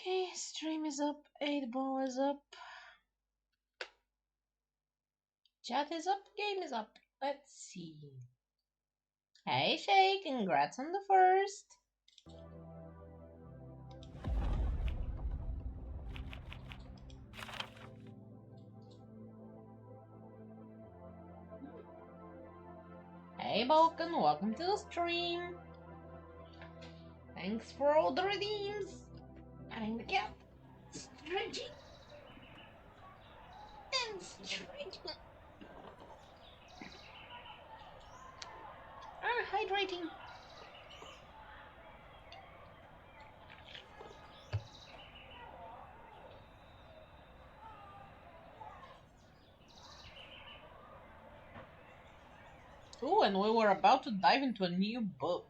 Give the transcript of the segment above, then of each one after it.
Okay, stream is up, 8 ball is up, chat is up, game is up. Let's see. Hey Shay, congrats on the first. Hey Balkan, welcome to the stream. Thanks for all the redeems. Petting the cat. Stretching. And stretching. Hydrating. Ooh, and we were about to dive into a new book.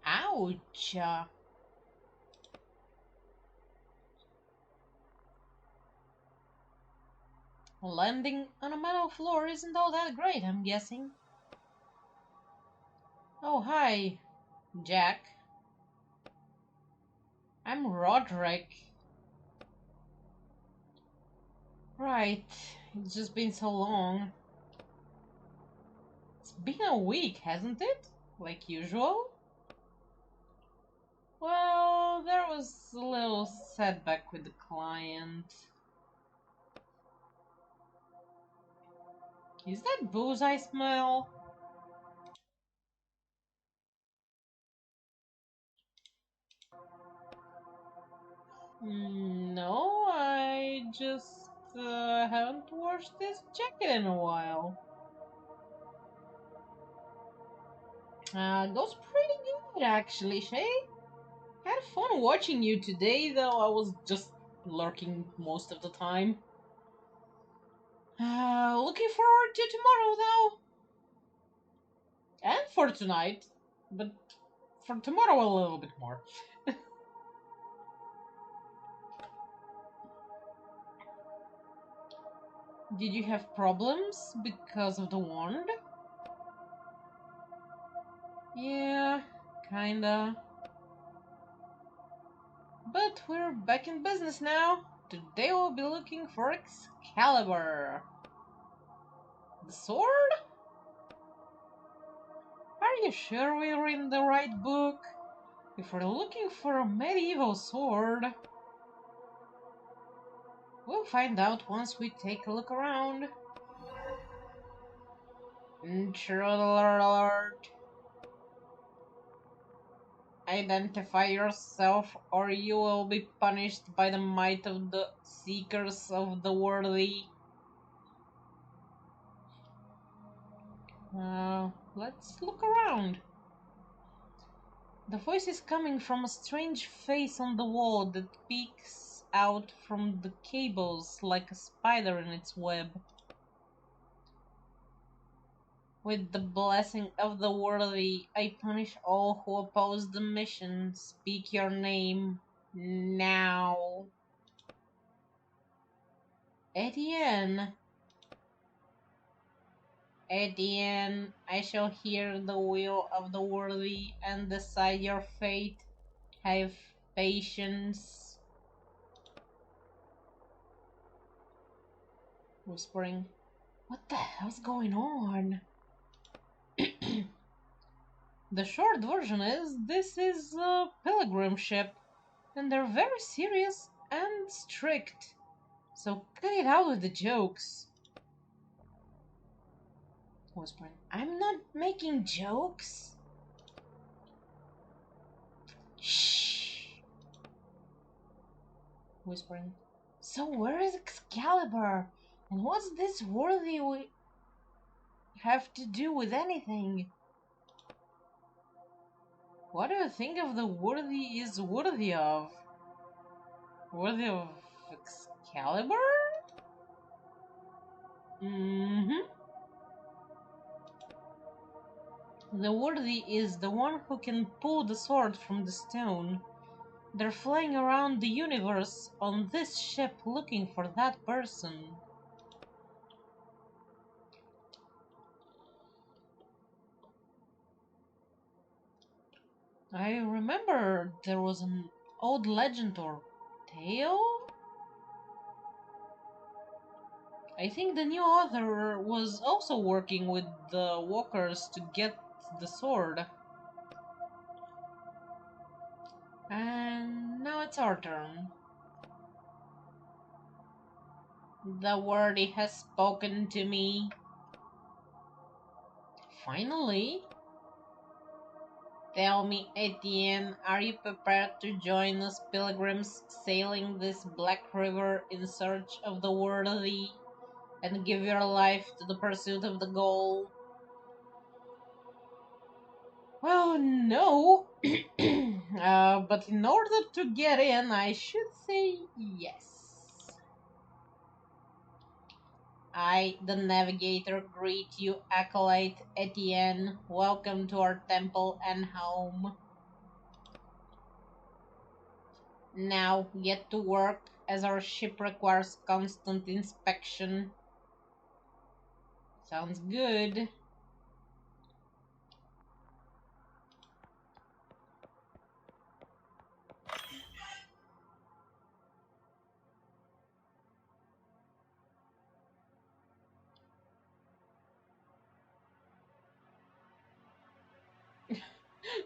Ouch. Landing on a metal floor isn't all that great, I'm guessing. Oh, hi, Jack. I'm Roderick. Right, it's just been so long. It's been a week, hasn't it? Like usual? Well, there was a little setback with the client. Is that booze I smell? No, I just haven't washed this jacket in a while. Goes pretty good actually, Shay. Had fun watching you today, though I was just lurking most of the time. Looking forward to tomorrow, though. And for tonight. But for tomorrow, a little bit more. Did you have problems because of the wand? Yeah, kinda. But we're back in business now. Today we'll be looking for Excalibur. The sword? Are you sure we're in the right book? If we're looking for a medieval sword, we'll find out once we take a look around. Intruder alert. Identify yourself or you will be punished by the might of the Seekers of the Worthy. Let's look around. The voice is coming from a strange face on the wall that peeks out from the cables like a spider in its web. With the blessing of the worthy, I punish all who oppose the mission. Speak your name now. Etienne. Etienne, I shall hear the will of the worthy and decide your fate. Have patience. Whispering, what the hell's going on? The short version is, this is a pilgrim ship, and they're very serious and strict. So cut it out with the jokes. Whispering, I'm not making jokes. Shh. Whispering, so where is Excalibur? And what's this worthy we have to do with anything? What do you think of the worthy is worthy of? Worthy of Excalibur? Mm-hmm. The worthy is the one who can pull the sword from the stone. They're flying around the universe on this ship looking for that person. I remember there was an old legend or tale. I think the new author was also working with the walkers to get the sword. And now it's our turn. The worthy has spoken to me. Finally, tell me, Etienne, are you prepared to join us pilgrims sailing this black river in search of the worthy and give your life to the pursuit of the goal? Well, no. But in order to get in, I should say yes. I, the navigator, greet you, acolyte Etienne. Welcome to our temple and home. Now get to work, as our ship requires constant inspection. Sounds good.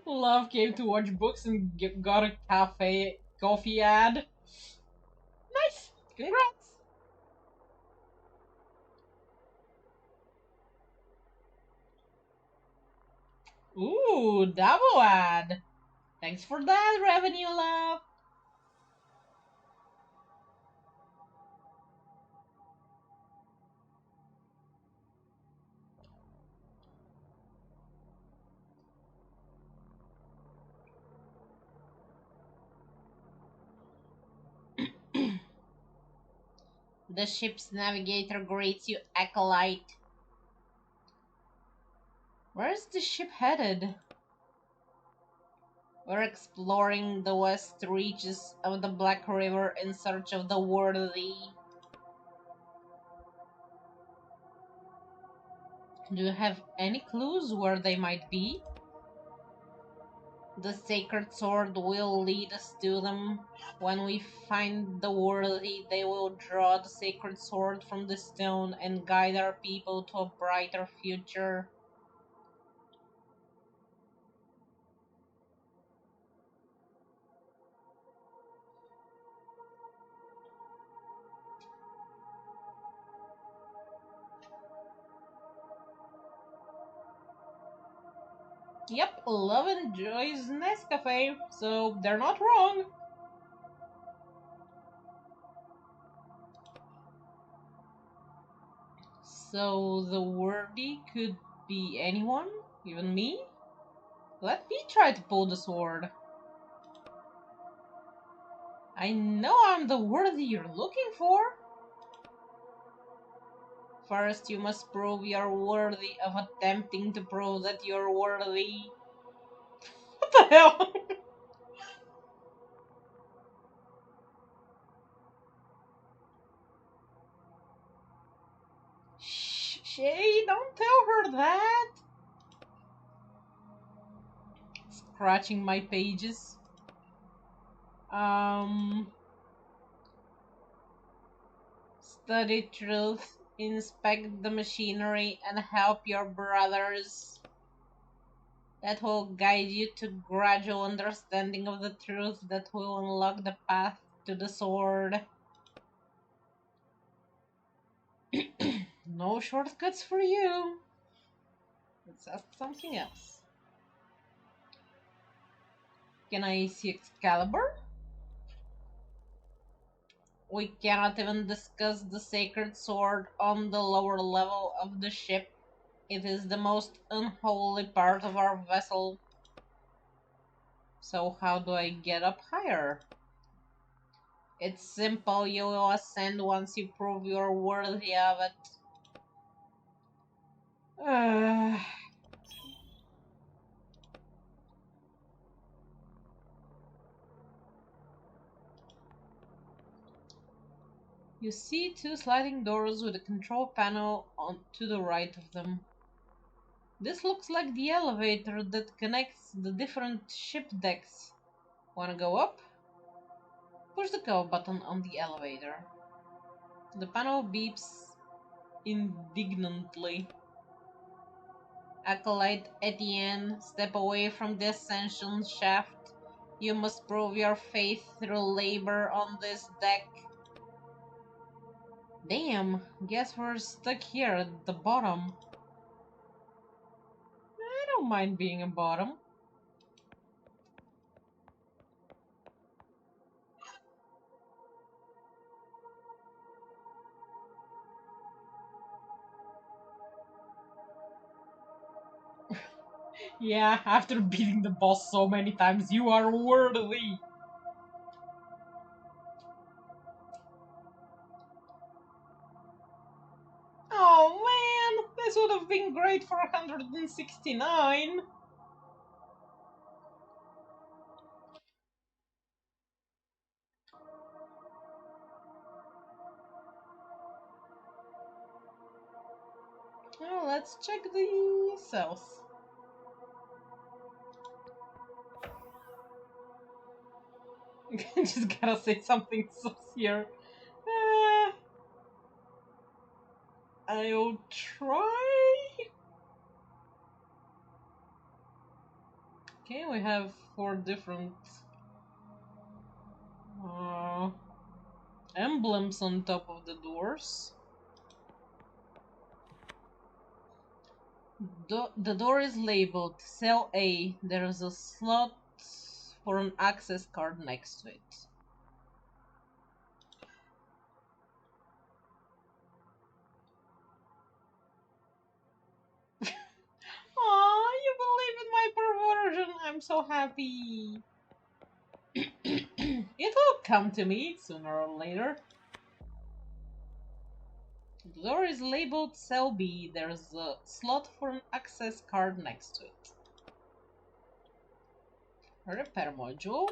Love came to watch books and got a coffee ad. Nice! Congrats! Ooh, double ad! Thanks for that, revenue love! The ship's navigator greets you, acolyte. Where's the ship headed? We're exploring the west reaches of the Black River in search of the worthy. Do you have any clues where they might be? The sacred sword will lead us to them. When we find the worthy, they will draw the sacred sword from the stone and guide our people to a brighter future. Yep, love enjoys Nescafe, so they're not wrong. So the worthy could be anyone, even me? Let me try to pull the sword. I know I'm the worthy you're looking for. First, you must prove you're worthy of attempting to prove that you're worthy. What the hell? Shh, Shay, don't tell her that. Scratching my pages. Um, Study truth, inspect the machinery, and help your brothers. That will guide you to gradual understanding of the truth that will unlock the path to the sword. No shortcuts for you. Let's ask something else. Can I see Excalibur? We cannot even discuss the sacred sword on the lower level of the ship. It is the most unholy part of our vessel. So how do I get up higher? It's simple, you will ascend once you prove you're worthy of it. You see two sliding doors with a control panel on to the right of them. This looks like the elevator that connects the different ship decks. Wanna go up? Push the go button on the elevator. The panel beeps indignantly. Acolyte Etienne, step away from the ascension shaft. You must prove your faith through labor on this deck. Damn, guess we're stuck here at the bottom. I don't mind being a bottom. Yeah, after beating the boss so many times, you are worthy. Oh man, this would have been great for 169. Well, let's check the cells. Just gotta say something sincere. I'll try. Okay, we have 4 different uh, emblems on top of the doors. The door is labeled Cell A. There is a slot for an access card next to it. Aw, you believe in my perversion. I'm so happy. It will come to me sooner or later. The door is labeled Cell B. There's a slot for an access card next to it. A repair module.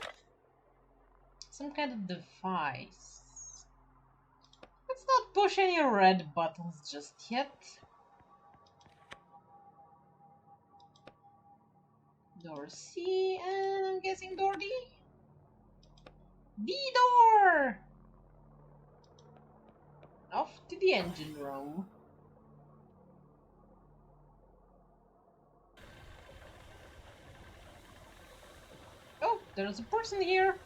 Some kind of device. Let's not push any red buttons just yet. Door C, and I'm guessing door D? D door! Off to the engine room. Oh, there's a person here.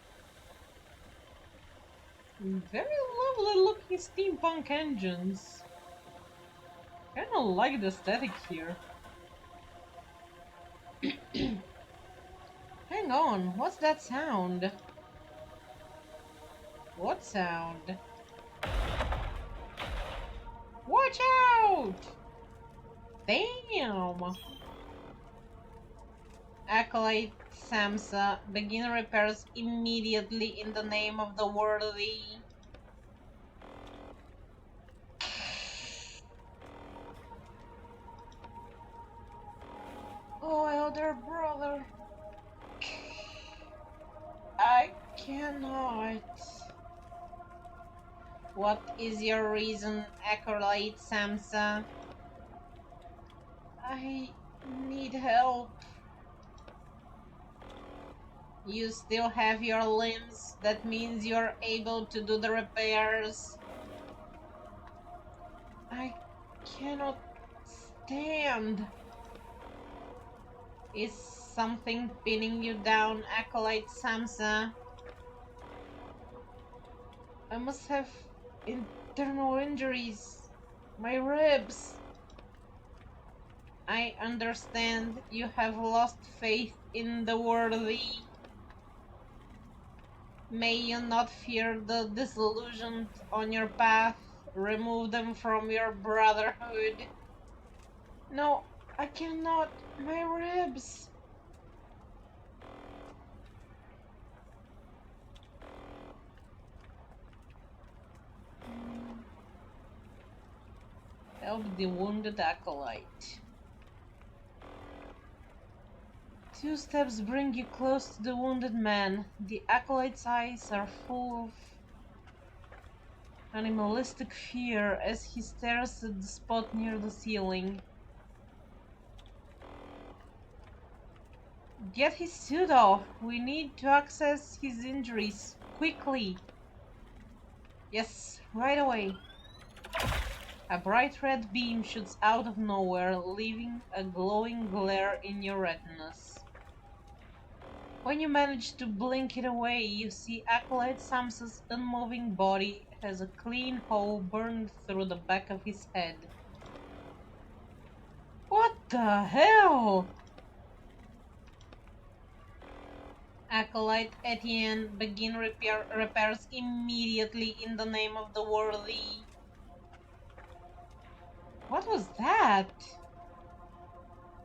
Very lovely looking steampunk engines. Kinda like the aesthetic here. Hang on, what's that sound? What sound? Watch out! Damn! Acolyte Samsa, begin repairs immediately in the name of the worthy. Oh, elder brother. I cannot. What is your reason, Acolyte Samsa? I need help. You still have your limbs. That means you're able to do the repairs. I cannot stand. Is something pinning you down, Acolyte Samsa? I must have internal injuries. My ribs. I understand you have lost faith in the worthy. May you not fear the disillusioned on your path. Remove them from your brotherhood. No, I cannot. My ribs. Help the wounded acolyte. 2 steps bring you close to the wounded man. The acolyte's eyes are full of animalistic fear as he stares at the spot near the ceiling. Get his suit off. We need to access his injuries quickly. Yes, right away. A bright red beam shoots out of nowhere, leaving a glowing glare in your retinas. When you manage to blink it away, you see Acolyte Samsa's unmoving body has a clean hole burned through the back of his head. What the hell? Acolyte Etienne begin repairs immediately in the name of the worthy. What was that?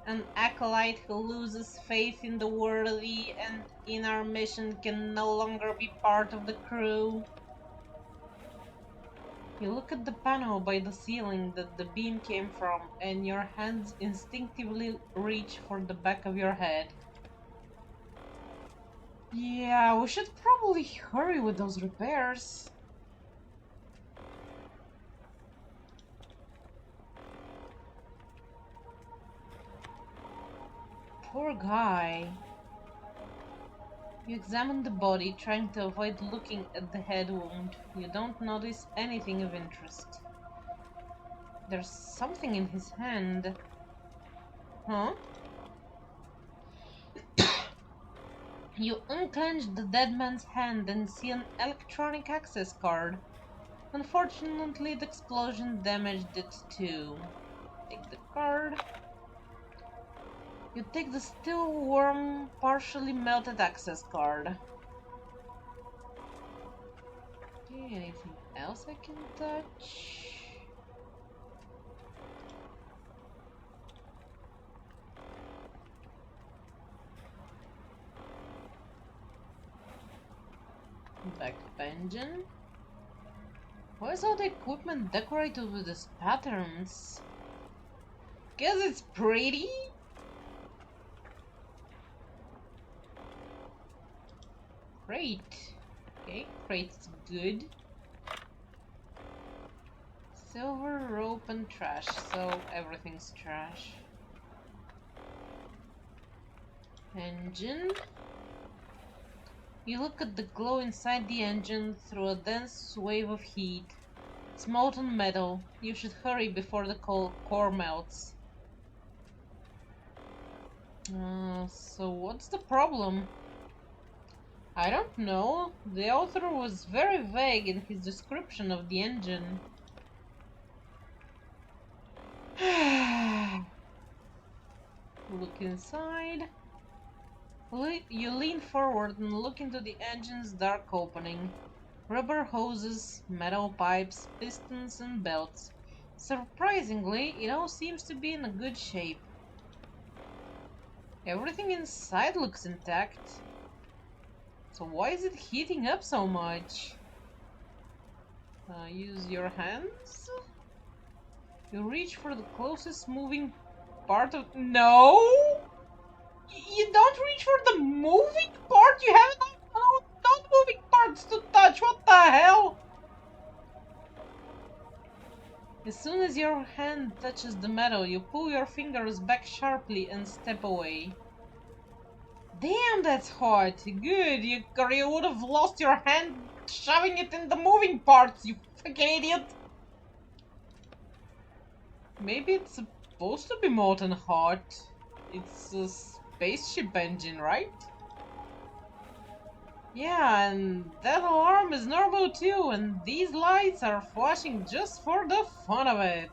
An acolyte who loses faith in the worthy and in our mission can no longer be part of the crew. You look at the panel by the ceiling that the beam came from, and your hands instinctively reach for the back of your head. Yeah, we should probably hurry with those repairs. Poor guy. You examine the body, trying to avoid looking at the head wound. You don't notice anything of interest. There's something in his hand. Huh? You unclench the dead man's hand and see an electronic access card. Unfortunately, the explosion damaged it too. Take the card. You take the still warm, partially melted access card. Okay, anything else I can touch? Backup engine. Why is all the equipment decorated with these patterns? Guess it's pretty? Crate. Okay, crate's good. Silver, rope, and trash, so everything's trash. Engine. You look at the glow inside the engine through a dense wave of heat. It's molten metal. You should hurry before the core melts. So what's the problem? I don't know. The author was very vague in his description of the engine. Look inside. You lean forward and look into the engine's dark opening. Rubber hoses, metal pipes, pistons, and belts. Surprisingly, it all seems to be in a good shape. Everything inside looks intact. So why is it heating up so much? Use your hands? You reach for the closest moving part of... No! You don't reach for the moving part? You have non-moving parts to touch, what the hell? As soon as your hand touches the metal, you pull your fingers back sharply and step away. Damn, that's hot. Good, you would have lost your hand shoving it in the moving parts, you fucking idiot. Maybe it's supposed to be molten hot. It's a spaceship engine, right? Yeah, and that alarm is normal too, and these lights are flashing just for the fun of it.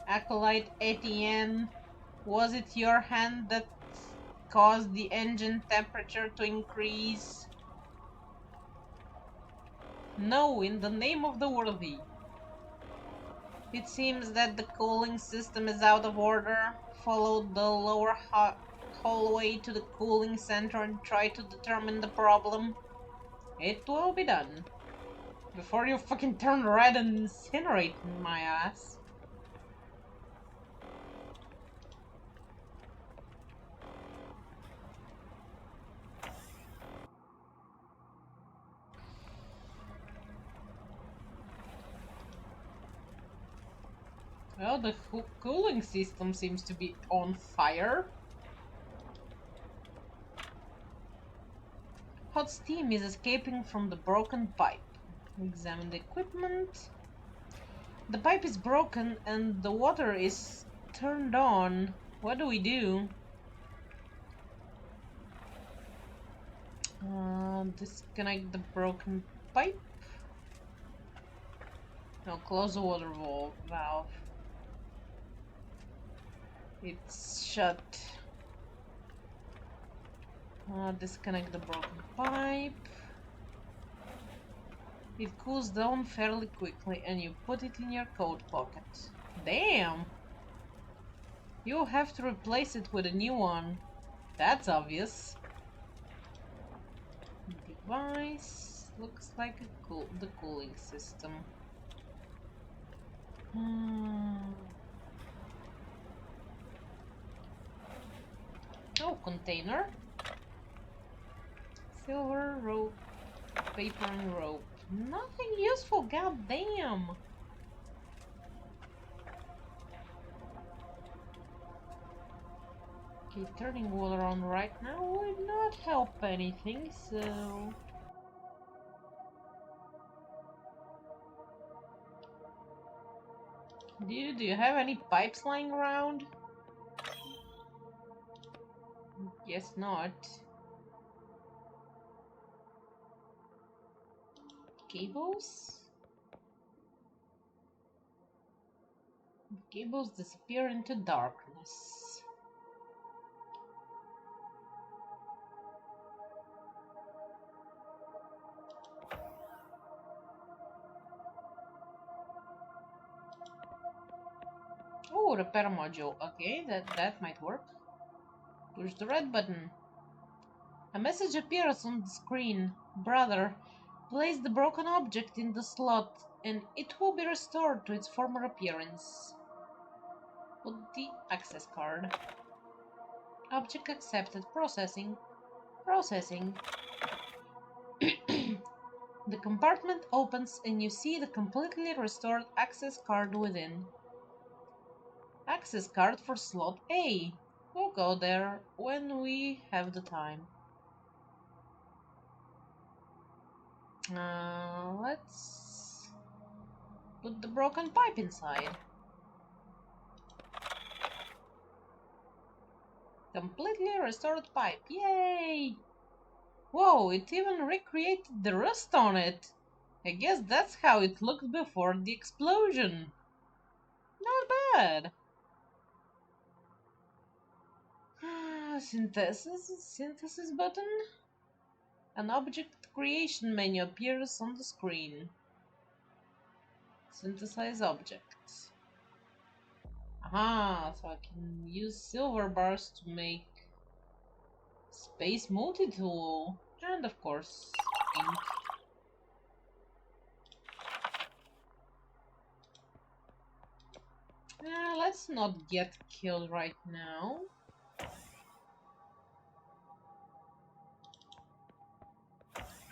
Acolyte Etienne, was it your hand that caused the engine temperature to increase? No, in the name of the worthy. It seems that the cooling system is out of order. Follow the lower hallway to the cooling center and try to determine the problem. It will be done. Before you fucking turn red and incinerate my ass. Well, the cooling system seems to be on fire. Hot steam is escaping from the broken pipe. Examine the equipment. The pipe is broken and the water is turned on. What do we do? Disconnect the broken pipe. No, close the water valve. It's shut. Disconnect the broken pipe. It cools down fairly quickly and you put it in your coat pocket. Damn! You'll have to replace it with a new one. That's obvious. Device looks like the cooling system. Oh, container. Silver rope, paper and rope. Nothing useful, goddamn. Okay, turning water on right now would not help anything, so... Do you have any pipes lying around? Guess not. Cables? Cables disappear into darkness. Oh, repair module. Okay, that might work. Push the red button. A message appears on the screen. Brother, place the broken object in the slot and it will be restored to its former appearance. Put the access card. Object accepted. Processing. Processing. The compartment opens and you see the completely restored access card within. Access card for slot A. We'll go there when we have the time. Let's put the broken pipe inside. Completely restored pipe. Yay! Whoa, it even recreated the rust on it. I guess that's how it looked before the explosion. Not bad. Synthesis button. An object creation menu appears on the screen. Synthesize objects. Aha, so I can use silver bars to make space multi-tool. And of course, ink. Let's not get killed right now.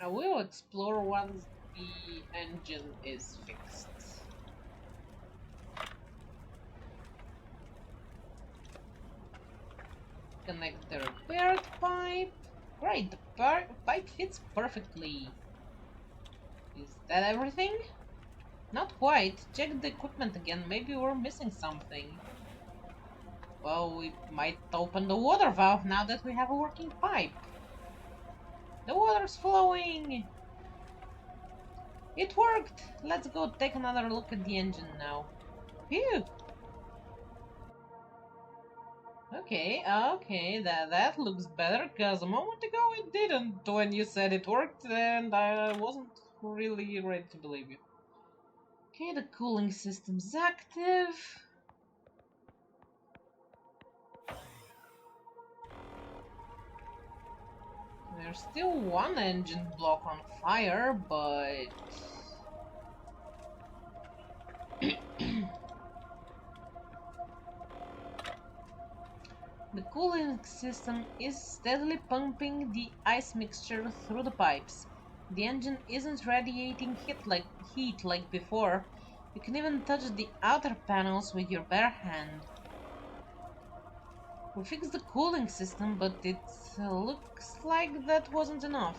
I will explore once the engine is fixed. Connect the repaired pipe. Great, the pipe fits perfectly. Is that everything? Not quite. Check the equipment again. Maybe we're missing something. Well, we might open the water valve now that we have a working pipe. The water's flowing! It worked! Let's go take another look at the engine now. Phew! Okay, that looks better, because a moment ago it didn't when you said it worked, and I wasn't really ready to believe you. Okay, the cooling system's active. There's still one engine block on fire, but... The cooling system is steadily pumping the ice mixture through the pipes. The engine isn't radiating heat like before. You can even touch the outer panels with your bare hand. We fixed the cooling system, but it looks like that wasn't enough.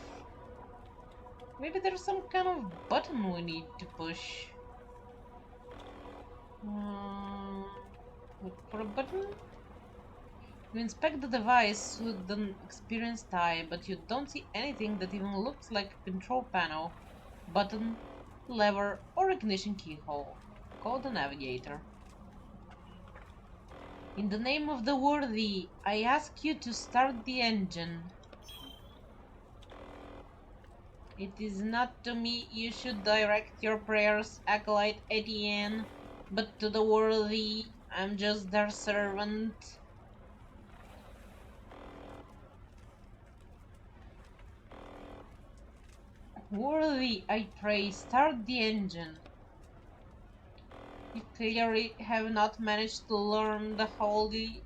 Maybe there's some kind of button we need to push. Look for a button? You inspect the device with an experienced eye, but you don't see anything that even looks like a control panel, button, lever, or ignition keyhole. Call the navigator. In the name of the worthy, I ask you to start the engine. It is not to me you should direct your prayers, Acolyte Etienne, but to the worthy. I'm just their servant. Worthy, I pray, start the engine. You clearly have not managed to learn the holy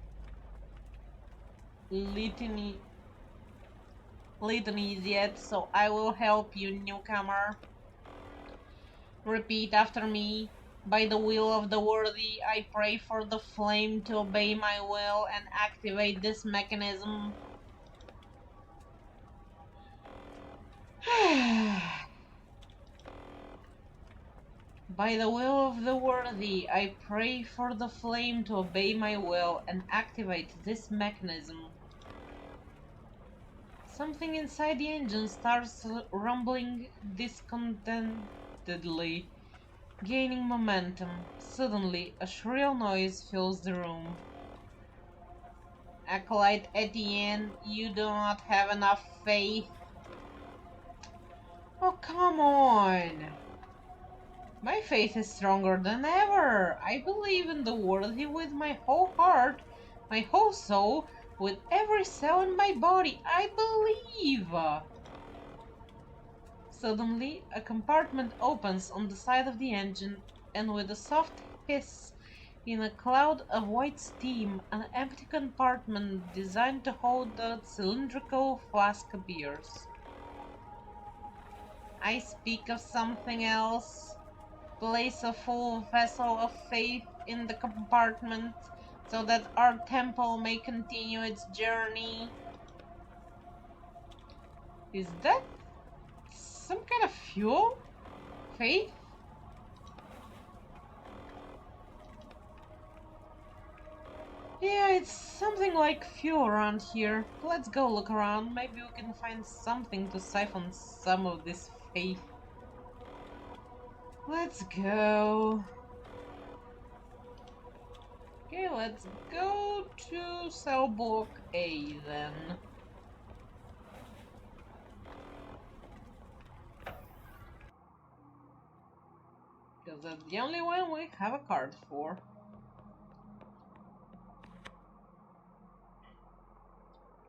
litanies yet, so I will help you, newcomer. Repeat after me. By the will of the worthy, I pray for the flame to obey my will and activate this mechanism. By the will of the worthy, I pray for the flame to obey my will and activate this mechanism. Something inside the engine starts rumbling discontentedly, gaining momentum. Suddenly, a shrill noise fills the room. Acolyte Etienne, you do not have enough faith. Oh, come on! My faith is stronger than ever. I believe in the worthy with my whole heart, my whole soul, with every cell in my body. I believe! Suddenly, a compartment opens on the side of the engine, and with a soft hiss, in a cloud of white steam, an empty compartment designed to hold a cylindrical flask appears. I speak of something else. Place a full vessel of faith in the compartment so that our temple may continue its journey. Is that some kind of fuel? Faith? Yeah, it's something like fuel around here. Let's go look around. Maybe we can find something to siphon some of this faith. Let's go. Okay, let's go to cell block A then. Because that's the only one we have a card for.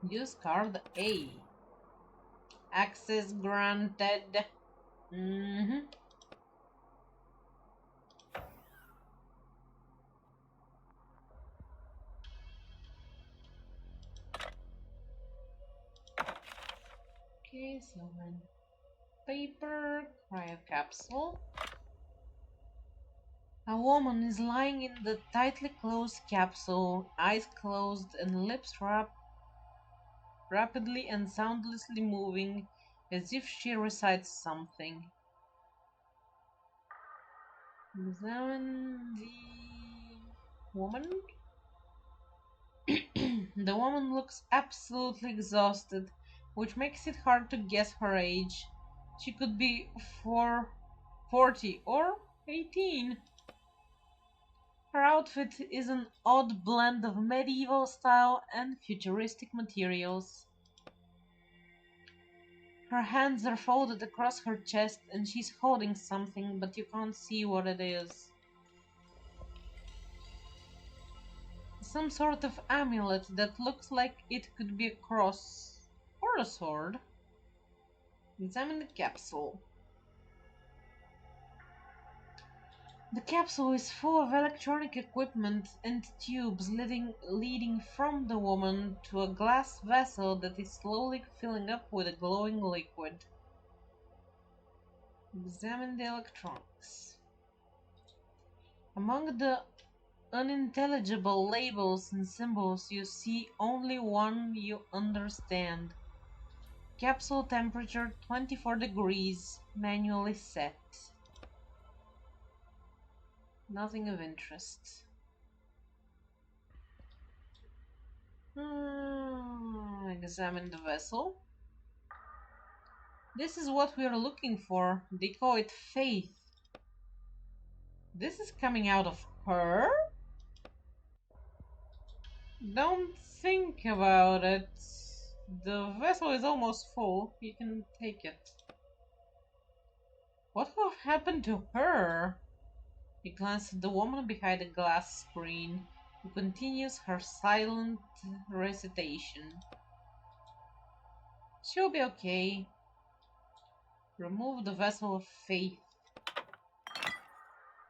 Use card A. Access granted. Okay, silver paper, cryo capsule. A woman is lying in the tightly closed capsule, eyes closed and lips rapidly and soundlessly moving as if she recites something. Examine the woman. The woman looks absolutely exhausted, which makes it hard to guess her age. She could be 40 or 18. Her outfit is an odd blend of medieval style and futuristic materials. Her hands are folded across her chest and she's holding something, but you can't see what it is. Some sort of amulet that looks like it could be a cross or a sword. Examine the capsule. The capsule is full of electronic equipment and tubes leading from the woman to a glass vessel that is slowly filling up with a glowing liquid. Examine the electronics. Among the unintelligible labels and symbols, you see only one you understand. Capsule temperature 24 degrees, manually set. Nothing of interest. Examine the vessel. This is what we are looking for. They call it faith. This is coming out of her? Don't think about it. The vessel is almost full. You can take it. What will happen to her? He glanced at the woman behind the glass screen, who continues her silent recitation. She'll be okay. Remove the vessel of faith.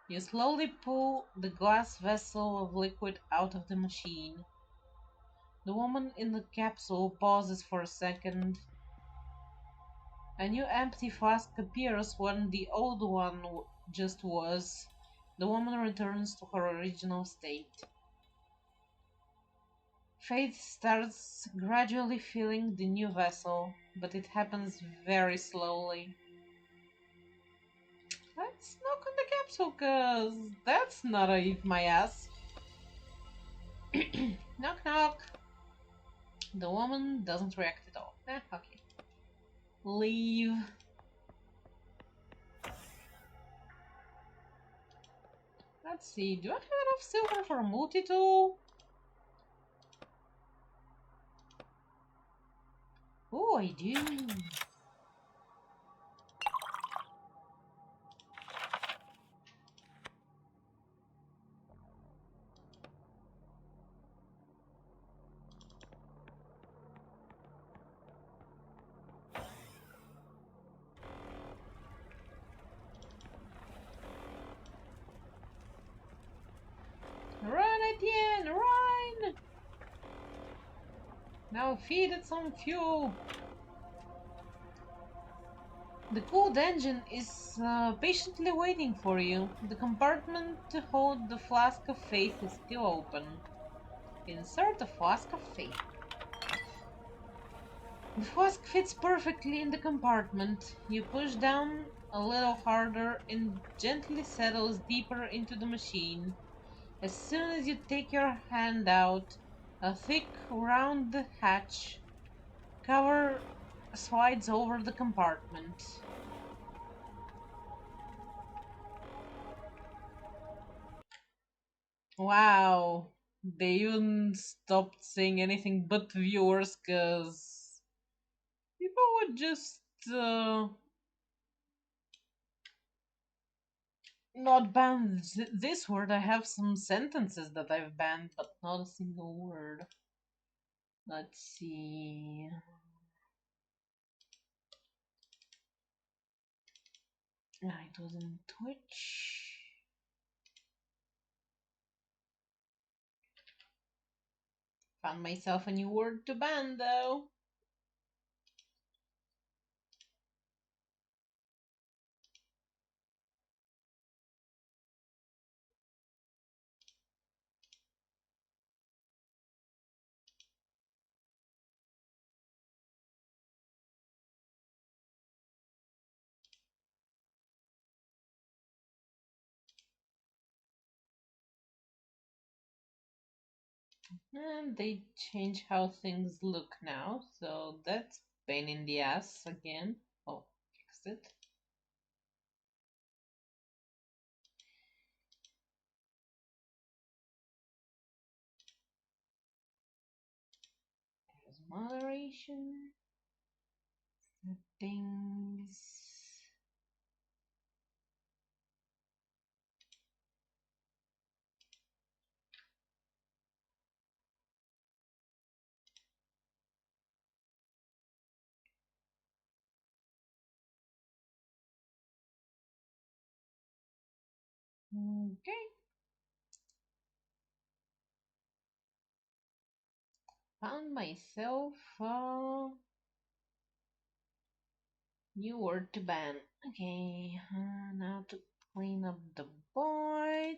You slowly pull the glass vessel of liquid out of the machine. The woman in the capsule pauses for a second. A new empty flask appears when the old one just was. The woman returns to her original state. Faith starts gradually filling the new vessel, but it happens very slowly. Let's knock on the capsule, cause that's not a eat my ass. Knock knock. The woman doesn't react at all. Okay. Leave. Let's see, do I have enough silver for a multi-tool? Oh, I do. Run, Etienne, run! Now feed it some fuel. The cooled engine is patiently waiting for you. The compartment to hold the flask of faith is still open. Insert the flask of faith. The flask fits perfectly in the compartment. You push down a little harder and gently settles deeper into the machine. As soon as you take your hand out, a thick round hatch cover slides over the compartment. Wow, they even stopped saying anything but viewers because people would just not ban this word. I have some sentences that I've banned, but not a single word. Let's see. It was in Twitch. Found myself a new word to ban though. And they change how things look now, so that's pain in the ass again. Oh, fixed it. There's moderation. Settings. Okay. Found myself a new word to ban. Okay, now to Clean up the boat.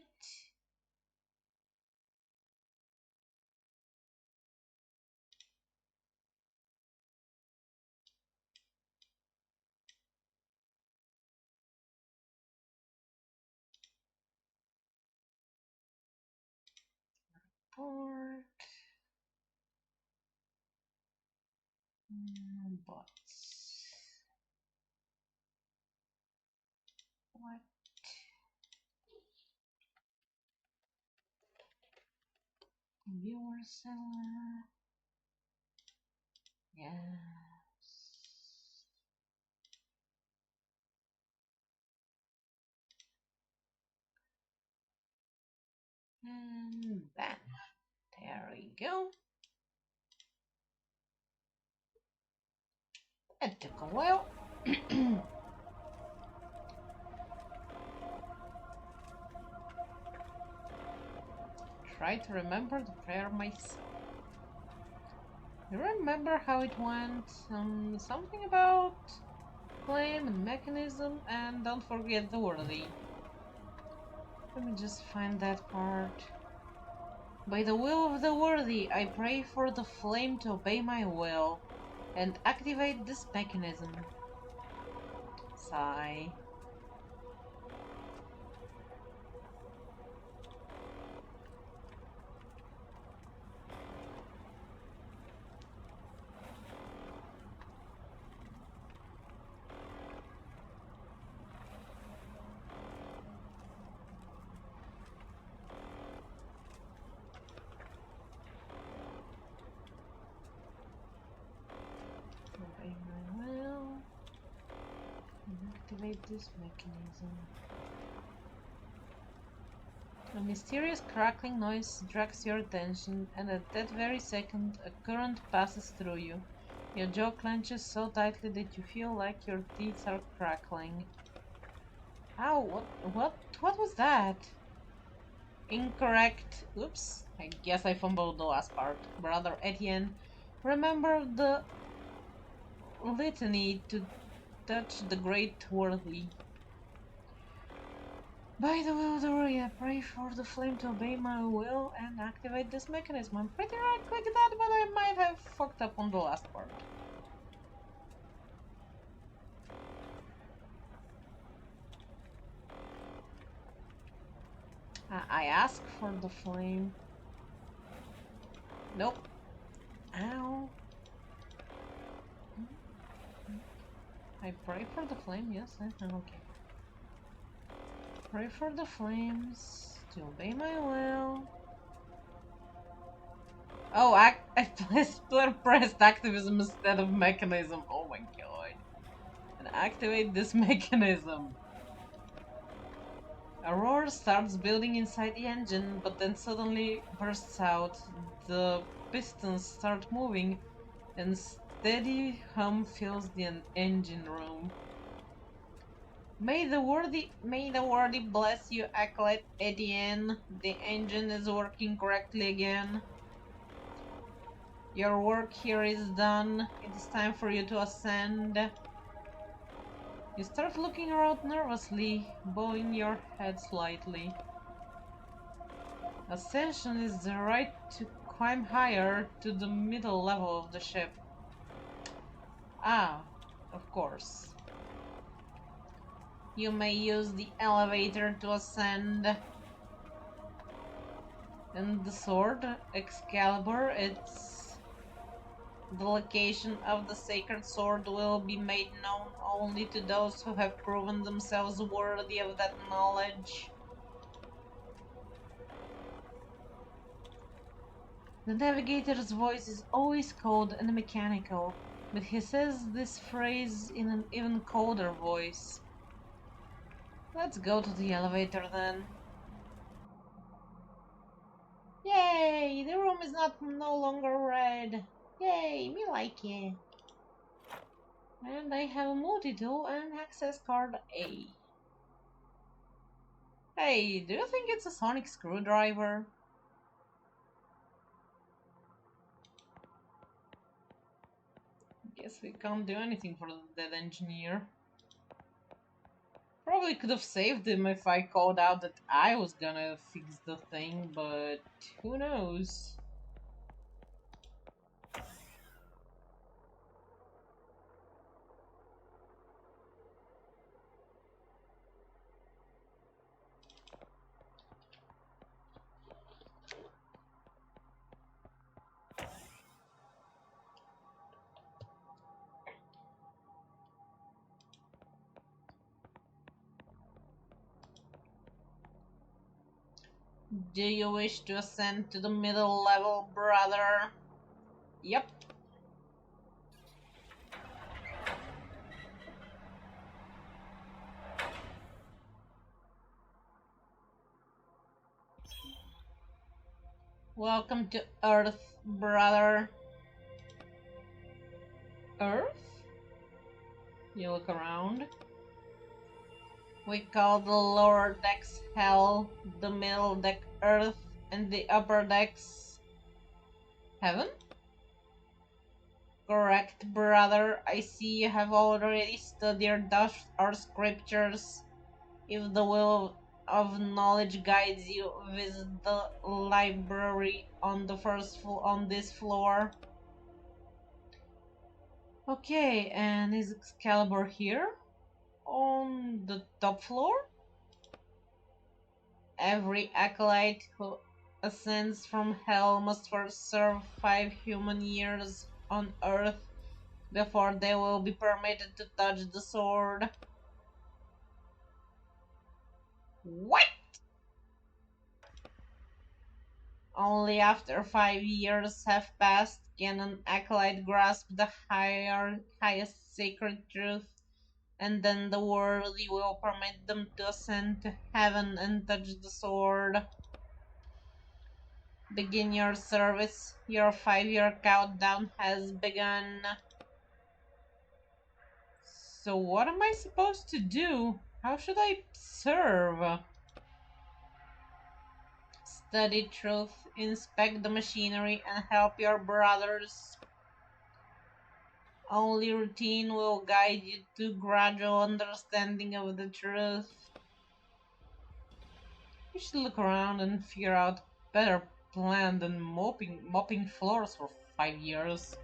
Port. Bots. What? Viewer seller. Yes. And then, there we go. It took a while. Try to remember the prayer myself. You remember how it went? Something about flame and mechanism, and don't forget the worthy. Let me just find that part. By the will of the worthy, I pray for the flame to obey my will and activate this mechanism. Sigh. Obey my will and activate this mechanism. A mysterious crackling noise drags your attention, and at that very second, a current passes through you. Your jaw clenches so tightly that you feel like your teeth are crackling. Ow, what was that? Incorrect. Oops, I guess I fumbled the last part. Brother Etienne, remember the litany to touch the great worthy. By the will of the worthy, I pray for the flame to obey my will and activate this mechanism. I'm pretty right-click that, but I might have fucked up on the last part. I ask for the flame. Nope. Ow. I pray for the flame, yes, okay. Pray for the flames to obey my will. Oh, I pressed activism instead of mechanism. Oh my god. And activate this mechanism. A roar starts building inside the engine, but then suddenly bursts out. The pistons start moving, and steady hum fills the engine room. May the worthy bless you, acolyte Etienne. The engine is working correctly again. Your work here is done. It is time for you to ascend. You start looking around nervously, bowing your head slightly. Ascension is the right to climb higher to the middle level of the ship. Ah, of course. You may use the elevator to ascend. And the sword, Excalibur, the location of the sacred sword will be made known only to those who have proven themselves worthy of that knowledge. The navigator's voice is always cold and mechanical, but he says this phrase in an even colder voice. Let's go to the elevator then. Yay! The room is no longer red. Yay! Me like it. And I have a multi-tool and access card A. Hey, do you think it's a sonic screwdriver? Guess we can't do anything for the dead engineer. Probably could have saved him if I called out that I was gonna fix the thing, but who knows? Do you wish to ascend to the middle level, brother? Yep. Welcome to Earth, brother. Earth? You look around. We call the lower decks Hell, the middle deck Earth, and the upper decks Heaven? Correct, brother. I see you have already studied our scriptures. If the will of knowledge guides you, visit the library on the first on this floor. Okay, and is Excalibur here? On the top floor? Every acolyte who ascends from hell must first serve 5 human years on Earth before they will be permitted to touch the sword. What? Only after 5 years have passed can an acolyte grasp the highest sacred truth, and then the worthy will permit them to ascend to heaven and touch the sword. Begin your service. Your 5-year countdown has begun. So what am I supposed to do? How should I serve? Study truth, inspect the machinery, and help your brothers. Only routine will guide you to gradual understanding of the truth. You should look around and figure out a better plan than mopping floors for 5 years.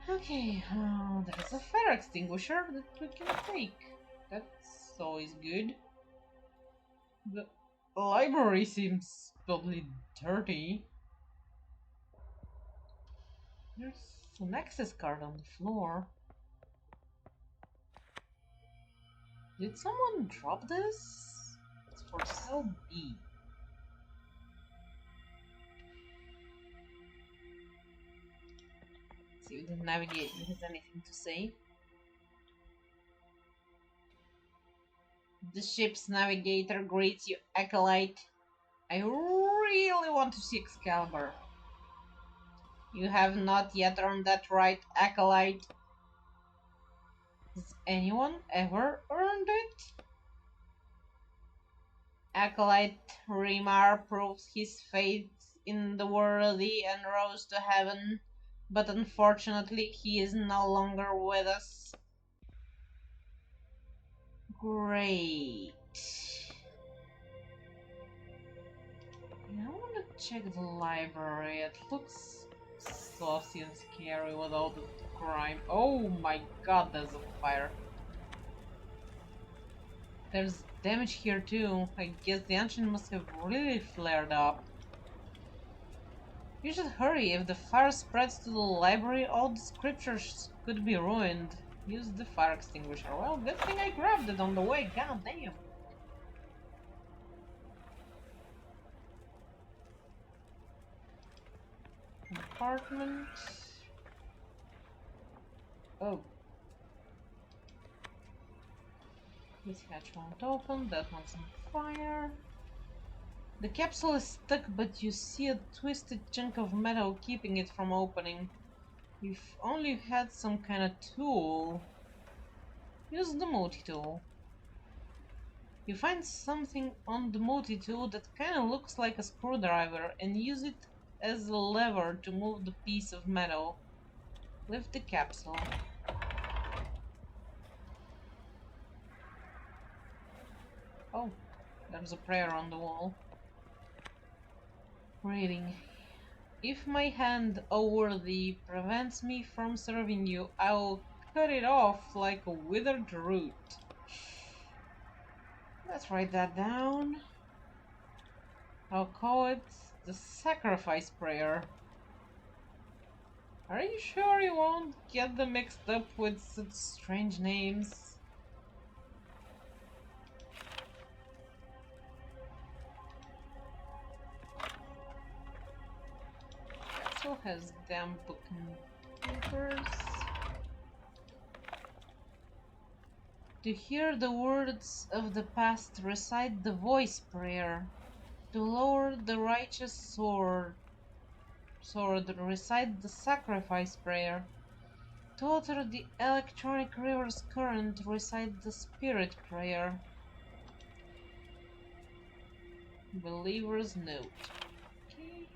Okay, there's a fire extinguisher that we can take. That's always good. The library seems totally dirty. There's an access card on the floor. Did someone drop this? It's for cell B. Let's see if the navigator has anything to say. The ship's navigator greets you, Acolyte. I really want to see Excalibur. You have not yet earned that right, Acolyte. Has anyone ever earned it? Acolyte Rimar proves his faith in the worthy and rose to heaven, but unfortunately he is no longer with us. Great. I want to check the library. It looks saucy and scary with all the crime. Oh my god, there's a fire. There's damage here too. I guess the engine must have really flared up. You should hurry. If the fire spreads to the library, all the scriptures could be ruined. Use the fire extinguisher. Well, good thing I grabbed it on the way. God damn. Compartment. Oh. This hatch won't open. That one's on fire. The capsule is stuck, but you see a twisted chunk of metal keeping it from opening. If only you had some kind of tool. Use the multi-tool. You find something on the multi-tool that kinda looks like a screwdriver and use it as a lever to move the piece of metal. Lift the capsule. Oh, there's a prayer on the wall. Reading. If my hand, O worthy, prevents me from serving you, I will cut it off like a withered root. Let's write that down. I'll call it the sacrifice prayer. Are you sure you won't get them mixed up with such strange names? Also has damn book and papers. To hear the words of the past, recite the voice prayer. To lower the righteous sword, recite the sacrifice prayer. To alter the electronic river's current, recite the spirit prayer. Believer's note. Okay.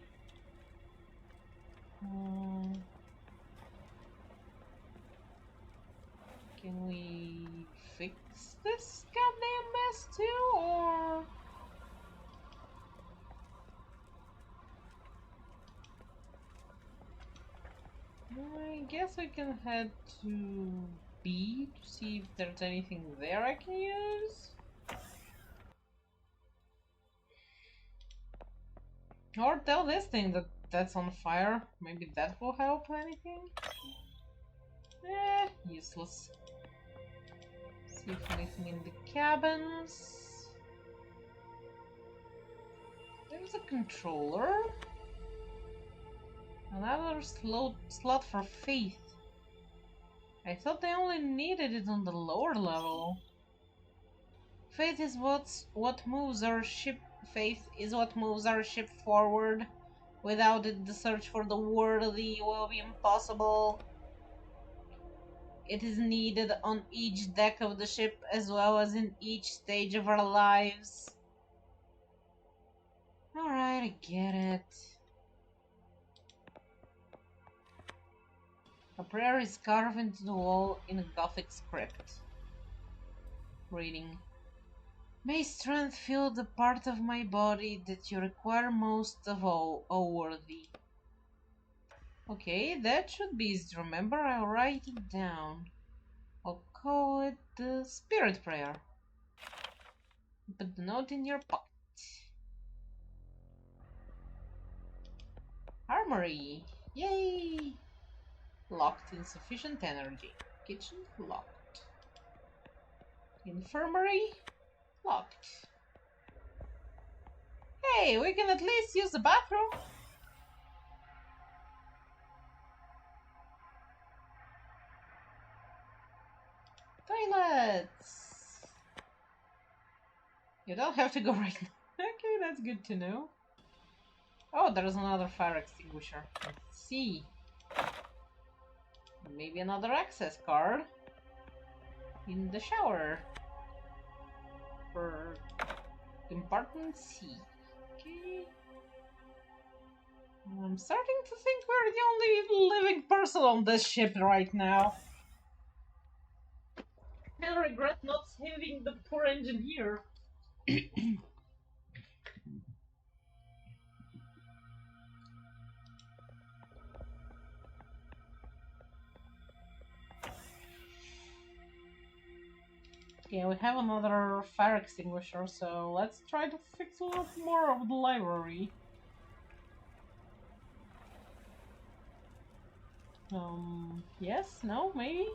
Can we fix this goddamn mess too, or? I guess we can head to B to see if there's anything there I can use. Or tell this thing that's on fire. Maybe that will help anything? Useless. See if anything in the cabins. There's a controller. Another slot for faith. I thought they only needed it on the lower level. Faith is what moves our ship. Faith is what moves our ship forward. Without it, the search for the worthy will be impossible. It is needed on each deck of the ship as well as in each stage of our lives. Alright, I get it. A prayer is carved into the wall in a Gothic script. Reading. May strength fill the part of my body that you require most of all, O worthy. Okay, that should be easy to remember. I'll write it down. I'll call it the spirit prayer. Put the note in your pocket. Armory. Yay! Locked, insufficient energy. Kitchen locked. Infirmary locked. Hey, we can at least use the bathroom. Toilets. You don't have to go right now. Okay, that's good to know. Oh, there's another fire extinguisher. Let's see. Maybe another access card. In the shower. For compartment C. Okay. I'm starting to think we're the only living person on this ship right now. I regret not saving the poor engineer. Okay, we have another fire extinguisher, so let's try to fix a lot more of the library. Yes? No? Maybe?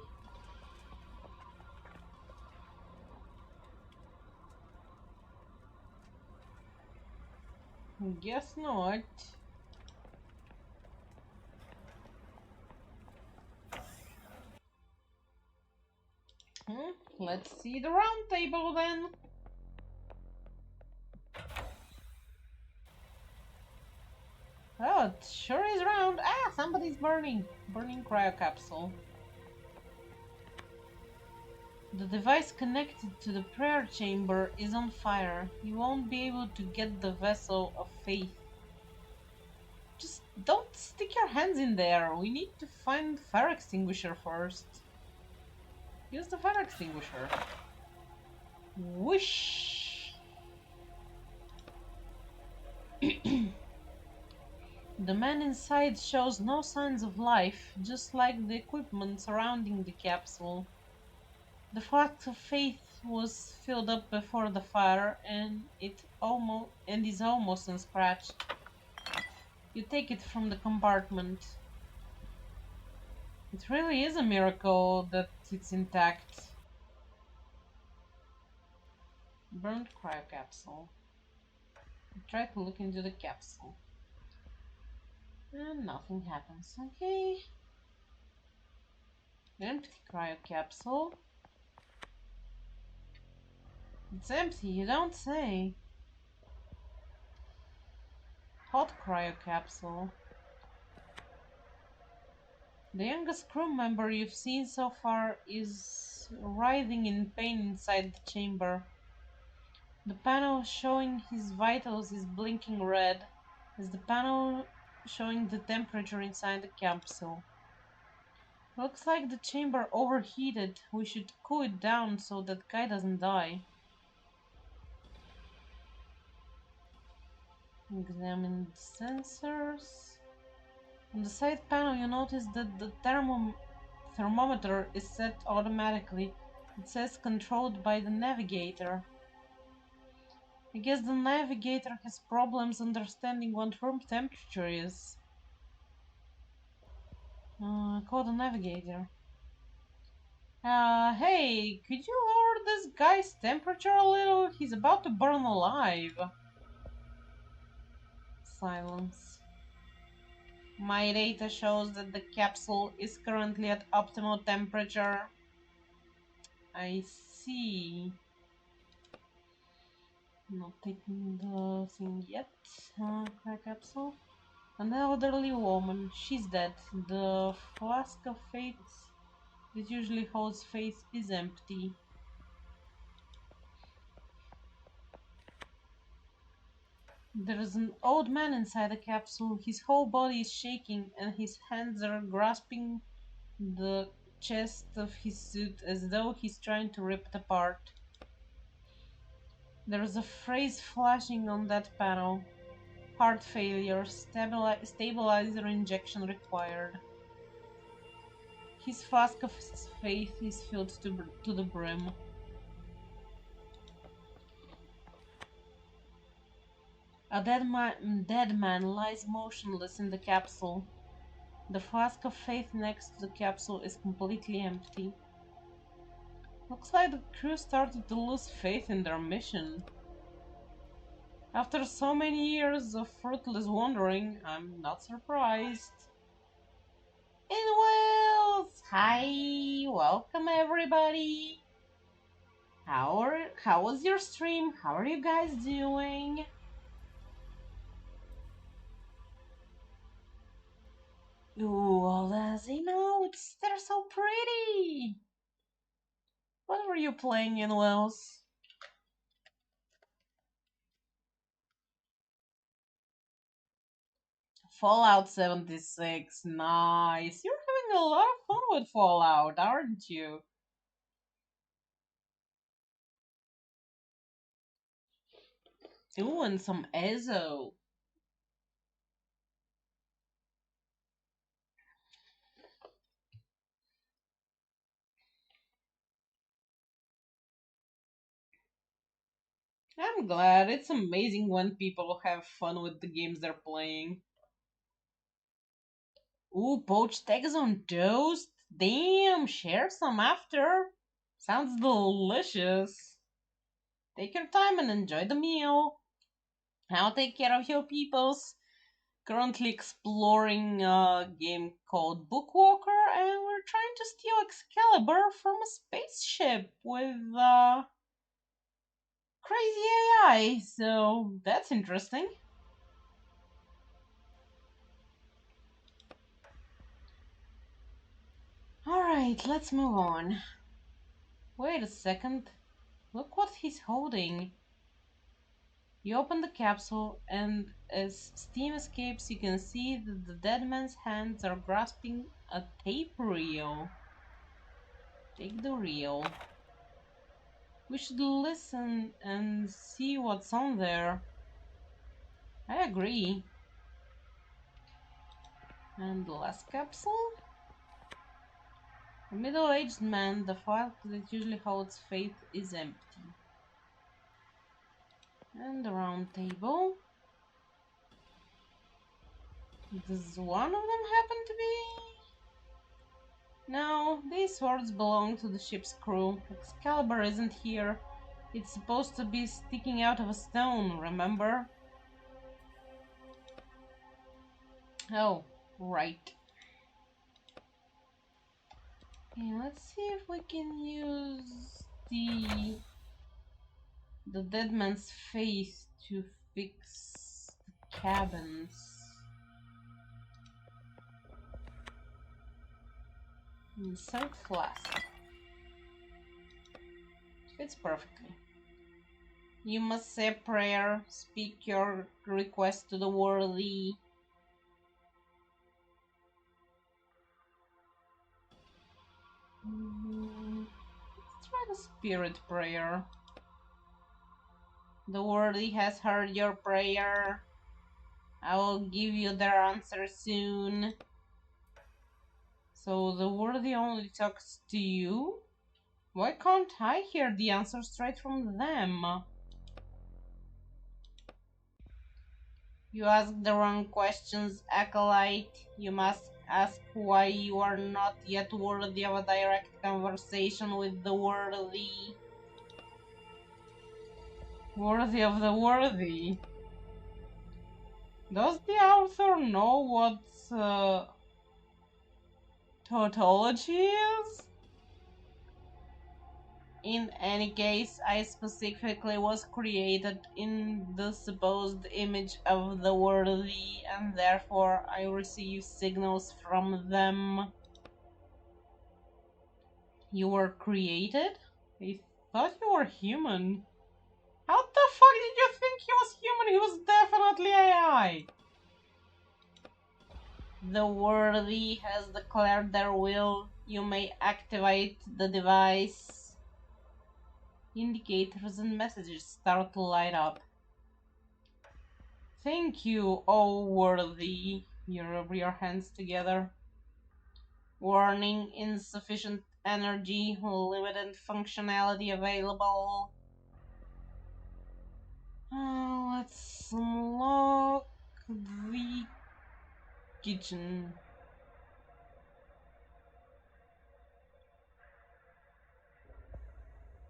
Guess not. Let's see the round table then. Oh, it sure is round. Ah, somebody's burning. Burning cryocapsule. The device connected to the prayer chamber is on fire. You won't be able to get the vessel of faith. Just don't stick your hands in there. We need to find the fire extinguisher first. Use the fire extinguisher. Whoosh! The man inside shows no signs of life, just like the equipment surrounding the capsule. The flask of faith was filled up before the fire, and is almost unscratched. You take it from the compartment. It really is a miracle that it's intact. Burnt cryo capsule. I try to look into the capsule. And nothing happens. Okay. Empty cryo capsule. It's empty, you don't say. Hot cryo capsule. The youngest crew member you've seen so far is writhing in pain inside the chamber. The panel showing his vitals is blinking red, as the panel showing the temperature inside the capsule. Looks like the chamber overheated. We should cool it down so that guy doesn't die. Examine the sensors. On the side panel you notice that the thermometer is set automatically. It says controlled by the navigator. I guess the navigator has problems understanding what room temperature is. Call the navigator. Hey, could you lower this guy's temperature a little? He's about to burn alive. Silence. My data shows that the capsule is currently at optimal temperature. I see. Not taking the thing yet. Capsule. An elderly woman. She's dead. The flask of faith that usually holds faith is empty. There is an old man inside the capsule. His whole body is shaking and his hands are grasping the chest of his suit as though he's trying to rip it apart. There is a phrase flashing on that panel. Heart failure, stabilizer injection required. His flask of faith is filled to the brim. A dead man lies motionless in the capsule. The flask of faith next to the capsule is completely empty. Looks like the crew started to lose faith in their mission. After so many years of fruitless wandering, I'm not surprised. In Wales! Hi! Welcome everybody! How was your stream? How are you guys doing? Ooh, all those emotes! They're so pretty! What were you playing in Wales? Fallout 76, nice! You're having a lot of fun with Fallout, aren't you? Ooh, and some Ezo. I'm glad. It's amazing when people have fun with the games they're playing. Ooh, poached eggs on toast? Damn, share some after. Sounds delicious. Take your time and enjoy the meal. I'll take care of your peoples. Currently exploring a game called Bookwalker, and we're trying to steal Excalibur from a spaceship with crazy AI. So that's interesting. Alright, let's move on. Wait a second. Look what he's holding. You open the capsule, and as steam escapes, you can see that the dead man's hands are grasping a tape reel. Take the reel. We should listen and see what's on there. I agree. And the last capsule? A middle-aged man, the file that usually holds faith is empty. And the round table. Does one of them happen to be? No, these swords belong to the ship's crew. Excalibur isn't here. It's supposed to be sticking out of a stone, remember? Oh, right. Okay, let's see if we can use the dead man's face to fix the cabins. Insert flask. Fits perfectly. You must say a prayer, speak your request to the worthy. Let's try the spirit prayer. The worthy has heard your prayer. I will give you their answer soon. So the worthy only talks to you? Why can't I hear the answer straight from them? You ask the wrong questions, Acolyte. You must ask why you are not yet worthy of a direct conversation with the worthy. Worthy of the worthy? Does the author know what tautology is? In any case, I specifically was created in the supposed image of the worthy, and therefore I receive signals from them. You were created? I thought you were human. How the fuck did you think he was human? He was definitely AI. The worthy has declared their will. You may activate the device. Indicators and messages start to light up. Thank you, oh worthy. You rub your hands together. Warning, insufficient energy, limited functionality available. Let's unlock the kitchen.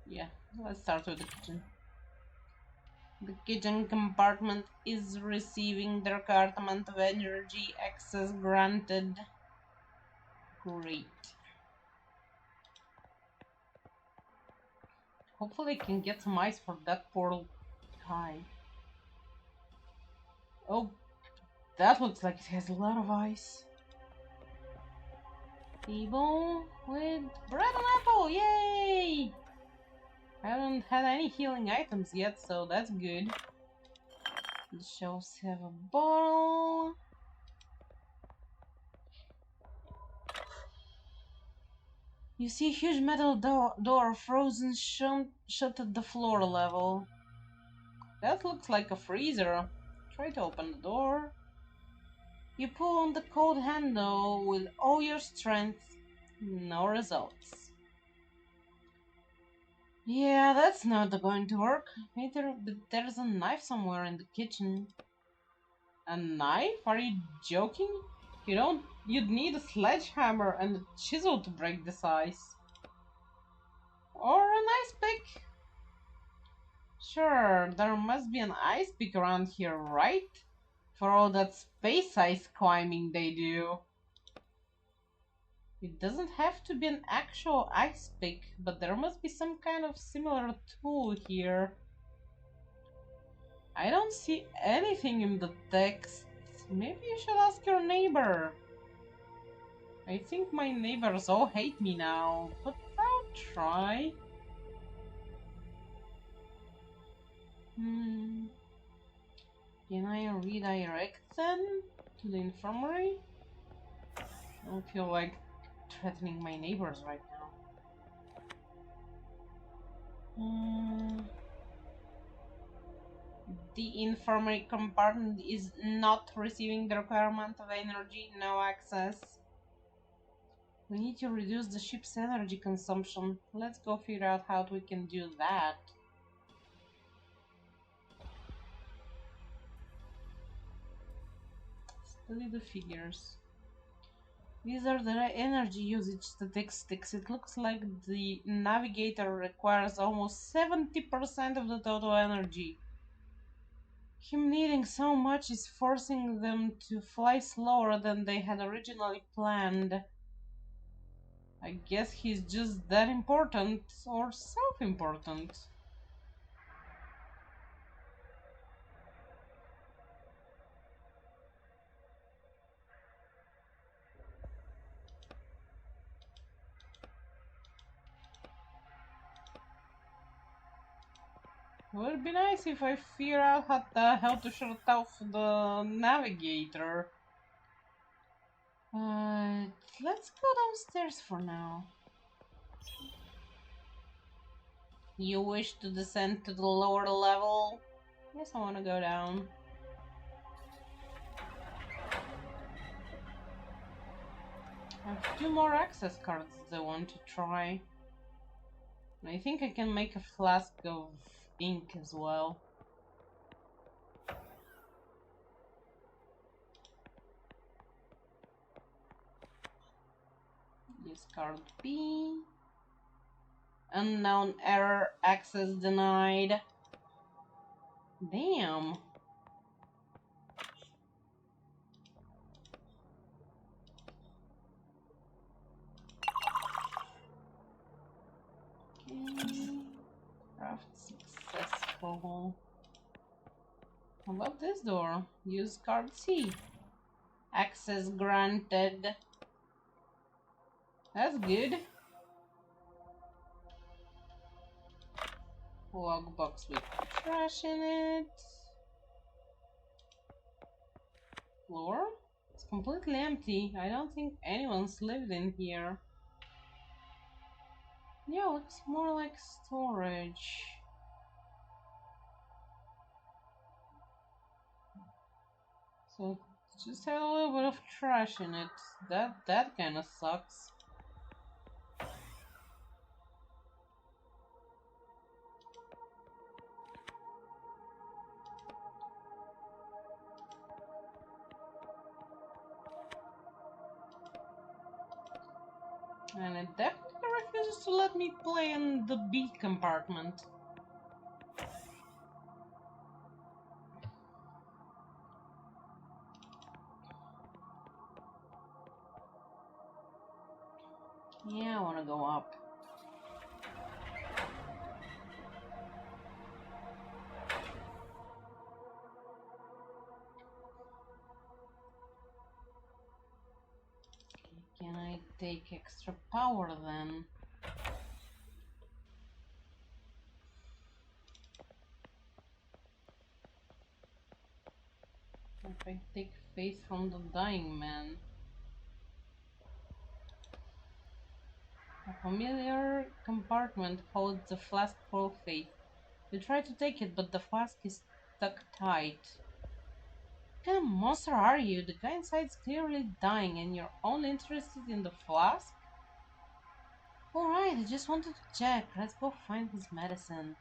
Yeah, let's start with the kitchen. The kitchen compartment is receiving the required amount of energy. Access granted. Great. Hopefully I can get some ice for that poor guy. Oh, that looks like it has a lot of ice. Table with bread and apple, yay! I haven't had any healing items yet, so that's good. The shelves have a bottle. You see a huge metal door frozen shut at the floor level. That looks like a freezer. Try to open the door. You pull on the cold handle with all your strength. No results. Yeah, that's not going to work. But there's a knife somewhere in the kitchen. A knife? Are you joking? You'd need a sledgehammer and a chisel to break this ice. Or an ice pick. Sure, there must be an ice pick around here, right? For all that space ice climbing they do. It doesn't have to be an actual ice pick, but there must be some kind of similar tool here. I don't see anything in the text. Maybe you should ask your neighbor. I think my neighbors all hate me now, but I'll try. Can I redirect them to the infirmary? I don't feel like threatening my neighbors right now. The infirmary compartment is not receiving the requirement of energy. No access. We need to reduce the ship's energy consumption. Let's go figure out how we can do that. Study the figures. These are the energy usage statistics. It looks like the navigator requires almost 70% of the total energy. Him needing so much is forcing them to fly slower than they had originally planned. I guess he's just that important or self-important. It would be nice if I figure out how to shut off the navigator. But let's go downstairs for now. You wish to descend to the lower level? Yes, I want to go down. I have 2 more access cards that I want to try. I think I can make a flask of ink as well. Use card B. Unknown error, access denied. Damn. Okay. Craft successful. How about this door? Use card C. Access granted. That's good. Logbox with trash in it. Floor? It's completely empty. I don't think anyone's lived in here. Yeah, looks more like storage. So just had a little bit of trash in it. That kind of sucks. And it definitely refuses to let me play in the B compartment. Yeah, I wanna go up. Can I take extra power then? If I take faith from the dying man. A familiar compartment holds the flask full of faith. You try to take it, but the flask is stuck tight. What kind of monster are you? The guy inside's clearly dying and you're only interested in the flask? Alright, I just wanted to check. Let's go find his medicine.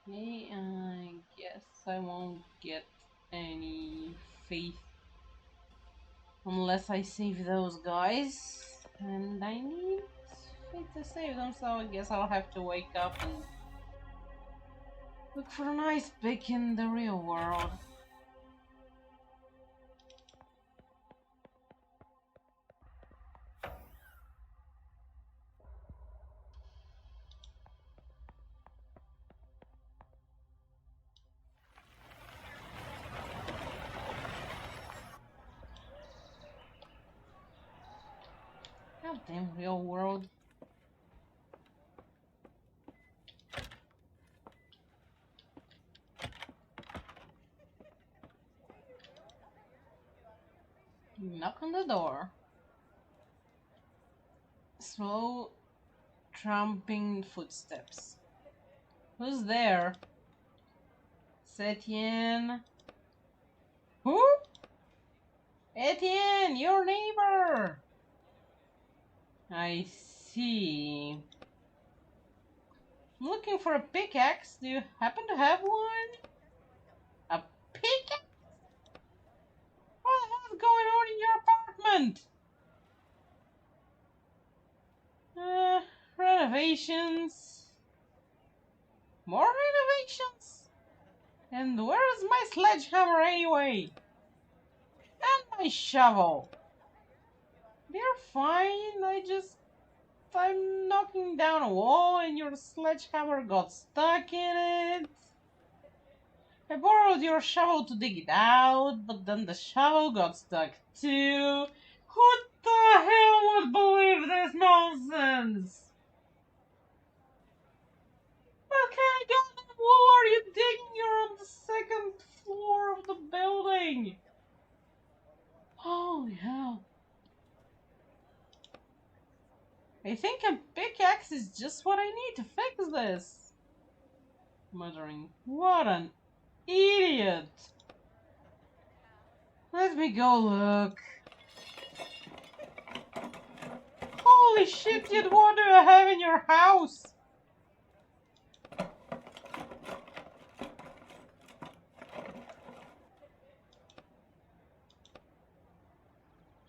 Okay, I guess I won't get any faith unless I save those guys. And I need faith to save them, so I guess I'll have to wake up and look for an ice pick in the real world. Goddamn real world. Knock on the door. Slow, tramping footsteps. Who's there? Etienne. Who? Etienne, your neighbor. I see. I'm looking for a pickaxe. Do you happen to have one? A pickaxe? What the hell is going on in your apartment? Renovations. More renovations? And where's my sledgehammer anyway? And my shovel. They're fine. I'm knocking down a wall and your sledgehammer got stuck in it. I borrowed your shovel to dig it out, but then the shovel got stuck too. Who the hell would believe this nonsense? What kind of goddamn wall are you digging? You're on the second floor of the building. Holy hell. I think a pickaxe is just what I need to fix this. Muttering, what an idiot. Let me go look. Holy shit, dude, what do you have in your house?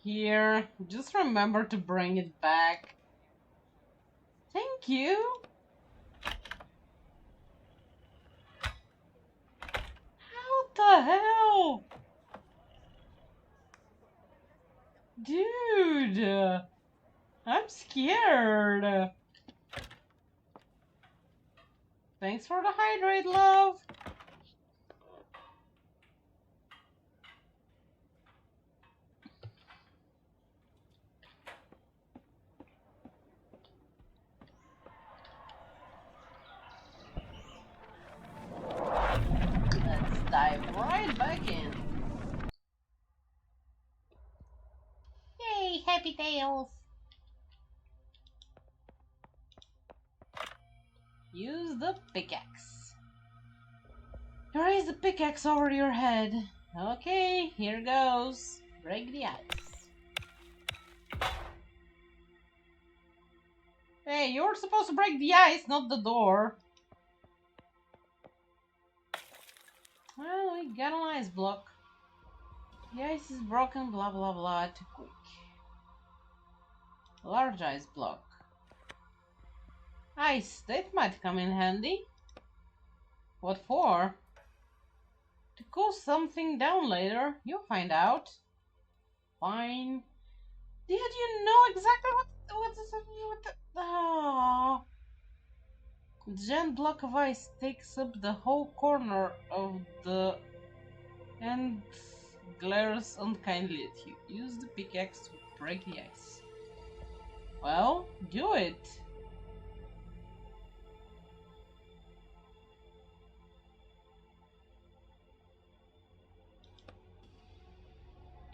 Here, just remember to bring it back. Thank you. How the hell? Dude, I'm scared. Thanks for the hydrate, love. Let's dive right back in. Yay, happy tails. Use the pickaxe. Raise the pickaxe over your head. Okay, here goes. Break the ice. Hey, you're supposed to break the ice, not the door. Well, we got an ice block. The ice is broken, blah blah blah, too quick. Large ice block. Ice, that might come in handy. What for? To cool something down later, you'll find out. Fine. Did you know exactly what the... Oh. The giant block of ice takes up the whole corner of the... and glares unkindly at you. Use the pickaxe to break the ice. Well, do it.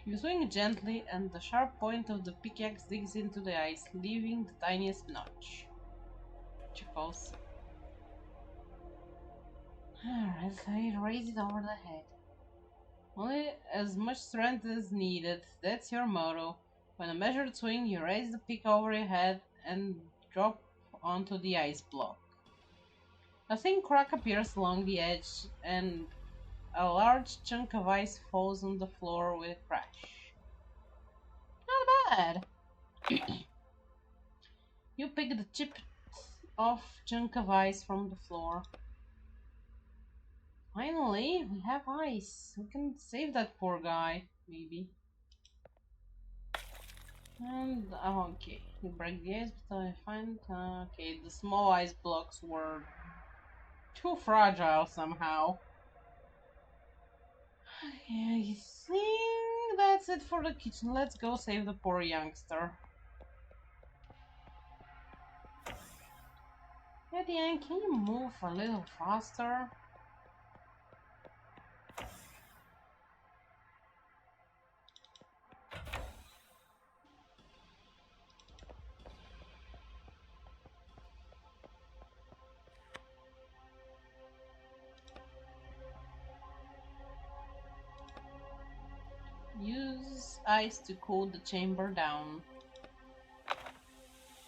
You swing gently, and the sharp point of the pickaxe digs into the ice, leaving the tiniest notch. Chuckles. Alright, so raise it over the head. Only as much strength as needed. That's your motto. When a measured swing, you raise the pick over your head and drop onto the ice block. A thin crack appears along the edge, and a large chunk of ice falls on the floor with a crash. Not bad. You pick the chipped off chunk of ice from the floor. Finally, we have ice. We can save that poor guy, maybe. And, okay, you break the ice, but I find, okay, the small ice blocks were too fragile somehow. Okay, I think that's it for the kitchen. Let's go save the poor youngster. Eddie, can you move a little faster? ice to cool the chamber down.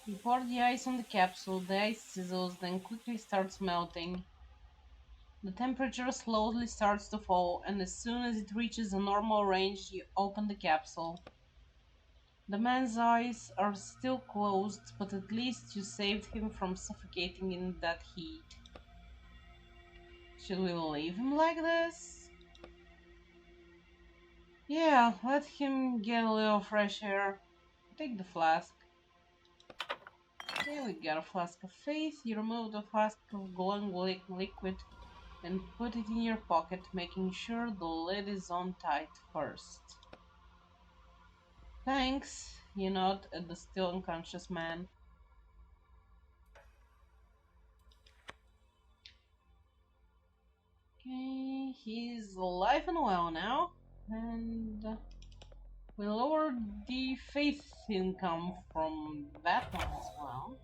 You pour the ice on the capsule, the ice sizzles, then quickly starts melting. The temperature slowly starts to fall, and as soon as it reaches a normal range, you open the capsule. The man's eyes are still closed, but at least you saved him from suffocating in that heat. Should we leave him like this? Yeah, let him get a little fresh air. Take the flask. Okay, we got a flask of faith. You remove the flask of glowing liquid and put it in your pocket, making sure the lid is on tight first. Thanks, you nod at the still unconscious man. Okay, he's alive and well now, and we lowered the faith income from that one as well.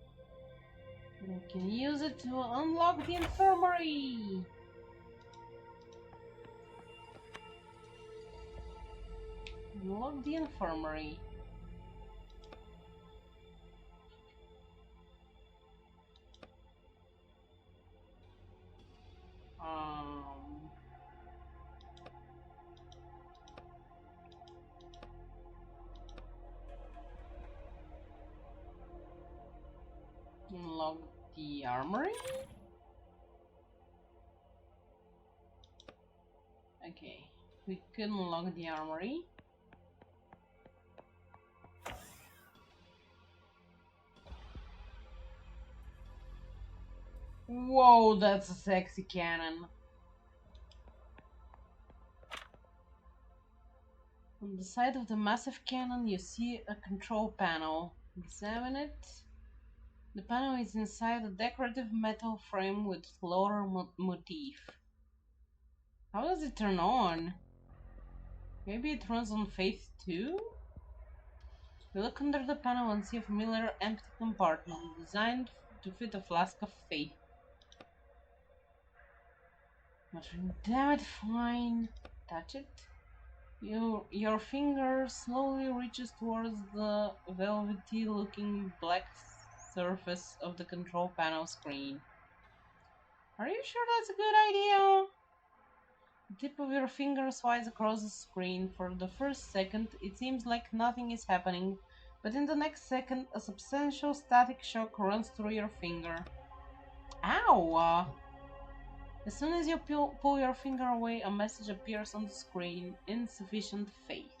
We can use it to unlock the infirmary. Unlock the infirmary. Um, Unlock the armory. Okay, we could unlock the armory. Whoa, that's a sexy cannon. On the side of the massive cannon, you see a control panel. Examine it. The panel is inside a decorative metal frame with floral motif. How does it turn on? Maybe it runs on faith too? You look under the panel and see a familiar empty compartment designed to fit a flask of faith. Muttering, damn it, fine. Touch it. Your finger slowly reaches towards the velvety-looking black surface of the control panel screen. Are you sure that's a good idea? The tip of your finger slides across the screen. For the first second, it seems like nothing is happening, but in the next second, a substantial static shock runs through your finger. Ow! As soon as you pull your finger away, a message appears on the screen. Insufficient faith.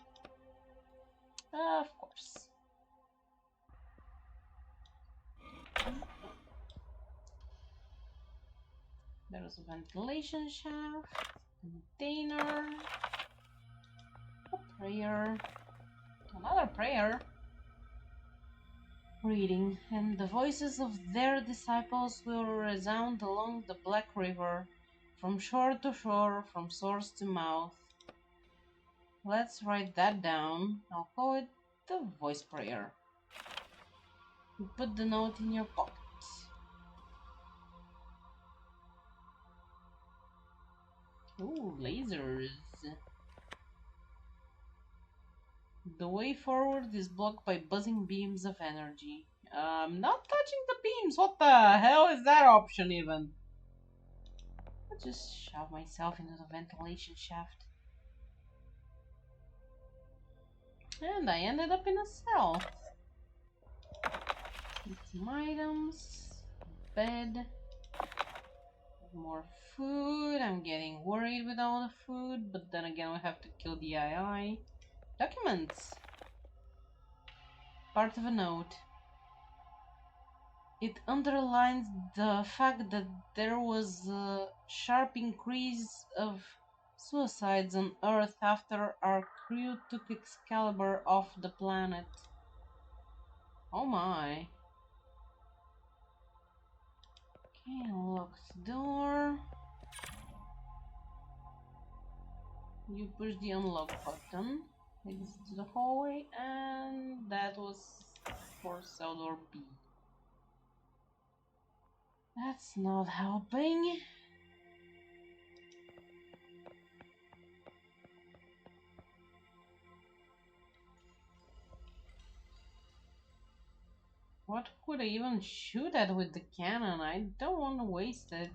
Of course. There's a ventilation shaft, container, a prayer, another prayer. Reading, and the voices of their disciples will resound along the Black River, from shore to shore, from source to mouth. Let's write that down. I'll call it the voice prayer. You put the note in your pocket. Ooh, lasers. The way forward is blocked by buzzing beams of energy. I'm not touching the beams. What the hell is that option even? I'll just shove myself into the ventilation shaft. And I ended up in a cell. Get some items. Bed. More food. I'm getting worried with all the food, but then again we have to kill the AI. Documents. Part of a note. It underlines the fact that there was a sharp increase of suicides on Earth after our crew took Excalibur off the planet. Oh my. Okay, unlock the door. You push the unlock button. Leads to the hallway, and that was for cell door B. That's not helping. What could I even shoot at with the cannon? I don't want to waste it.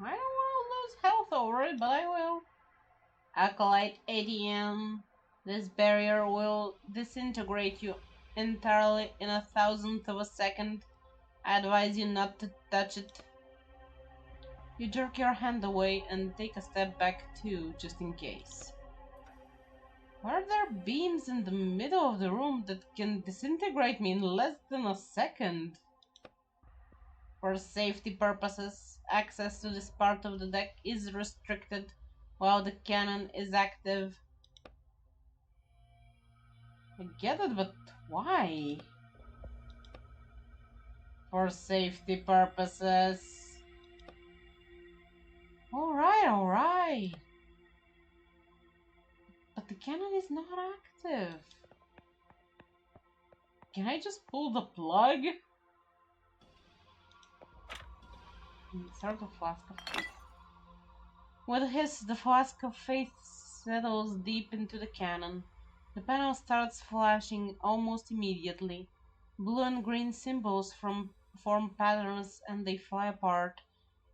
I don't want to lose health over it, but I will. Acolyte ADM. This barrier will disintegrate you entirely in a thousandth of a second. I advise you not to touch it. You jerk your hand away and take a step back too, just in case. Are there beams in the middle of the room that can disintegrate me in less than a second? For safety purposes, access to this part of the deck is restricted while the cannon is active. I get it, but why? For safety purposes. Alright. But the cannon is not active. Can I just pull the plug? Start the flask of faith. With a hiss, the flask of faith settles deep into the cannon. The panel starts flashing almost immediately. Blue and green symbols form patterns and they fly apart,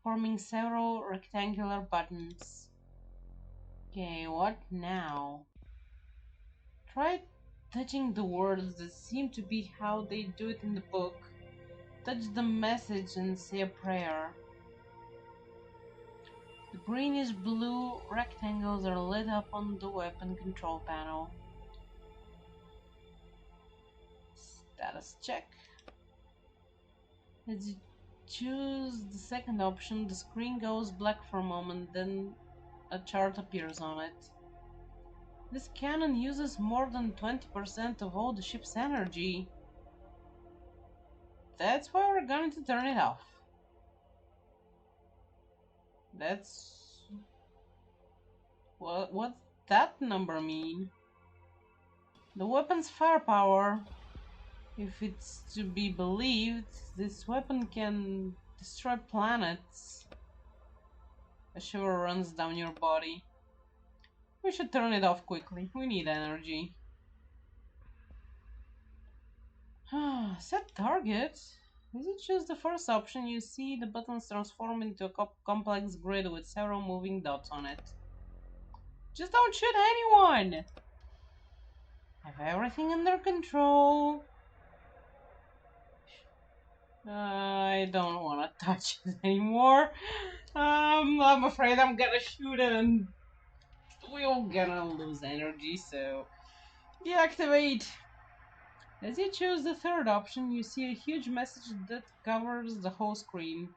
forming several rectangular buttons. Okay, what now? Try touching the words that seem to be how they do it in the book. Touch the message and say a prayer. The greenish blue rectangles are lit up on the weapon control panel. Status check. As you choose the second option, the screen goes black for a moment, then a chart appears on it. This cannon uses more than 20% of all the ship's energy. That's why we're going to turn it off. What's that number mean? The weapon's firepower. If it's to be believed, this weapon can destroy planets. A shiver runs down your body. We should turn it off quickly. We need energy. Set target. As you choose the first option, you see the buttons transform into a complex grid with several moving dots on it. Just don't shoot anyone! Have everything under control. I don't want to touch it anymore. I'm afraid I'm gonna shoot it and we're gonna lose energy, so deactivate. As you choose the third option, you see a huge message that covers the whole screen.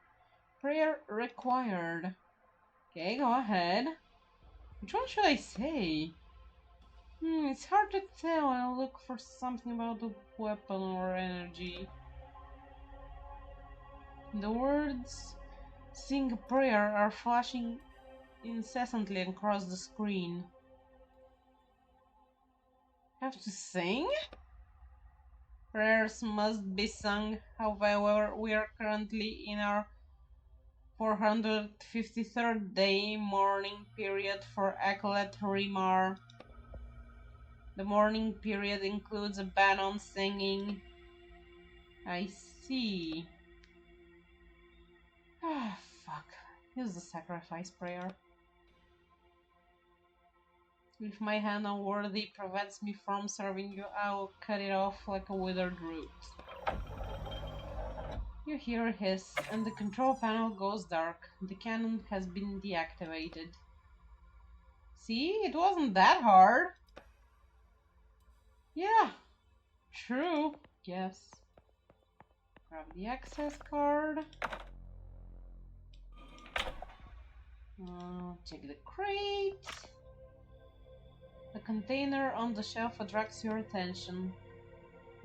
Prayer required. Okay, go ahead. Which one should I say? It's hard to tell. I'll look for something about the weapon or energy. The words "sing a prayer" are flashing incessantly across the screen. Have to sing? Prayers must be sung, however, we are currently in our 453rd day mourning period for Acolyte Rimar. The mourning period includes a ban on singing. I see. Ah, fuck. Use the sacrifice prayer. If my hand unworthy prevents me from serving you, I will cut it off like a withered root. You hear a hiss, and the control panel goes dark. The cannon has been deactivated. See? It wasn't that hard. Yeah, true. Yes. Grab the access card. Check the crate. The container on the shelf attracts your attention.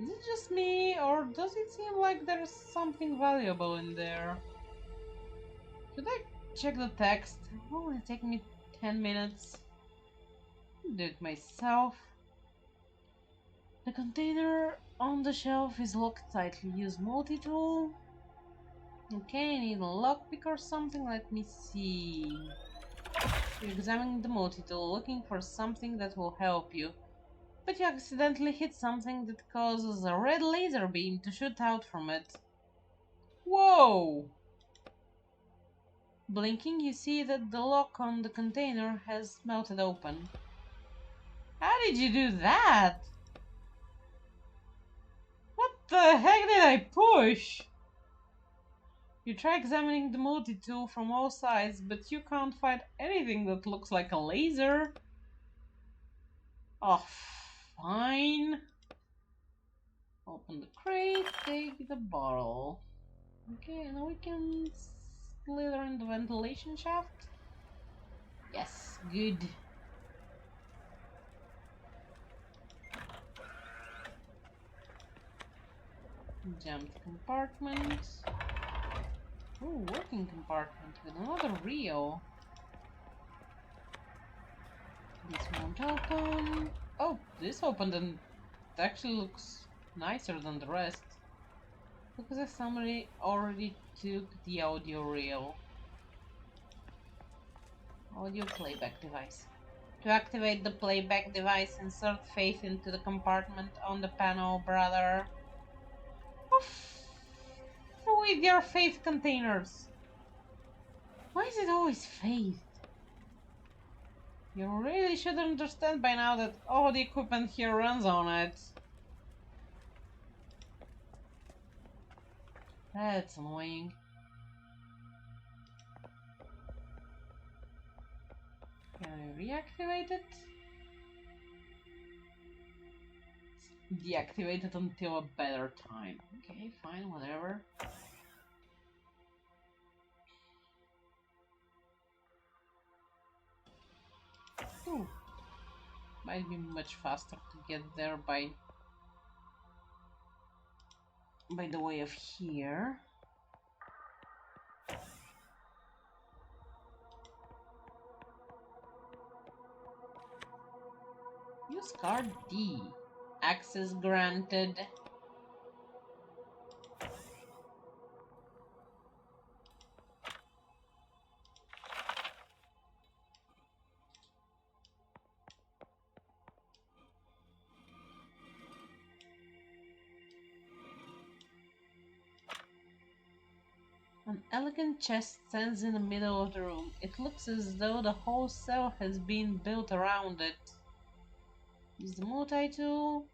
Is it just me, or does it seem like there's something valuable in there? Should I check the text? It will only take me 10 minutes. Do it myself. The container on the shelf is locked tightly. Use multi-tool. Okay, I need a lockpick or something. Let me see. You examine the multi-tool, looking for something that will help you. But you accidentally hit something that causes a red laser beam to shoot out from it. Whoa! Blinking, you see that the lock on the container has melted open. How did you do that? What the heck did I push? You try examining the multi-tool from all sides, but you can't find anything that looks like a laser. Oh, fine. Open the crate, take the bottle. Okay, now we can slither in the ventilation shaft. Yes, good. Jumped compartment. Ooh, working compartment with another reel. This won't open. Oh, this opened and it actually looks nicer than the rest. Because if somebody already took the audio reel. Audio playback device. To activate the playback device, insert faith into the compartment on the panel, brother. Off with your faith containers. Why is it always faith? You really should understand by now that all the equipment here runs on it. That's annoying. Can I reactivate it? Deactivate it until a better time. Okay, fine, whatever. Ooh. Might be much faster to get there by the way of here. Use card D. Access granted. An elegant chest stands in the middle of the room. It looks as though the whole cell has been built around it. Use the multi-tool.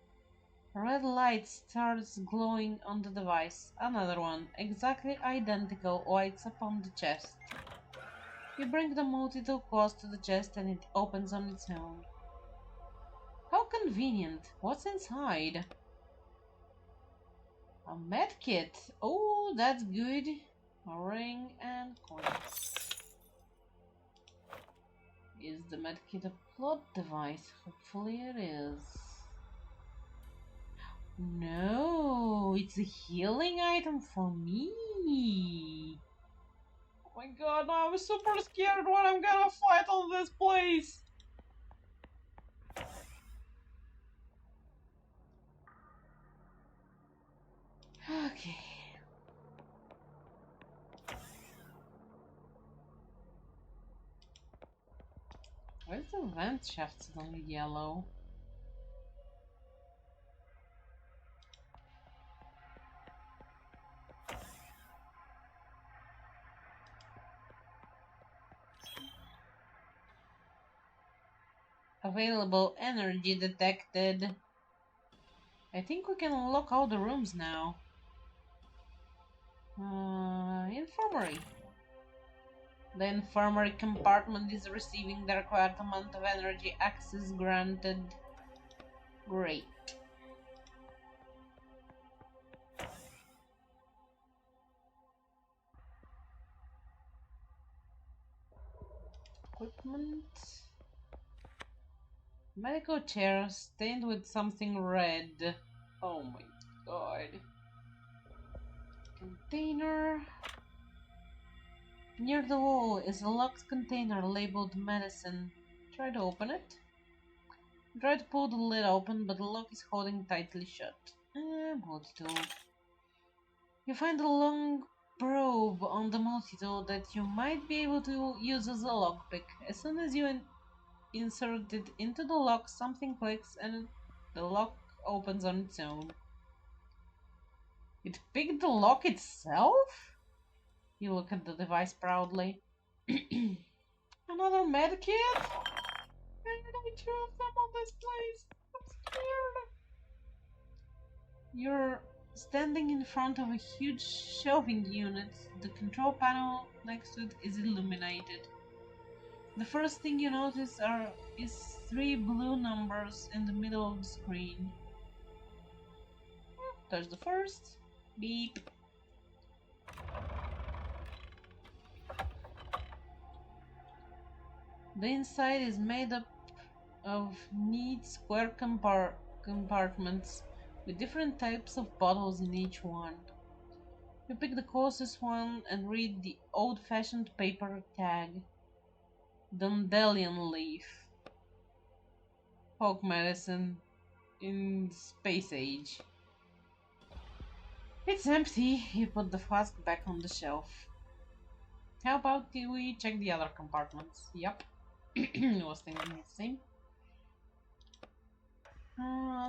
A red light starts glowing on the device. Another one, exactly identical, lights up on the chest. You bring the multi-tool close to the chest and it opens on its own. How convenient. What's inside? A medkit. Oh, that's good. A ring and coins. Is the medkit a plot device? Hopefully it is. No, it's a healing item for me. Oh my god, now I'm super scared what I'm gonna fight on this place. Okay. Why is the vent shaft suddenly yellow? Available energy detected. I think we can unlock all the rooms now. Infirmary. The infirmary compartment is receiving the required amount of energy. Access granted. Great. Equipment. Medical chair stained with something red. Oh my god. Container. Near the wall is a locked container labeled medicine. Try to open it. Try to pull the lid open, but the lock is holding tightly shut. Multi-tool. You find a long probe on the multi-tool that you might be able to use as a lockpick. As soon as you insert it into the lock, something clicks and the lock opens on its own. It picked the lock itself? You look at the device proudly. Another med kit? Why did I choose them on this place? I'm scared. You're standing in front of a huge shelving unit. The control panel next to it is illuminated. The first thing you notice is 3 blue numbers in the middle of the screen. Touch the first. Beep. The inside is made up of neat square compartments with different types of bottles in each one. You pick the closest one and read the old-fashioned paper tag. Dandelion leaf. Folk medicine in space age. It's empty. You put the flask back on the shelf. How about we check the other compartments? Yup. I was thinking the same.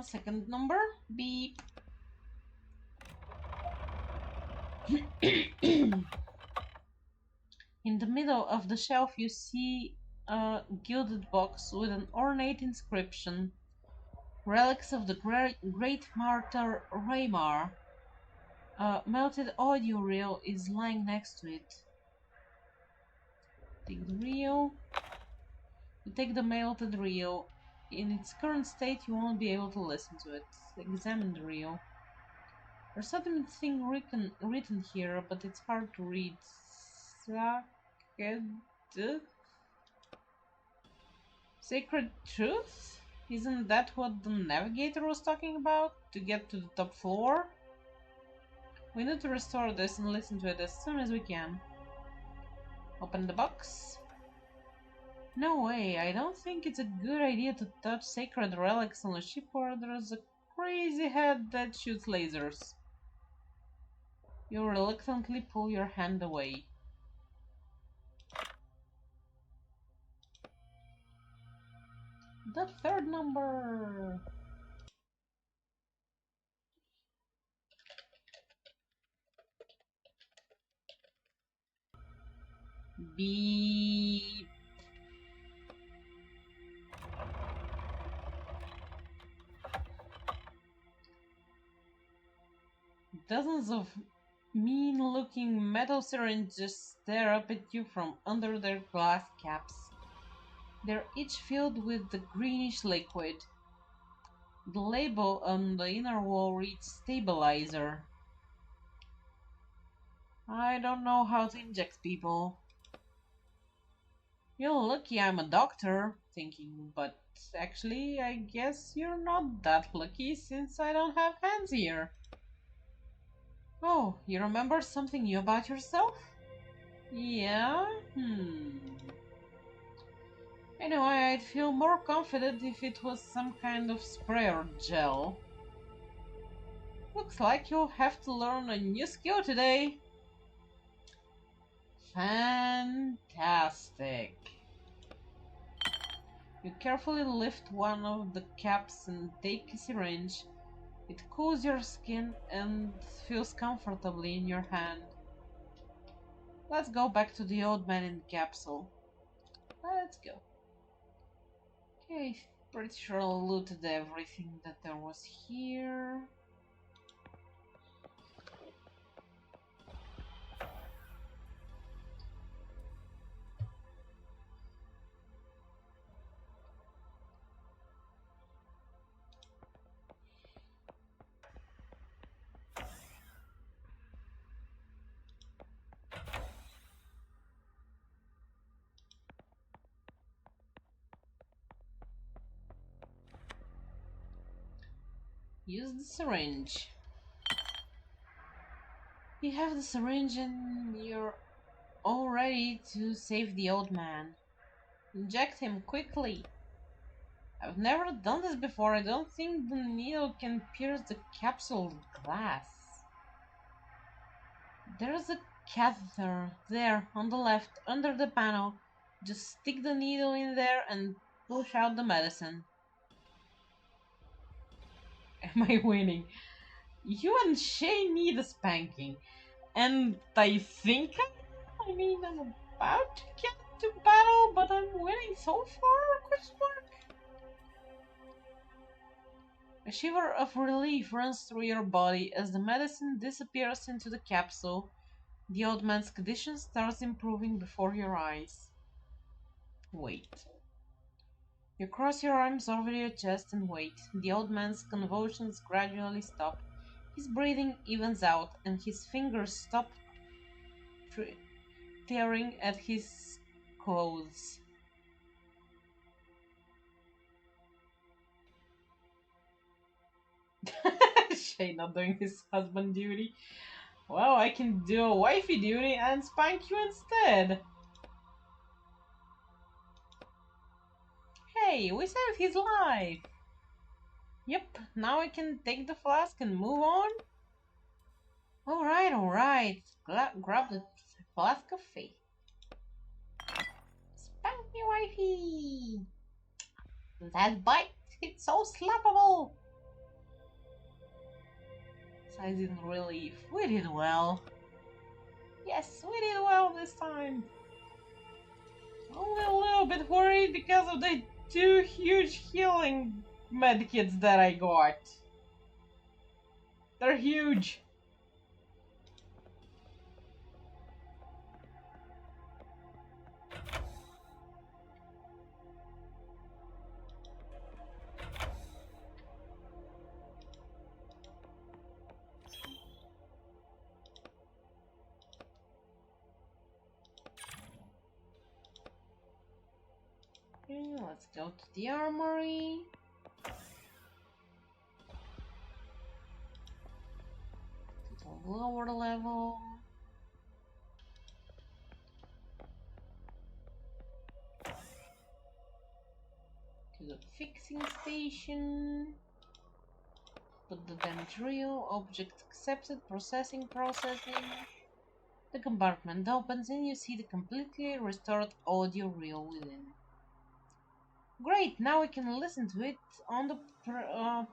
Second number. Beep. In the middle of the shelf you see a gilded box with an ornate inscription. Relics of the great martyr Raymar. A melted audio reel is lying next to it. Take the reel. You take the melted reel. In its current state you won't be able to listen to it. Examine the reel. There's something written here, but it's hard to read. Sacred truth? Isn't that what the navigator was talking about? To get to the top floor? We need to restore this and listen to it as soon as we can. Open the box. No way, I don't think it's a good idea to touch sacred relics on a ship where there's a crazy head that shoots lasers. You reluctantly pull your hand away. The third number! Beep. Dozens of mean-looking metal syringes stare up at you from under their glass caps. They're each filled with the greenish liquid. The label on the inner wall reads stabilizer. I don't know how to inject people. You're lucky I'm a doctor, thinking, but actually I guess you're not that lucky since I don't have hands here. Oh, you remember something new about yourself? Yeah? Anyway, I'd feel more confident if it was some kind of spray or gel. Looks like you'll have to learn a new skill today. Fantastic. You carefully lift one of the caps and take a syringe. It cools your skin and feels comfortably in your hand. Let's go back to the old man in the capsule. Let's go. Okay, pretty sure I looted everything that there was here. Use the syringe. You have the syringe and you're all ready to save the old man. Inject him quickly. I've never done this before. I don't think the needle can pierce the capsule glass. There's a catheter there on the left under the panel. Just stick the needle in there and push out the medicine. Am I winning? You and Shay need a spanking. And I think I'm about to get to battle, but I'm winning so far? Question mark. A shiver of relief runs through your body as the medicine disappears into the capsule. The old man's condition starts improving before your eyes. Wait. You cross your arms over your chest and wait. The old man's convulsions gradually stop. His breathing evens out, and his fingers stop tearing at his clothes. Shay not doing his husband duty. Well, I can do a wifey duty and spank you instead. Hey, we saved his life. Yep, now I can take the flask and move on. Alright. Grab the flask of faith. Spank me, wifey. That bite, it's so slappable. Sighs in relief. We did well. Yes, we did well this time. Only a little bit worried because of the 2 huge healing medkits that I got. They're huge. Okay, let's go to the armory. To the lower level. To the fixing station. Put the damage reel. Object accepted. Processing. The compartment opens and you see the completely restored audio reel within. Great, now we can listen to it on the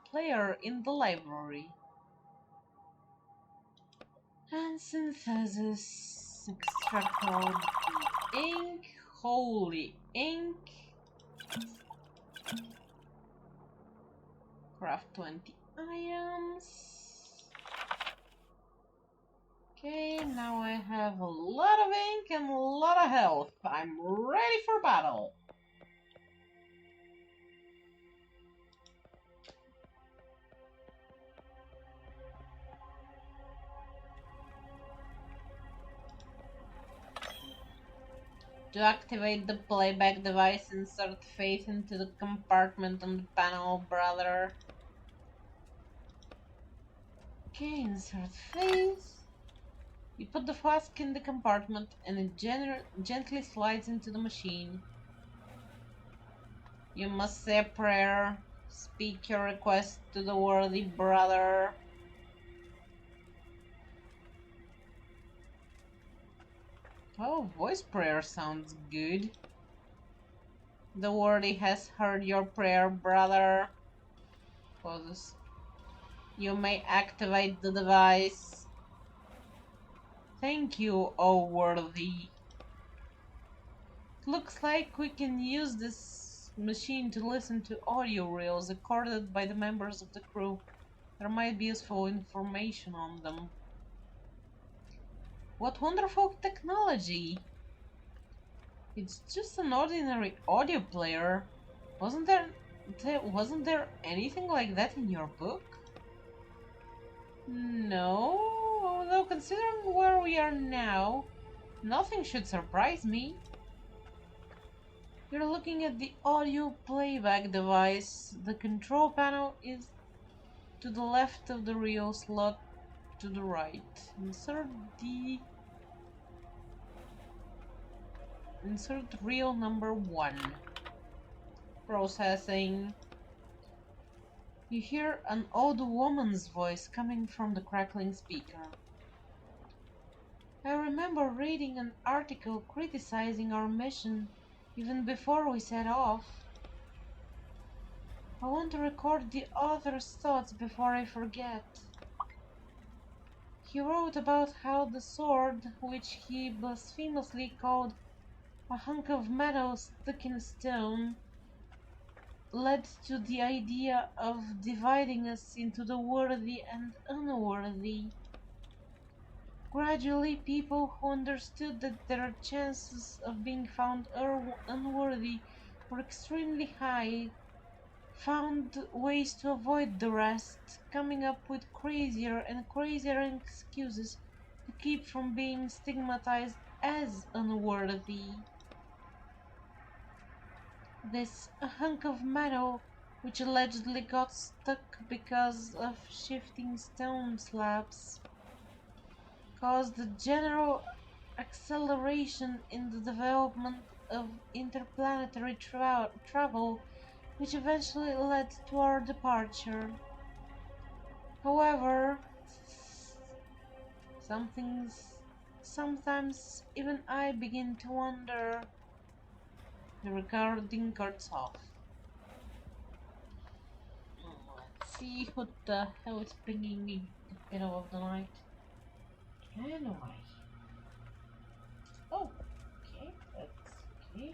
player in the library. And synthesis, extract all the ink, holy ink, craft 20 items. Okay, now I have a lot of ink and a lot of health. I'm ready for battle. To activate the playback device, insert faith into the compartment on the panel, brother. Okay, insert faith. You put the flask in the compartment and it gently slides into the machine. You must say a prayer. Speak your request to the worthy brother. Oh, voice prayer sounds good. The worthy has heard your prayer, brother. Closes. You may activate the device. Thank you, O worthy. Looks like we can use this machine to listen to audio reels recorded by the members of the crew. There might be useful information on them. What wonderful technology! It's just an ordinary audio player. Wasn't there anything like that in your book? No, although considering where we are now, nothing should surprise me. You're looking at the audio playback device. The control panel is to the left of the reel slot to the right. Insert the Insert reel number 1. Processing. You hear an old woman's voice coming from the crackling speaker. I remember reading an article criticizing our mission even before we set off. I want to record the author's thoughts before I forget. He wrote about how the sword, which he blasphemously called a hunk of metal stuck in stone, led to the idea of dividing us into the worthy and unworthy. Gradually, people who understood that their chances of being found unworthy were extremely high found ways to avoid the rest, coming up with crazier and crazier excuses to keep from being stigmatized as unworthy. This hunk of metal, which allegedly got stuck because of shifting stone slabs, caused a general acceleration in the development of interplanetary travel, which eventually led to our departure. However, some things, sometimes even I begin to wonder. The recording cuts off. Let's see what the hell is bringing me in the middle of the night. Anyway. Oh, okay, that's okay.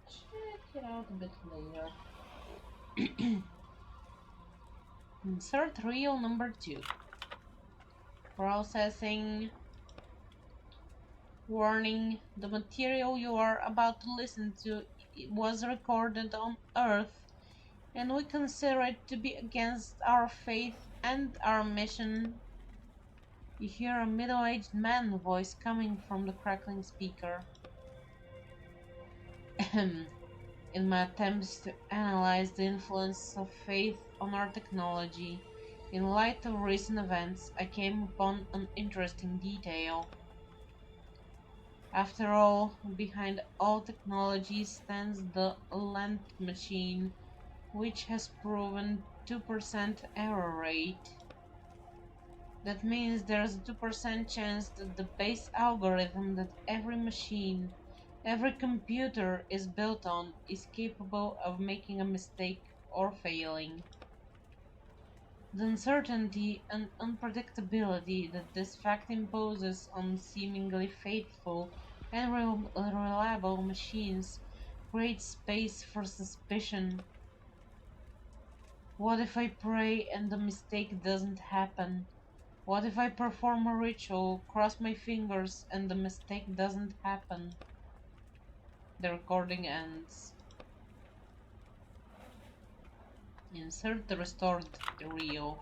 Check it out a bit later. Insert reel number 2. Processing. Warning, the material you are about to listen to was recorded on Earth, and we consider it to be against our faith and our mission. You hear a middle-aged man voice coming from the crackling speaker. In my attempts to analyze the influence of faith on our technology, in light of recent events, I came upon an interesting detail. After all, behind all technology stands the length machine, which has proven 2% error rate. That means there's a 2% chance that the base algorithm that every machine, every computer is built on is capable of making a mistake or failing. The uncertainty and unpredictability that this fact imposes on seemingly faithful and reliable machines creates space for suspicion. What if I pray and the mistake doesn't happen? What if I perform a ritual, cross my fingers, and the mistake doesn't happen? The recording ends. Insert the restored reel.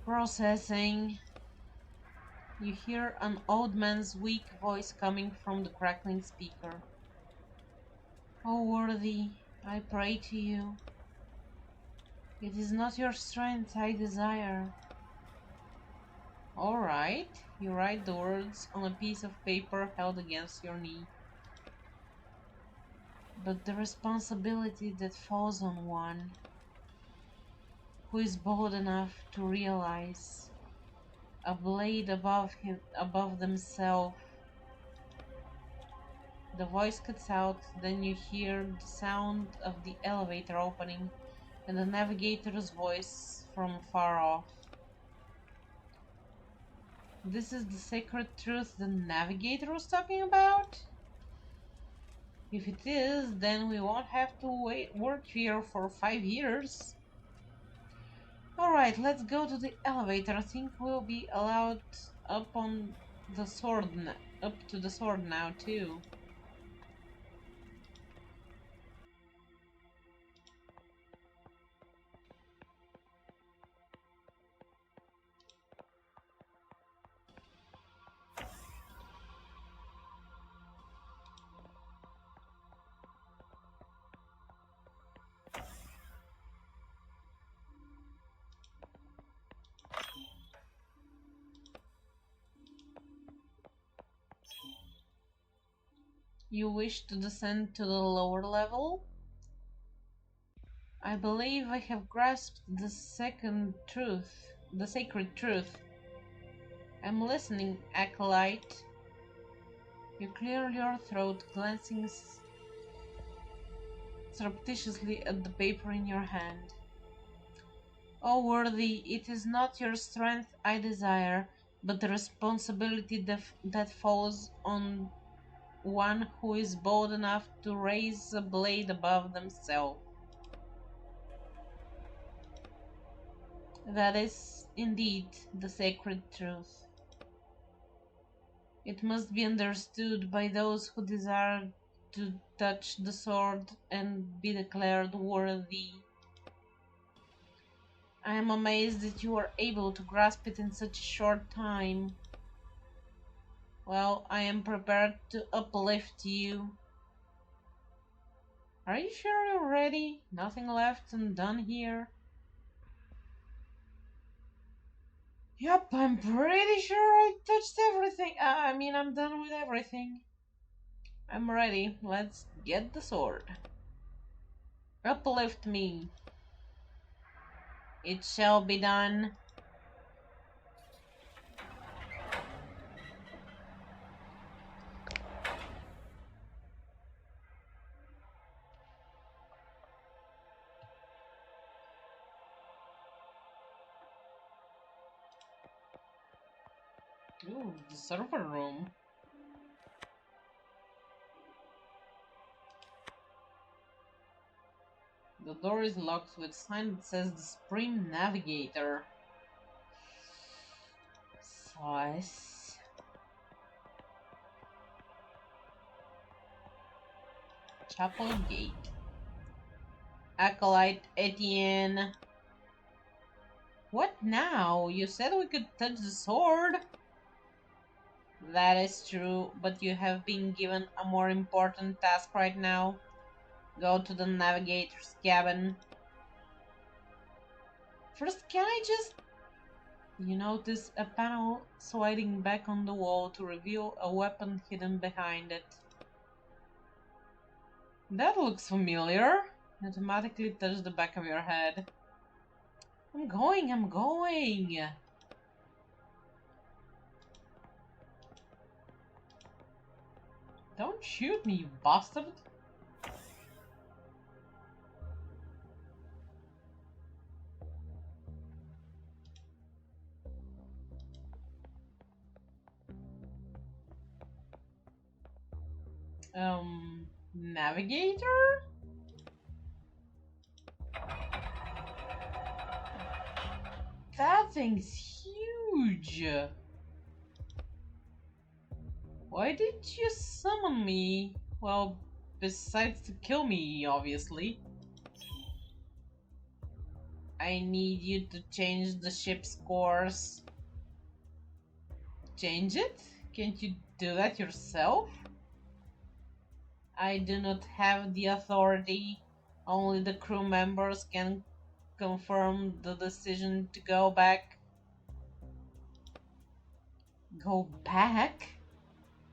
Processing. You hear an old man's weak voice coming from the crackling speaker. O worthy, I pray to you. It is not your strength I desire. All right, you write the words on a piece of paper held against your knee. But the responsibility that falls on one who is bold enough to realize a blade above themselves. The voice cuts out, then you hear the sound of the elevator opening and the navigator's voice from far off. This is the sacred truth the navigator was talking about? If it is, then we won't have to work here for 5 years. Alright, let's go to the elevator. I think we'll be allowed up on the sword up to the sword now too. You wish to descend to the lower level? I believe I have grasped the sacred truth. I'm listening, acolyte. You clear your throat, glancing surreptitiously at the paper in your hand. O worthy, it is not your strength I desire, but the responsibility that falls on one who is bold enough to raise a blade above themselves. That is indeed the sacred truth. It must be understood by those who desire to touch the sword and be declared worthy. I am amazed that you are able to grasp it in such a short time. Well, I am prepared to uplift you. Are you sure you're ready? Nothing left undone here? Yup, I'm pretty sure I touched everything. I'm done with everything. I'm ready. Let's get the sword. Uplift me. It shall be done. Ooh, the server room. The door is locked with a sign that says the Supreme Navigator. Sauce. Chapel Gate. Acolyte Etienne. What now? You said we could touch the sword. That is true, but you have been given a more important task right now. Go to the navigator's cabin. First, can I just... You notice a panel sliding back on the wall to reveal a weapon hidden behind it. That looks familiar. Automatically touch the back of your head. I'm going. Don't shoot me, you bastard. Navigator? That thing's huge. Why did you summon me? Well, besides to kill me, obviously. I need you to change the ship's course. Change it? Can't you do that yourself? I do not have the authority. Only the crew members can confirm the decision to go back. Go back?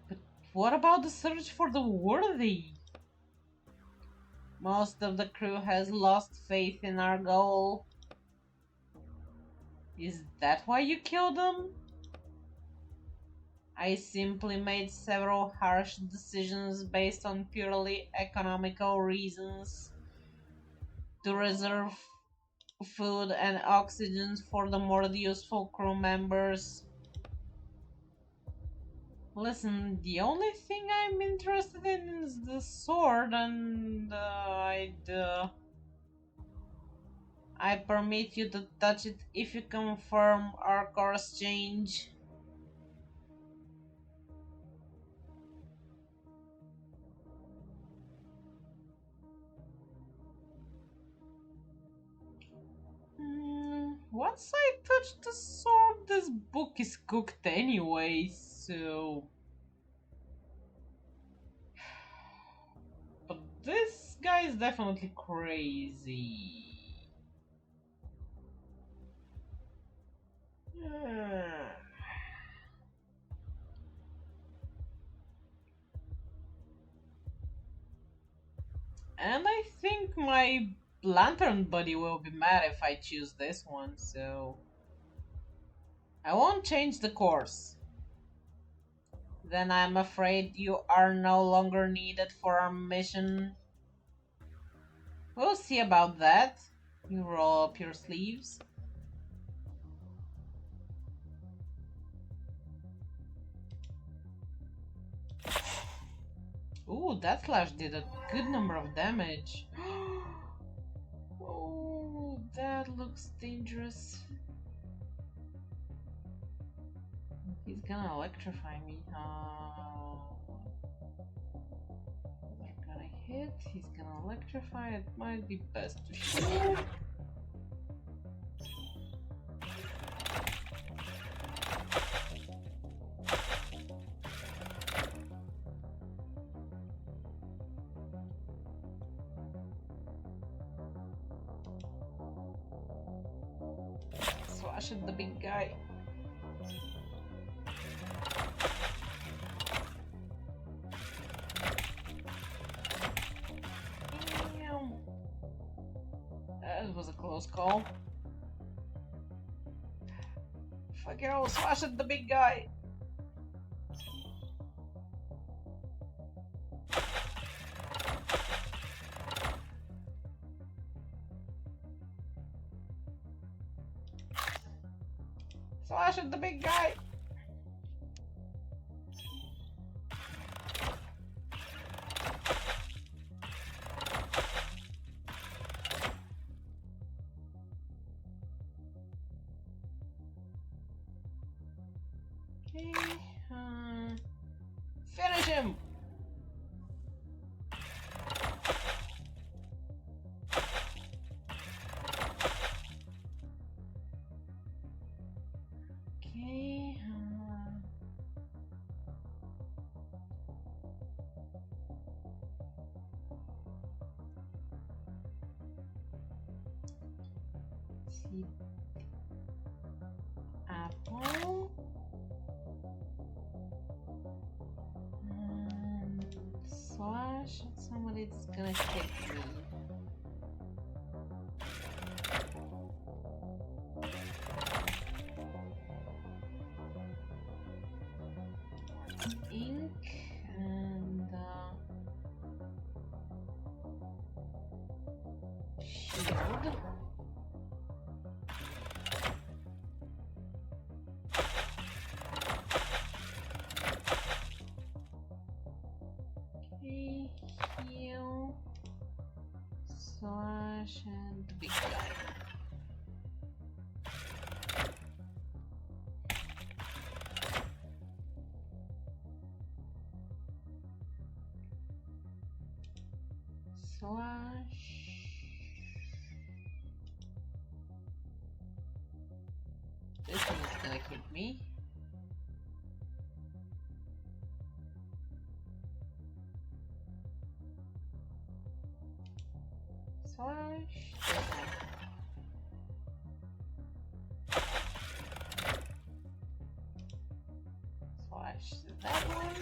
But what about the search for the worthy? Most of the crew has lost faith in our goal. Is that why you killed them? I simply made several harsh decisions based on purely economical reasons to reserve food and oxygen for the more useful crew members. Listen, the only thing I'm interested in is the sword, and I permit you to touch it if you confirm our course change. Once I touch the sword, this book is cooked anyway, so... But this guy is definitely crazy. And I think my lantern buddy will be mad if I choose this one, so I won't change the course. Then I'm afraid you are no longer needed for our mission. We'll see about that. You roll up your sleeves. Ooh, that slash did a good number of damage. Oh, that looks dangerous. He's gonna electrify me. They're gonna hit. He's gonna electrify. It might be best to shoot. Slash at the big guy. Damn. That was a close call. Fuck it, I'll slash at the big guy. Slash at the big guy. Okay, finish him. Okay, see, apple, and slash at somebody that's gonna hit me. Ink and shield. Okay, heal, slash, and the big guy. Slash. This one is gonna hit me. Slash. This one. Slash that one.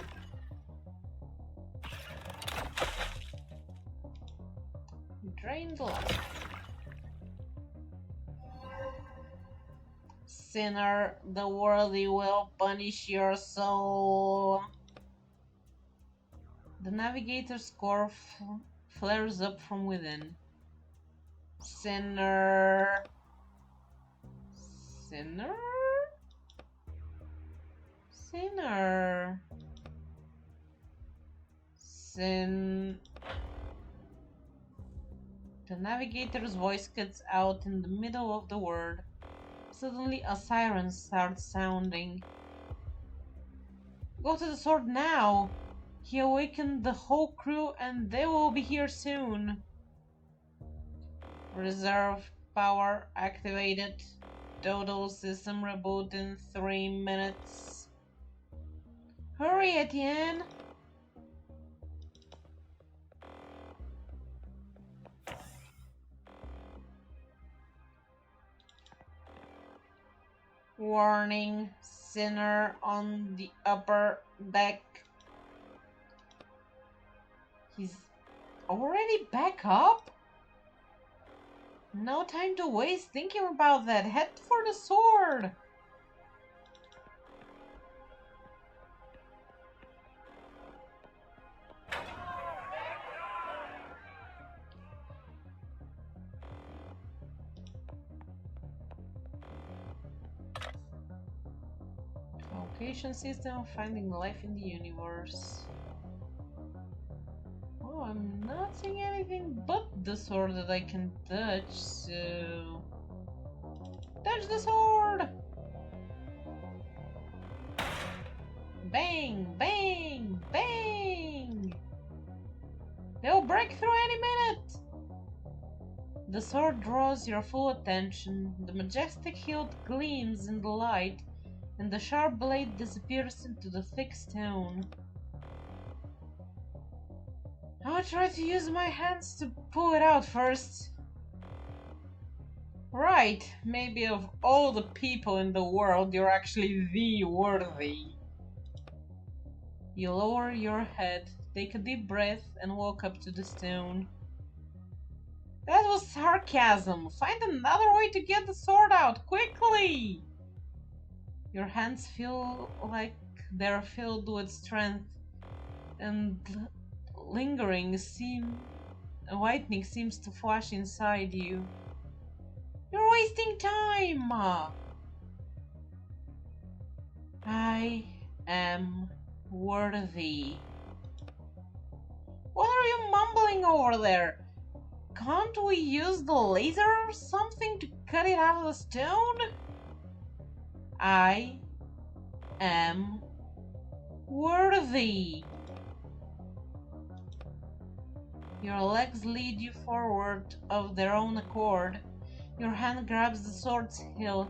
Drain the life. Sinner, the worthy will punish your soul. The navigator's core flares up from within. Sinner. Sinner? Sinner. Sin. The navigator's voice cuts out in the middle of the word. Suddenly a siren starts sounding. Go to the sword now! He awakened the whole crew and they will be here soon. Reserve power activated. Total system reboot in 3 minutes. Hurry, Etienne! Warning, sinner on the upper deck. He's Already back up? No time to waste thinking about that. Head for the sword. Location system, finding life in the universe. Oh, I'm not seeing anything but the sword that I can touch, so... Touch the sword! Bang! Bang! Bang! They'll break through any minute! The sword draws your full attention, the majestic hilt gleams in the light, and the sharp blade disappears into the thick stone. I'll try to use my hands to pull it out first. Right, maybe of all the people in the world, you're actually the worthy. You lower your head, take a deep breath, and walk up to the stone. That was sarcasm. Find another way to get the sword out, quickly! Your hands feel like they're filled with strength, and lightning seems to flash inside you. You're wasting time! I am worthy. What are you mumbling over there? Can't we use the laser or something to cut it out of the stone? I am worthy. Your legs lead you forward of their own accord. Your hand grabs the sword's hilt,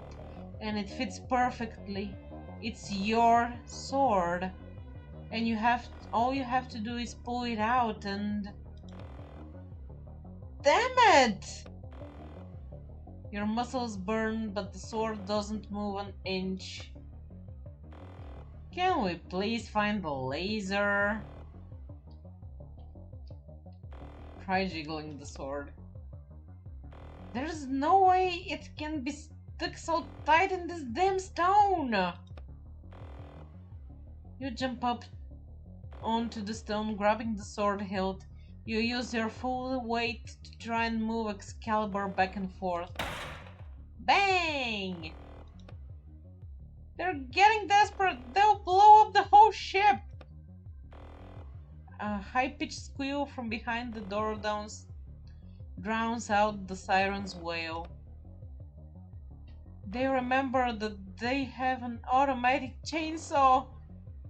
and it fits perfectly. It's your sword, and all you have to do is pull it out and... Damn it! Your muscles burn, but the sword doesn't move an inch. Can we please find the laser? Try jiggling the sword. There's no way it can be stuck so tight in this damn stone! You jump up onto the stone, grabbing the sword hilt. You use your full weight to try and move Excalibur back and forth. Bang! They're getting desperate! They'll blow up the whole ship! A high-pitched squeal from behind the door drowns out the siren's wail. They remember that they have an automatic chainsaw,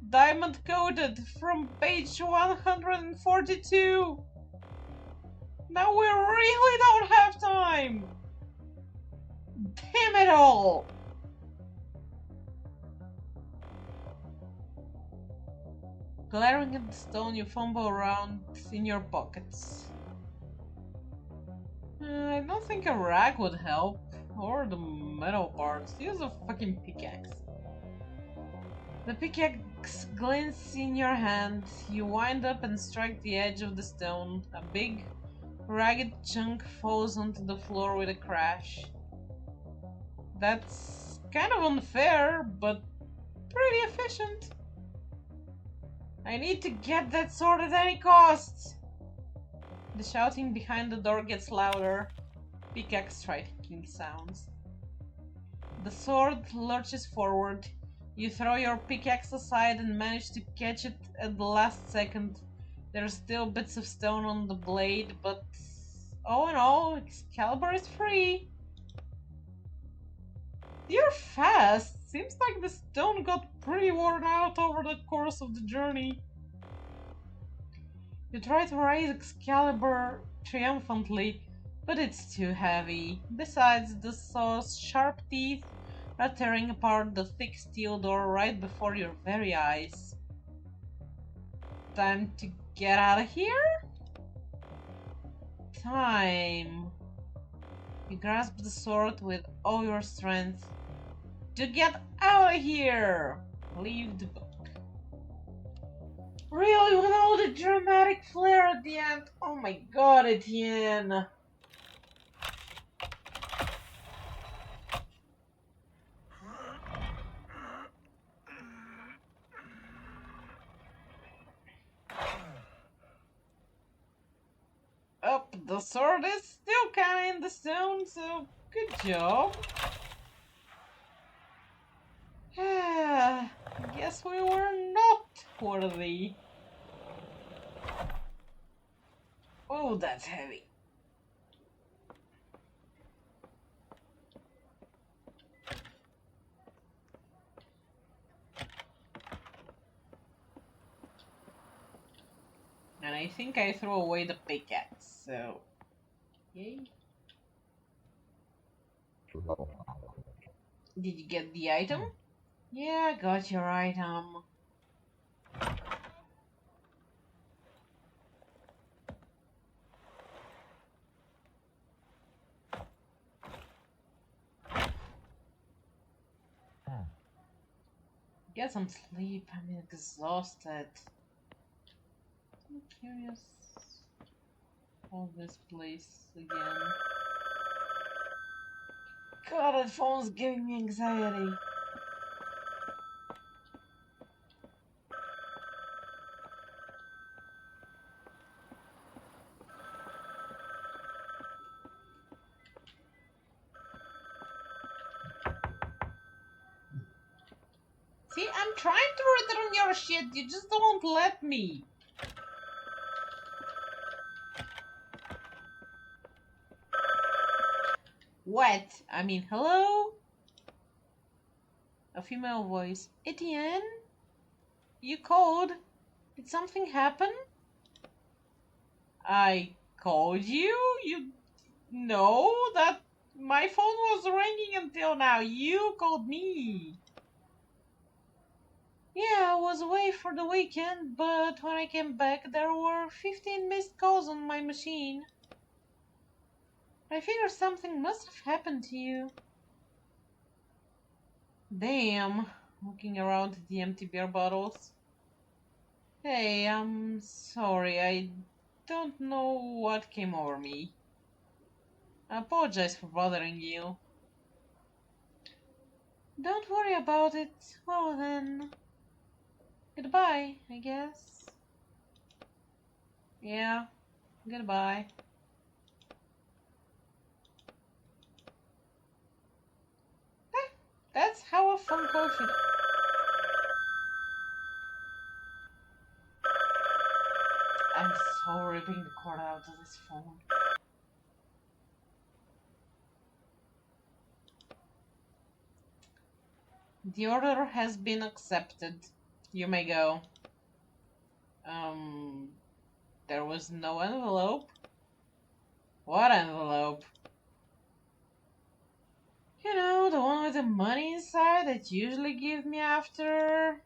diamond-coated, from page 142. Now we really don't have time! Damn it all! Glaring at the stone, you fumble around in your pockets. I don't think a rag would help. Or the metal parts. Use a fucking pickaxe. The pickaxe glints in your hand. You wind up and strike the edge of the stone. A big, ragged chunk falls onto the floor with a crash. That's kind of unfair, but pretty efficient. I need to get that sword at any cost! The shouting behind the door gets louder. Pickaxe striking sounds. The sword lurches forward. You throw your pickaxe aside and manage to catch it at the last second. There are still bits of stone on the blade, but all in all, Excalibur is free. You're fast. Seems like the stone got pretty worn out over the course of the journey. You try to raise Excalibur triumphantly, but it's too heavy. Besides, the saw's sharp teeth are tearing apart the thick steel door right before your very eyes. Time to get out of here? Time. You grasp the sword with all your strength. To get out of here! Leave the book. Really, with all the dramatic flair at the end. Oh my god, Etienne. Up, the sword is still kinda in the stone, so good job. Guess we were not worthy. Oh, that's heavy. And I think I threw away the pickaxe, so... Yay. Did you get the item? Yeah, I got your item. Get some sleep, I'm exhausted. I'm curious of this place again. God, that phone's giving me anxiety. See, I'm trying to return your shit, you just don't let me. What? I mean, hello? A female voice. Etienne? You called? Did something happen? I called you? You know that my phone was ringing until now. You called me. Yeah, I was away for the weekend, but when I came back, there were 15 missed calls on my machine. I figured something must have happened to you. Damn. Looking around at the empty beer bottles. Hey, I'm sorry. I don't know what came over me. I apologize for bothering you. Don't worry about it. Well then, goodbye, I guess. Yeah, goodbye. That's how a phone call should... I'm so ripping the cord out of this phone. The order has been accepted. You may go. There was no envelope. What envelope? You know, the one with the money inside that you usually give me after...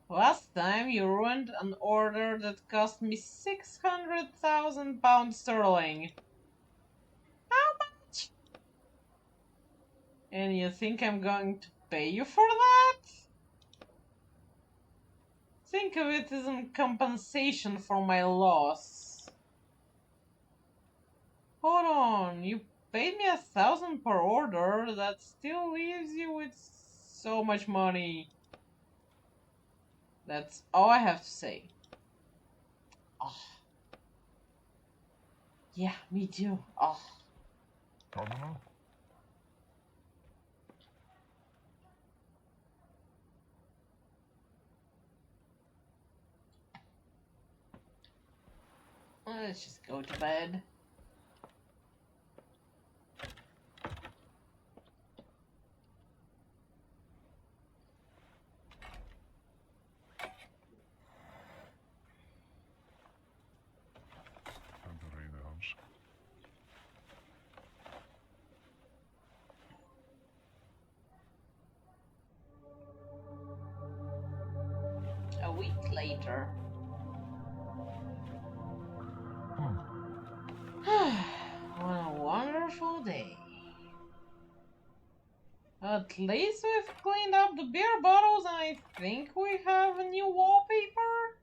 Last time you ruined an order that cost me 600,000 pounds sterling. How much? And you think I'm going to pay you for that? Think of it as a compensation for my loss. Hold on, you paid me 1,000 per order, that still leaves you with so much money. That's all I have to say. Oh. Yeah, me too. Oh. Let's just go to bed. A week later. What a wonderful day. At least we've cleaned up the beer bottles and I think we have a new wallpaper.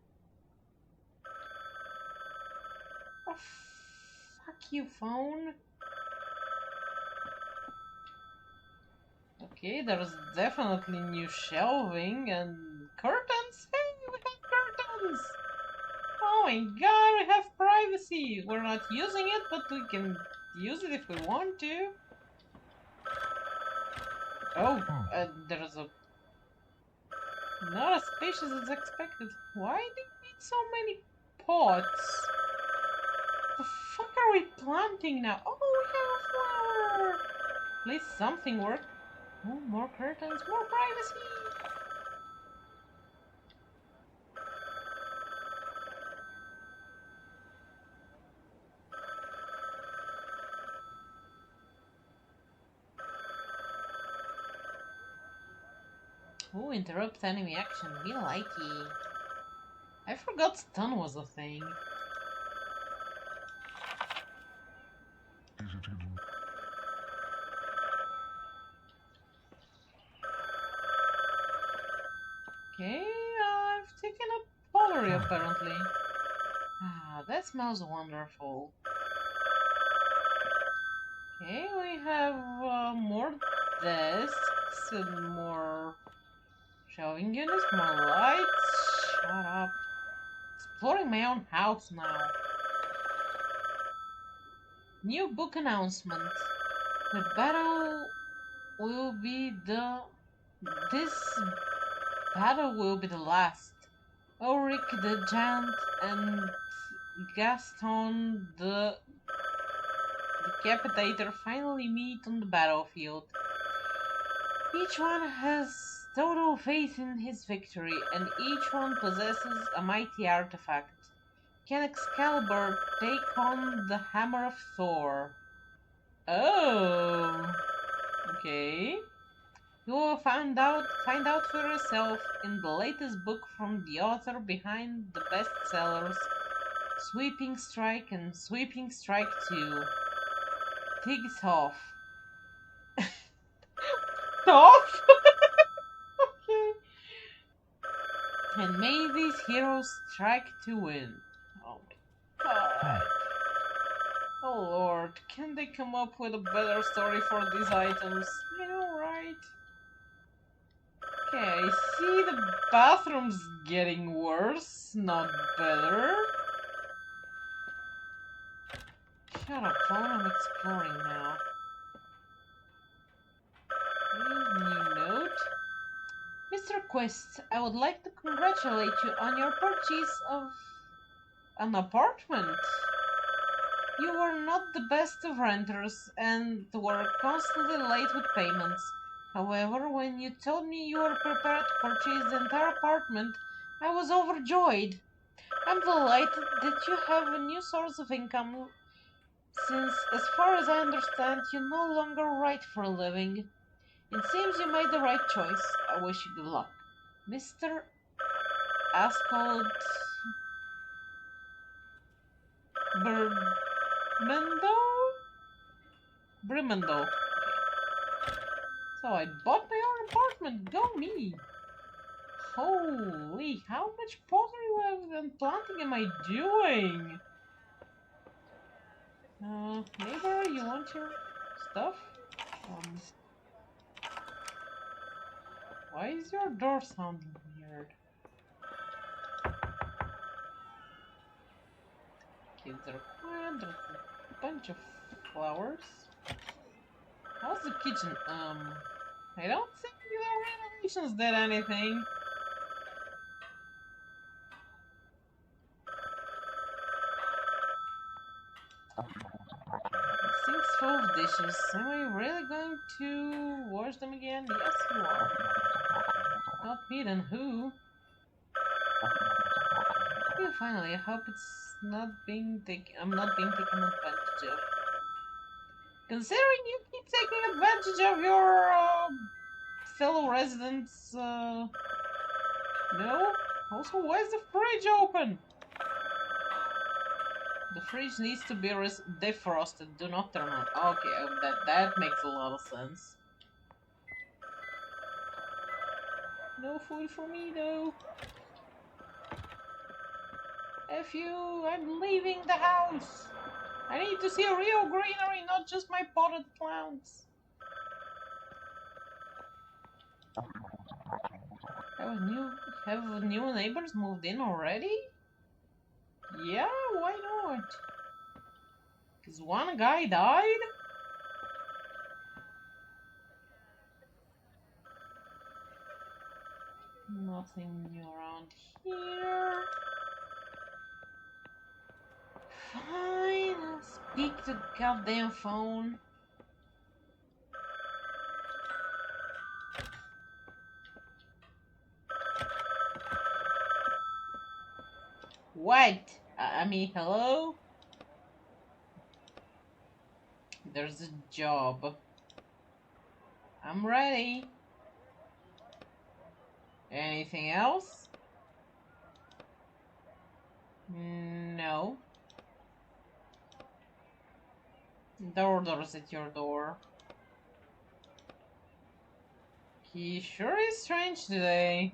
Oh, fuck you, phone. Okay, there's definitely new shelving and curtains. Hey, we have curtains! Oh my god, we have privacy! We're not using it, but we can use it if we want to. Oh, there's a... not as spacious as expected. Why do you need so many pots? The fuck are we planting now? Oh, we have a flower! At least something worked. Oh, more curtains, more privacy! Oh, interrupt enemy action. We like it. I forgot stun was a thing. Okay, I've taken a pottery apparently. Ah, that smells wonderful. Okay, we have more desks and more shelving units, more lights. Shut up. Exploring my own house now. New book announcement. The battle will be this battle will be the last. Ulrich the Giant and Gaston the Decapitator finally meet on the battlefield. Each one has total faith in his victory, and each one possesses a mighty artifact. Can Excalibur take on the Hammer of Thor? Oh, okay. You will find out for yourself in the latest book from the author behind the bestsellers Sweeping Strike and Sweeping Strike 2. Tiggs off. Off? Okay. And may these heroes strike to win. Oh my god. Oh lord, can they come up with a better story for these items? I know, right? Okay, I see the bathroom's getting worse, not better. Shut up, phone, I'm exploring now. New note. Mr. Quest, I would like to congratulate you on your purchase of an apartment. You were not the best of renters and were constantly late with payments. However, when you told me you were prepared to purchase the entire apartment, I was overjoyed. I'm delighted that you have a new source of income since, as far as I understand, you no longer write for a living. It seems you made the right choice. I wish you good luck. Mr. Ascot Brimendo? Brimendo. Okay. So I bought my own apartment. Go me. Holy, how much pottery and planting am I doing? Neighbor, you want your stuff? Why is your door sounding weird? Kids are quiet, there's a bunch of flowers. How's the kitchen? I don't think the renovations did anything. Sink's full of dishes. Am I really going to wash them again? Yes, you are. Not me, then who? Yeah, finally, I hope it's not being taken. I'm not being taken advantage of. Considering you keep taking advantage of your fellow residents, no. Also, why is the fridge open? The fridge needs to be defrosted. Do not turn on. Okay, that makes a lot of sense. No food for me though. F you, I'm leaving the house. I need to see a real greenery, not just my potted plants. Have new neighbors moved in already? Yeah, why not? Because one guy died? Nothing new around here. Fine, I'll speak to the goddamn phone. What? I mean, hello? There's a job. I'm ready. Anything else? No. The order's at your door. He sure is strange today.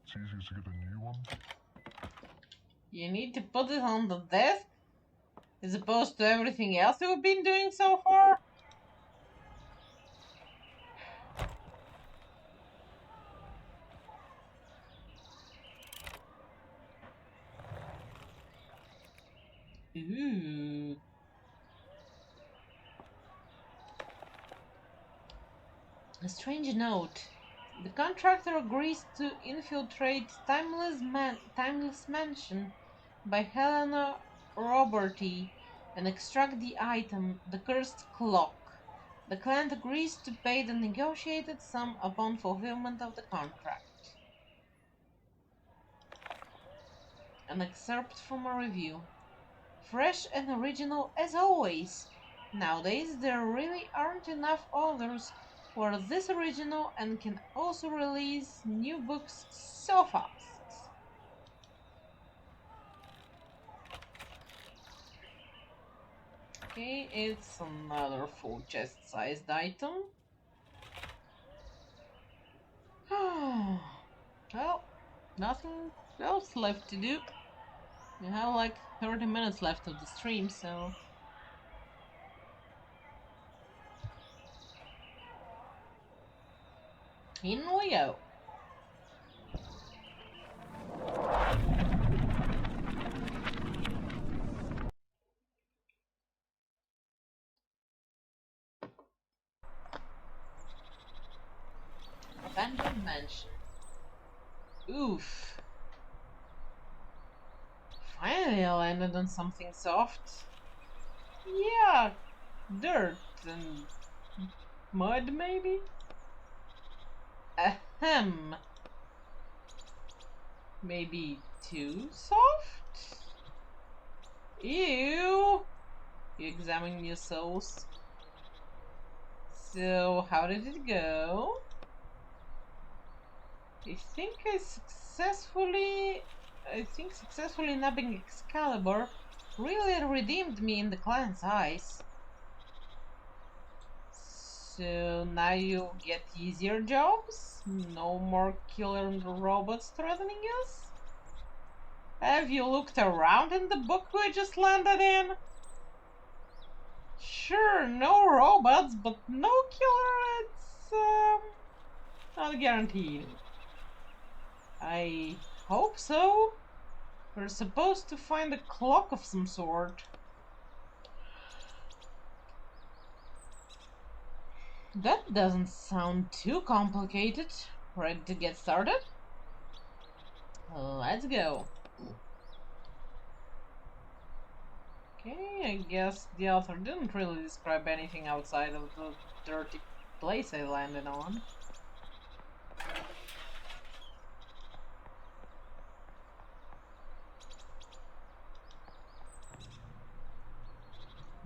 It's easier to get a new one. You need to put it on the desk? As opposed to everything else you've been doing so far? Ooh. A strange note. The contractor agrees to infiltrate Timeless Mansion by Helena Roberty and extract the item, the cursed clock. The client agrees to pay the negotiated sum upon fulfillment of the contract. An excerpt from a review. Fresh and original as always. Nowadays there really aren't enough authors who are this original and can also release new books so fast. Okay, it's another full chest-sized item. Well, nothing else left to do. We have like 30 minutes left of the stream, so... in we go. Abandoned mansion. Oof. Finally I landed on something soft. Yeah, dirt and mud maybe? Ahem. Maybe too soft? Ew! You examine your souls. So, how did it go? I think successfully nabbing Excalibur really redeemed me in the client's eyes. So now you get easier jobs? No more killer robots threatening us? Have you looked around in the book we just landed in? Sure, no robots, but no killer, it's not guaranteed. I hope so. We're supposed to find a clock of some sort. That doesn't sound too complicated. Ready to get started? Let's go. Okay, I guess the author didn't really describe anything outside of the dirty place I landed on.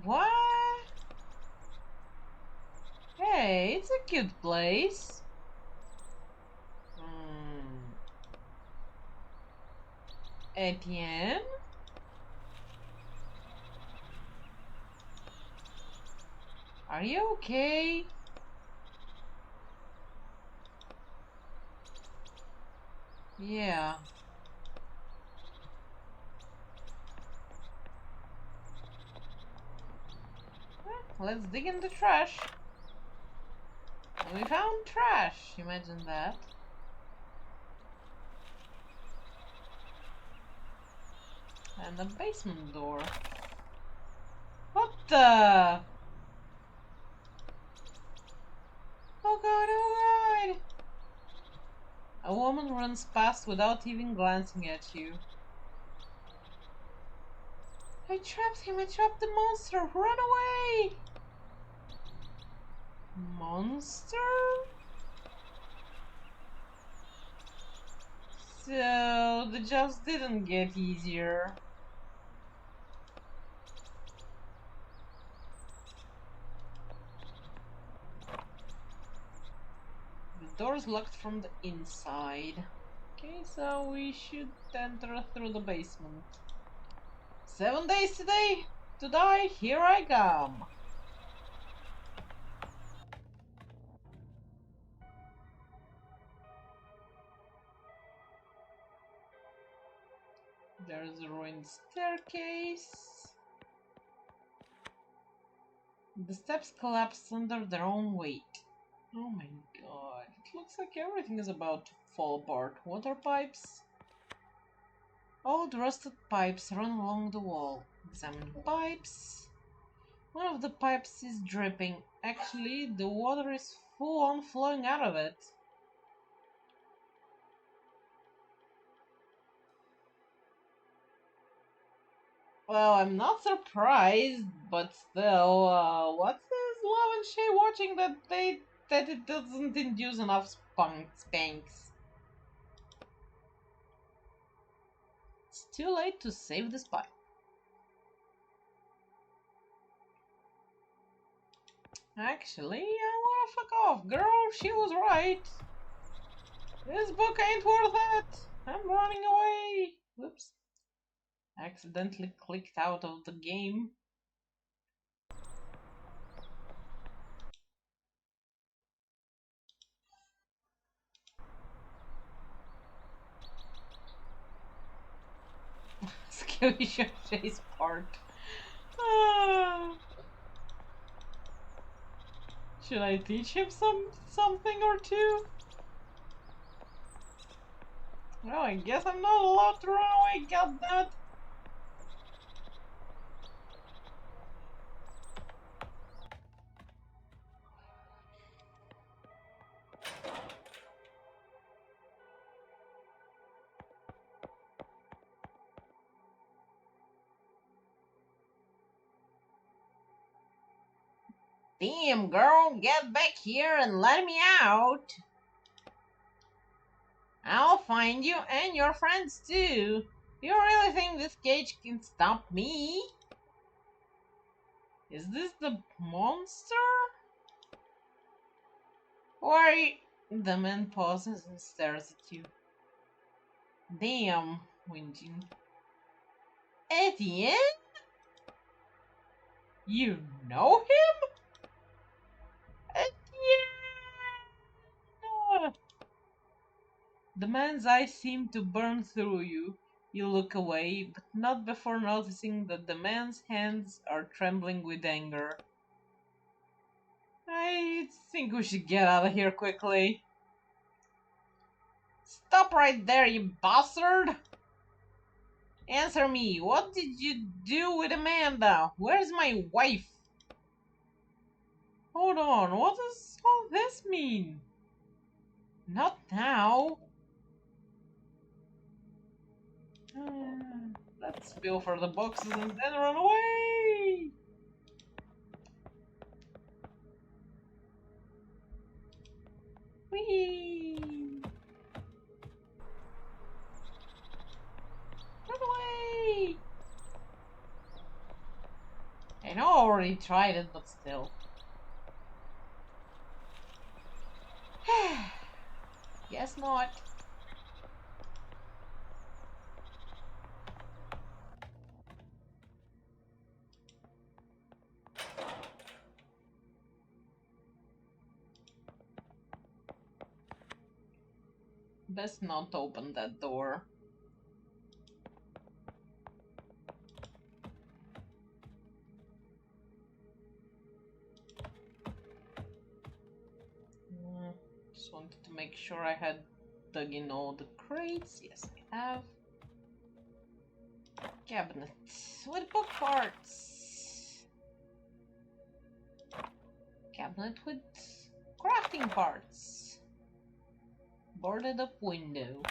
What? Hey, it's a cute place. Etienne? Are you okay? Yeah. Let's dig in the trash. We found trash. Imagine that. And a basement door. What the? Oh god, oh god! A woman runs past without even glancing at you. I trapped him, I trapped the monster! Run away! Monster? So, the jobs didn't get easier. The door's locked from the inside. Okay, so we should enter through the basement. 7 days today to die, here I come. There's a ruined staircase. The steps collapsed under their own weight. Oh my god, it looks like everything is about to fall apart. Water pipes? Old rusted pipes run along the wall. Examine the pipes. One of the pipes is dripping. Actually, the water is full on flowing out of it. Well, I'm not surprised, but still, what is Love and Shay watching that it doesn't induce enough spanks? It's too late to save the spy. Actually, I wanna fuck off, girl. She was right. This book ain't worth it. I'm running away. Whoops. Accidentally clicked out of the game. Skilly Shay's part. Ah. Should I teach him something or two? Well, I guess I'm not allowed to run away, goddammit. Damn, girl, get back here and let me out. I'll find you and your friends too. You really think this cage can stop me? Is this the monster? Why? The man pauses and stares at you. Damn, whinging. Etienne? You know him? Etienne! The man's eyes seem to burn through you. You look away, but not before noticing that the man's hands are trembling with anger. I think we should get out of here quickly. Stop right there, you bastard! Answer me, what did you do with Amanda? Where's my wife? Hold on, what does all this mean? Not now. Let's go for the boxes and then run away! Whee! Run away! I know I already tried it, but still. Guess not. Best not open that door. Just wanted to make sure I had dug in all the crates. Yes, I have. Cabinet with book parts. Cabinet with crafting parts. Boarded up window.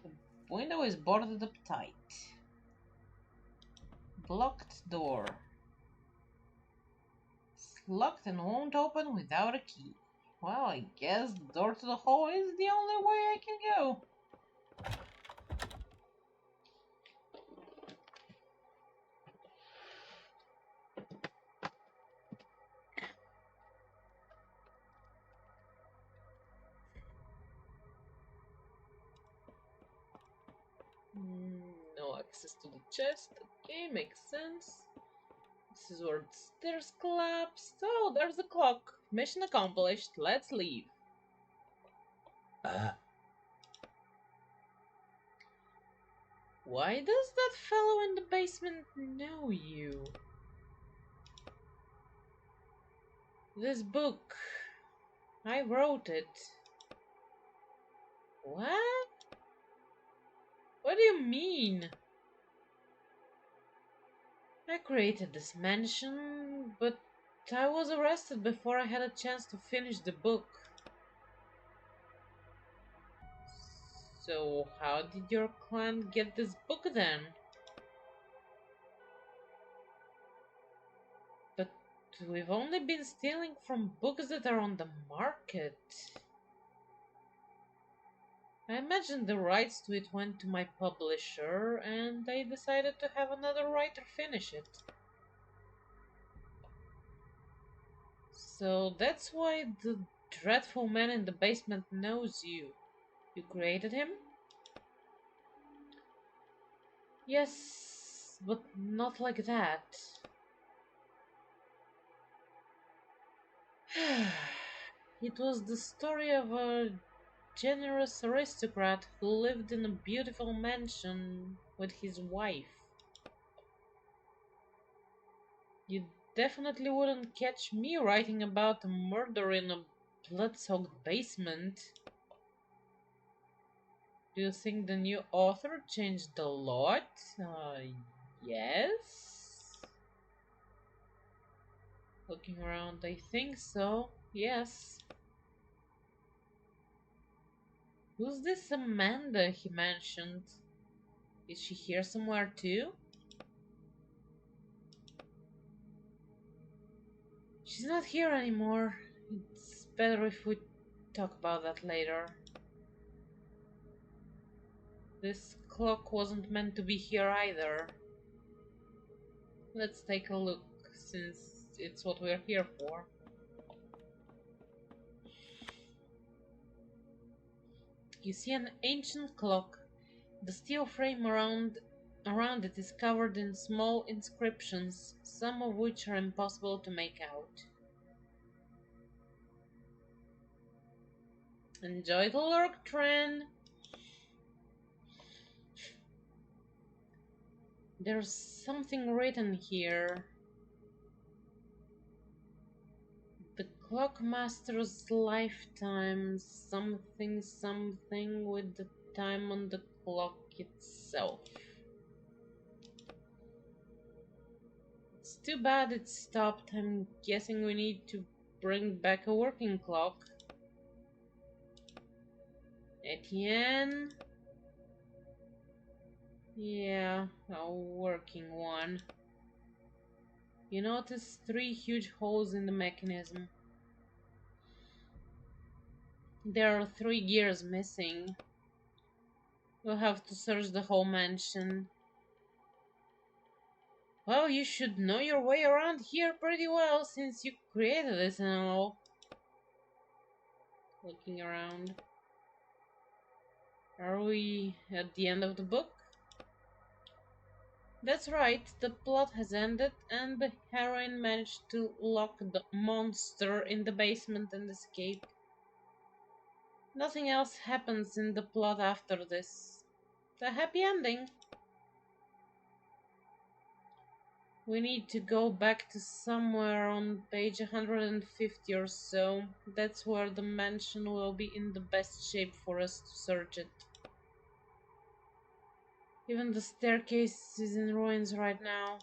The window is boarded up tight. Blocked door. It's locked and won't open without a key. Well, I guess the door to the hall is the only way I can go. No access to the chest. Okay, makes sense. This is where the stairs collapsed. Oh, there's the clock. Mission accomplished. Let's leave. Why does that fellow in the basement know you? This book. I wrote it. What? What do you mean? I created this mansion, but I was arrested before I had a chance to finish the book. So how did your clan get this book then? But we've only been stealing from books that are on the market. I imagine the rights to it went to my publisher, and they decided to have another writer finish it. So that's why the dreadful man in the basement knows you. You created him? Yes, but not like that. It was the story of a generous aristocrat who lived in a beautiful mansion with his wife. You definitely wouldn't catch me writing about a murder in a blood-soaked basement. Do you think the new author changed a lot? Yes. Looking around, I think so. Yes. Who's this Amanda he mentioned? Is she here somewhere too? She's not here anymore. It's better if we talk about that later. This clock wasn't meant to be here either. Let's take a look, since it's what we're here for. You see an ancient clock. The steel frame around it is covered in small inscriptions, some of which are impossible to make out. Enjoy the lurk, Tren! There's something written here. The clockmaster's lifetime, something something with the time on the clock itself. It's too bad it stopped. I'm guessing we need to bring back a working clock. Etienne? Yeah, a working one. You notice 3 huge holes in the mechanism. There are 3 gears missing. We'll have to search the whole mansion. Well, you should know your way around here pretty well since you created this and all. Looking around. Are we at the end of the book? That's right, the plot has ended and the heroine managed to lock the monster in the basement and escape. Nothing else happens in the plot after this. The happy ending. We need to go back to somewhere on page 150 or so. That's where the mansion will be in the best shape for us to search it. Even the staircase is in ruins right now.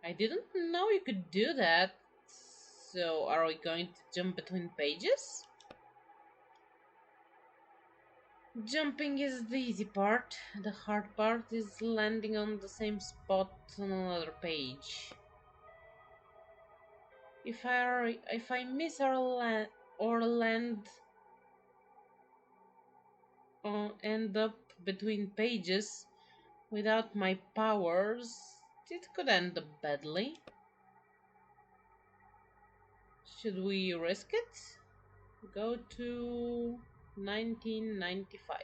I didn't know you could do that. So, are we going to jump between pages? Jumping is the easy part. The hard part is landing on the same spot on another page. If I miss or land end up between pages without my powers, it could end up badly. Should we risk it? Go to 1995.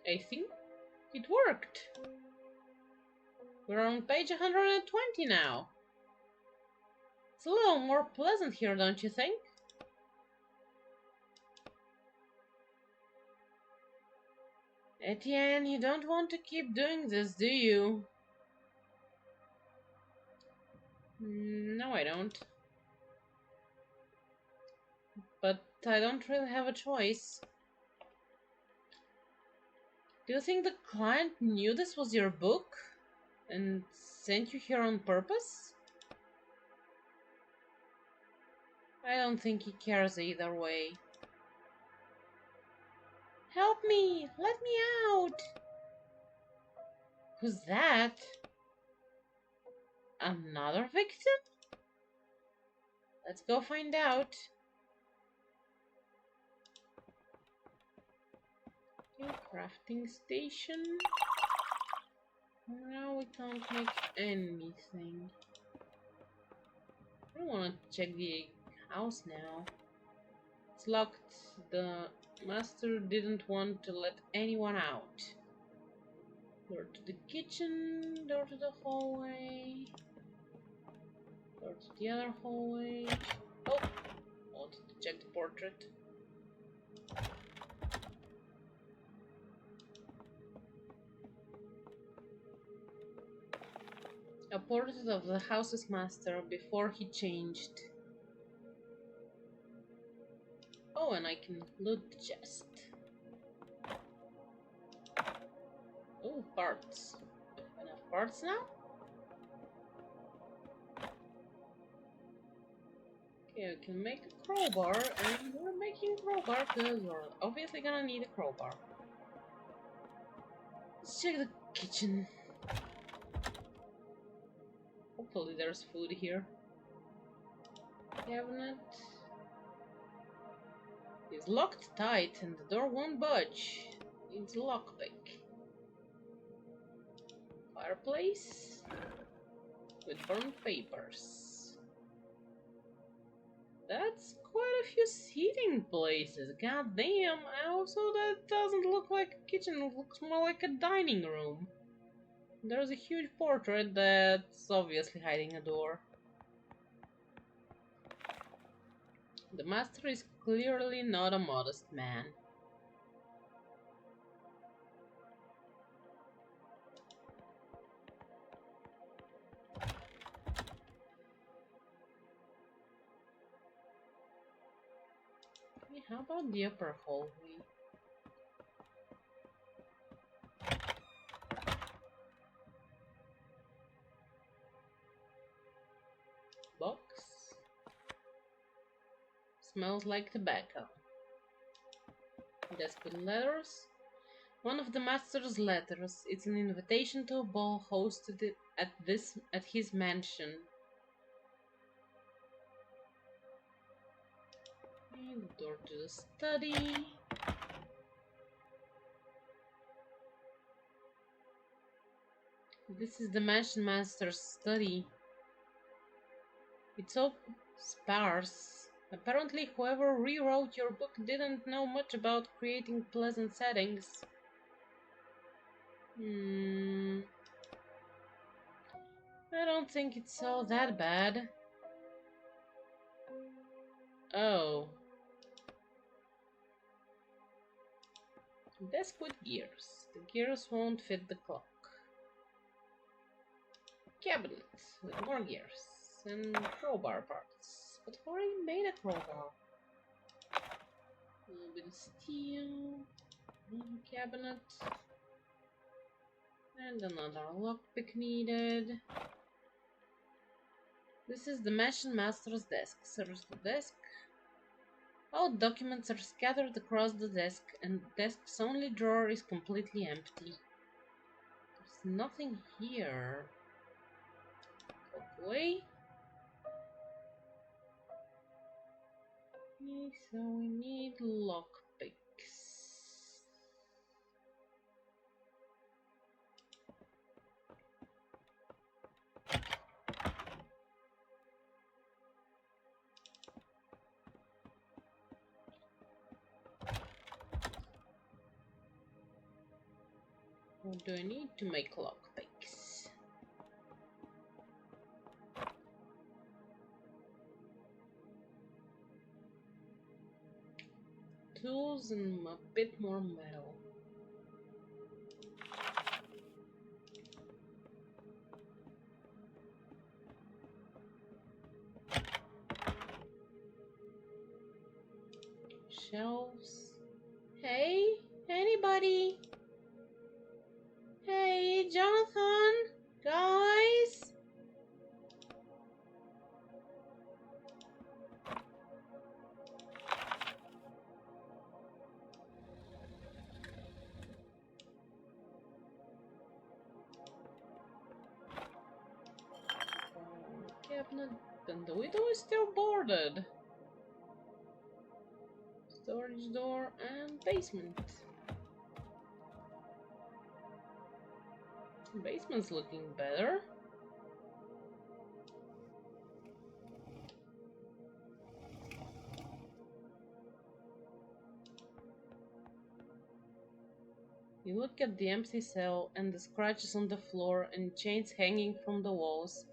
I think it worked. We're on page 120 now. It's a little more pleasant here, don't you think? Etienne, you don't want to keep doing this, do you? No, I don't. But I don't really have a choice. Do you think the client knew this was your book and sent you here on purpose? I don't think he cares either way. Help me! Let me out! Who's that? Another victim? Let's go find out. Okay, crafting station. Now we can't make anything. I don't want to check the house now. It's locked. The master didn't want to let anyone out. Door to the kitchen, door to the hallway, door to the other hallway. Oh, wanted to check the portrait. A portrait of the house's master before he changed. Oh, and I can loot the chest. Oh, parts. Enough parts now? Okay, I can make a crowbar, and we're making a crowbar because we're obviously gonna need a crowbar. Let's check the kitchen. Hopefully there's food here. Cabinet is locked tight and the door won't budge. Needs a lockpick. Fireplace with burnt papers. That's quite a few seating places. God damn. Also, that doesn't look like a kitchen. It looks more like a dining room. There's a huge portrait that's obviously hiding a door. The master is clearly not a modest man. Okay, how about the upper hallway? Box. Smells like tobacco. Desk with letters. One of the master's letters. It's an invitation to a ball hosted at his mansion. And the door to the study. This is the mansion master's study. It's so sparse. Apparently, whoever rewrote your book didn't know much about creating pleasant settings. I don't think it's all that bad. Oh. Desk with gears. The gears won't fit the clock. Cabinet with more gears. And crowbar parts. But I already made a crowbar. A little bit of steel. Another cabinet. And another lockpick needed. This is the Mansion Master's desk. Serves the desk. All documents are scattered across the desk, and the desk's only drawer is completely empty. There's nothing here. Walk away. Okay, so we need lockpicks. What do I need to make lockpicks? Tools and a bit more metal. Shelves. Hey, anybody? Hey, Jonathan, guys. Cabinet, and the window is still boarded. Storage door and basement. Basement's looking better. You look at the empty cell and the scratches on the floor and chains hanging from the walls.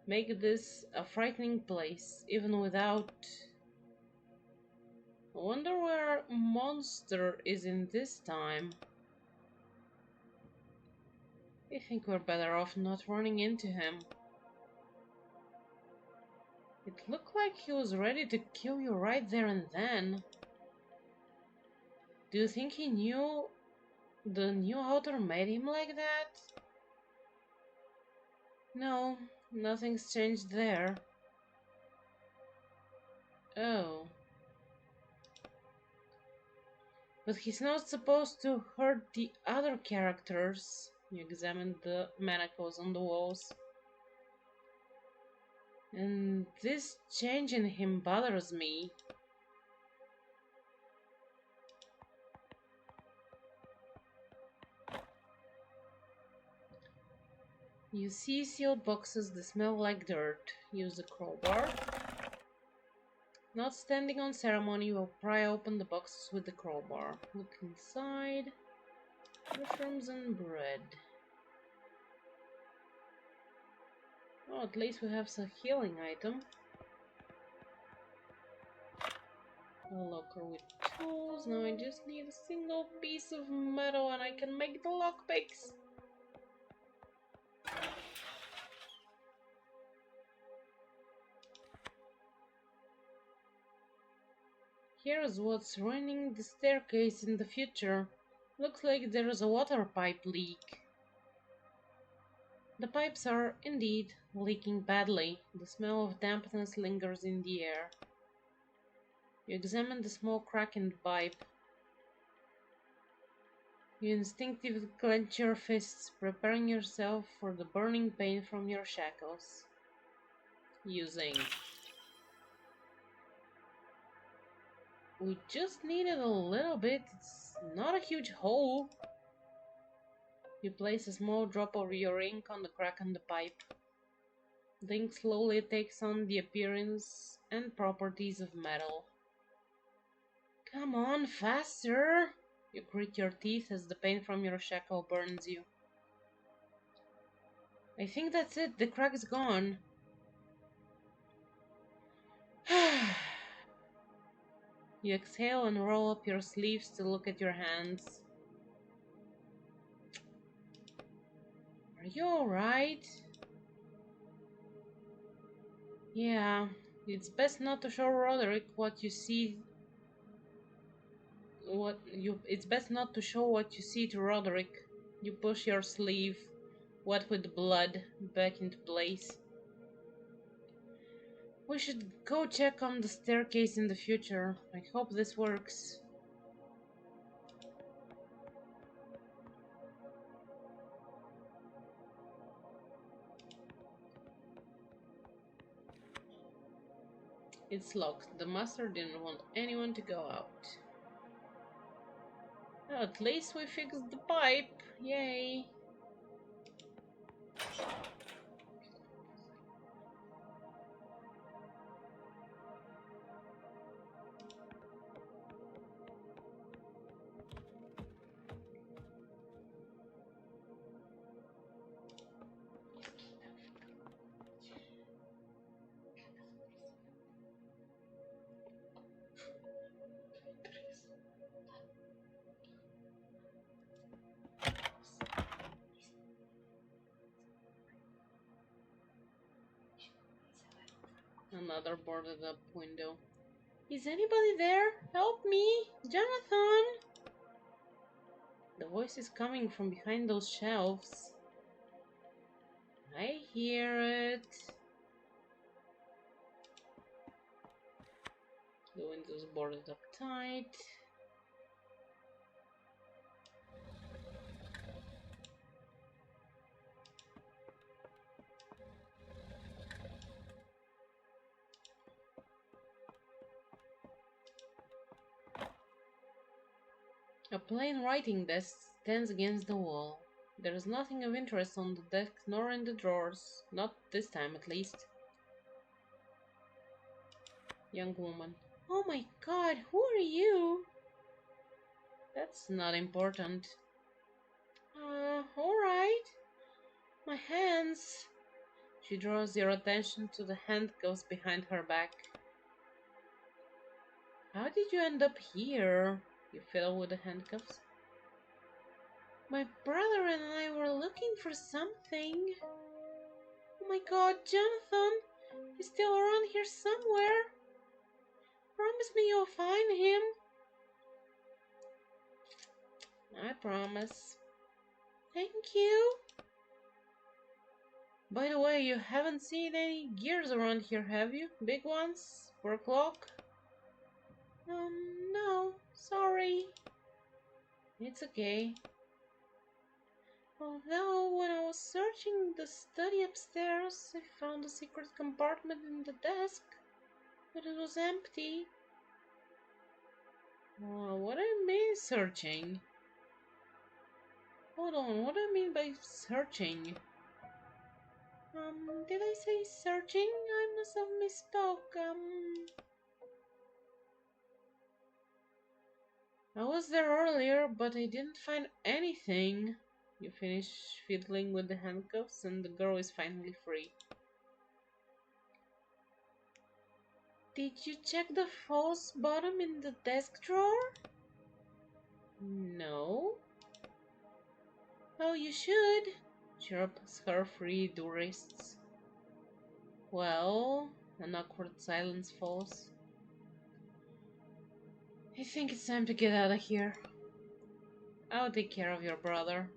Make this a frightening place, even without... I wonder where Monster is in this time. I think we're better off not running into him. It looked like he was ready to kill you right there and then. Do you think he knew the new author made him like that? No, nothing's changed there. Oh. But he's not supposed to hurt the other characters. You examine the manacles on the walls. And this change in him bothers me. You see sealed boxes that smell like dirt. Use the crowbar. Not standing on ceremony, you will pry open the boxes with the crowbar. Look inside. Mushrooms and bread. Oh, at least we have some healing item. A locker with tools. Now I just need a single piece of metal and I can make the lockpicks. Here's what's ruining the staircase in the future. Looks like there is a water pipe leak. The pipes are, indeed, leaking badly. The smell of dampness lingers in the air. You examine the small crack in the pipe. You instinctively clench your fists, preparing yourself for the burning pain from your shackles. Using... We just needed a little bit. It's not a huge hole. You place a small drop of your ink on the crack in the pipe. The ink slowly takes on the appearance and properties of metal. Come on, faster! You grit your teeth as the pain from your shackle burns you. I think that's it. The crack's gone. You exhale and roll up your sleeves to look at your hands. Are you alright? Yeah, it's best not to show Roderick what you see. It's best not to show what you see to Roderick. You push your sleeve, wet with blood, back into place. We should go check on the staircase in the future. I hope this works. It's locked. The master didn't want anyone to go out. Well, at least we fixed the pipe. Yay. Another boarded up window. Is anybody there? Help me! Jonathan! The voice is coming from behind those shelves. I hear it. The window's boarded up tight. A plain writing desk stands against the wall. There is nothing of interest on the desk nor in the drawers. Not this time, at least. Young woman. Oh my god, who are you? That's not important. Alright. My hands. She draws your attention to the handcuffs behind her back. How did you end up here? You fiddle with the handcuffs. My brother and I were looking for something. Oh my god, Jonathan! He's still around here somewhere. Promise me you'll find him. I promise. Thank you. By the way, you haven't seen any gears around here, have you? Big ones? For a clock? No. Sorry. It's okay. Although, when I was searching the study upstairs, I found a secret compartment in the desk, but it was empty. What do you mean searching? Hold on, what do you mean by searching? Did I say searching? I must have misspoke. I was there earlier, but I didn't find anything. You finish fiddling with the handcuffs and the girl is finally free. Did you check the false bottom in the desk drawer? No. Oh, you should. She rubs her free wrists. Well, an awkward silence falls. I think it's time to get out of here. I'll take care of your brother.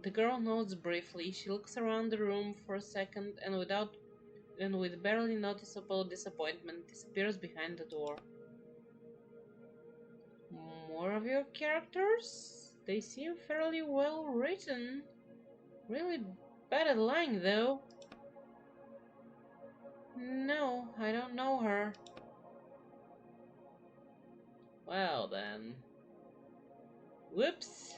The girl nods briefly. She looks around the room for a second and with barely noticeable disappointment disappears behind the door. More of your characters? They seem fairly well written. Really bad at lying though. No, I don't know her. Well then. Whoops.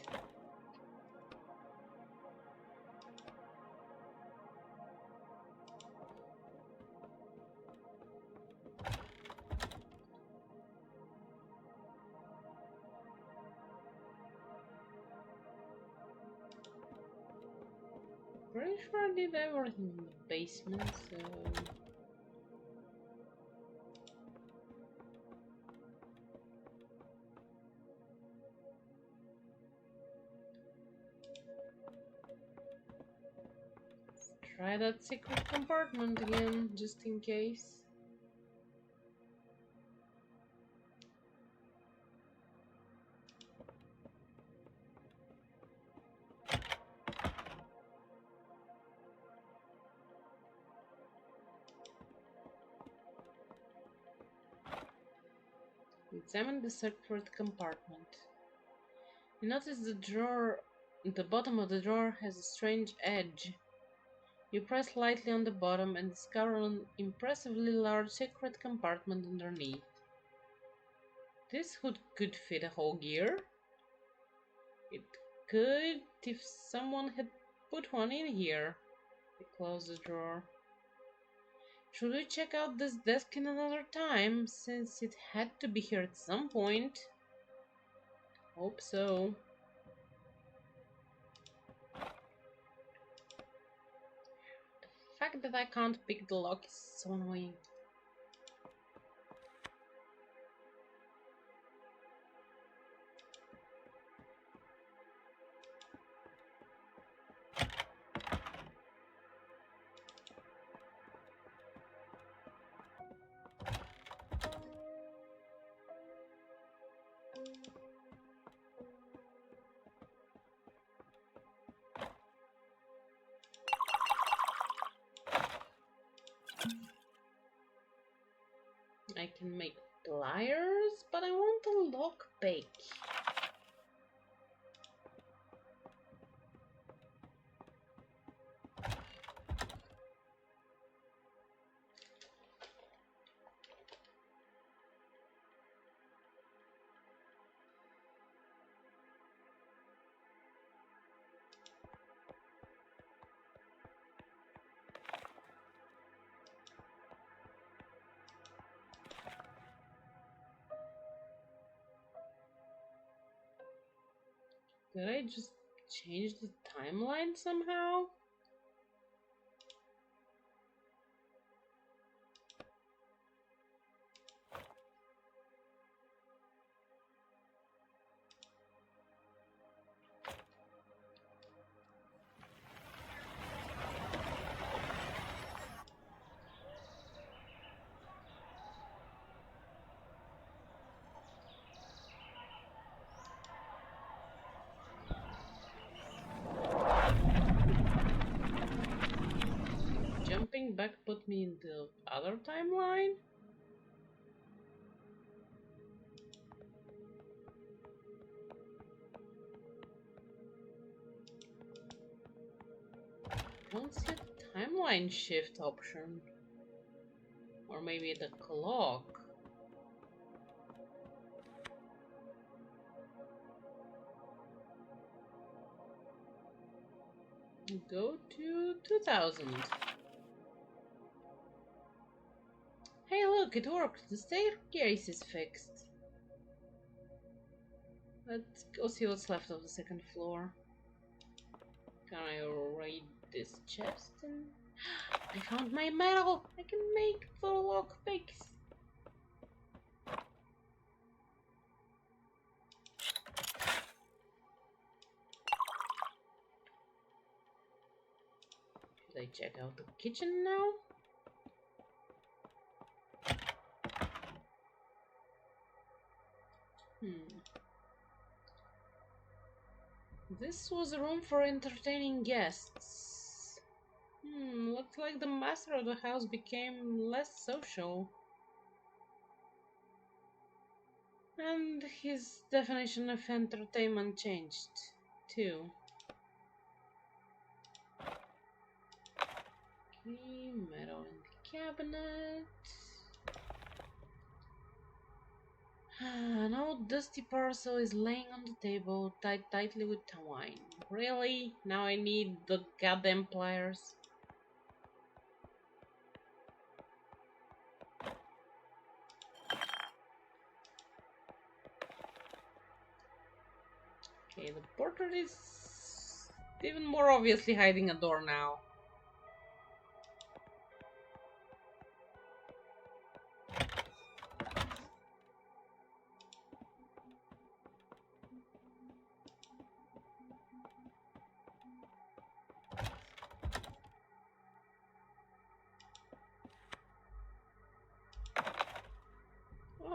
Pretty sure I did everything in the basement, so... try that secret compartment again, just in case. Examine the secret compartment. You notice the drawer, the bottom of the drawer has a strange edge. You press lightly on the bottom and discover an impressively large secret compartment underneath. This hood could fit a whole gear. It could if someone had put one in here. You close the drawer. Should we check out this desk in another time, since it had to be here at some point? Hope so. The fact that I can't pick the lock is so annoying. I can make pliers, but I want a lockpick. Did I just change the timeline somehow? Jumping back put me in the other timeline? Don't see a timeline shift option. Or maybe the clock. Go to 2000. Hey look, it worked. The staircase is fixed. Let's go see what's left of the second floor. Can I raid this chest? I found my medal! I can make the lockpicks! Should I check out the kitchen now? This was a room for entertaining guests. Looks like the master of the house became less social. And his definition of entertainment changed, too. Okay, metal in the cabinet. An old dusty parcel is laying on the table, tied tightly with twine. Really? Now I need the goddamn pliers. Okay, the portrait is even more obviously hiding a door now.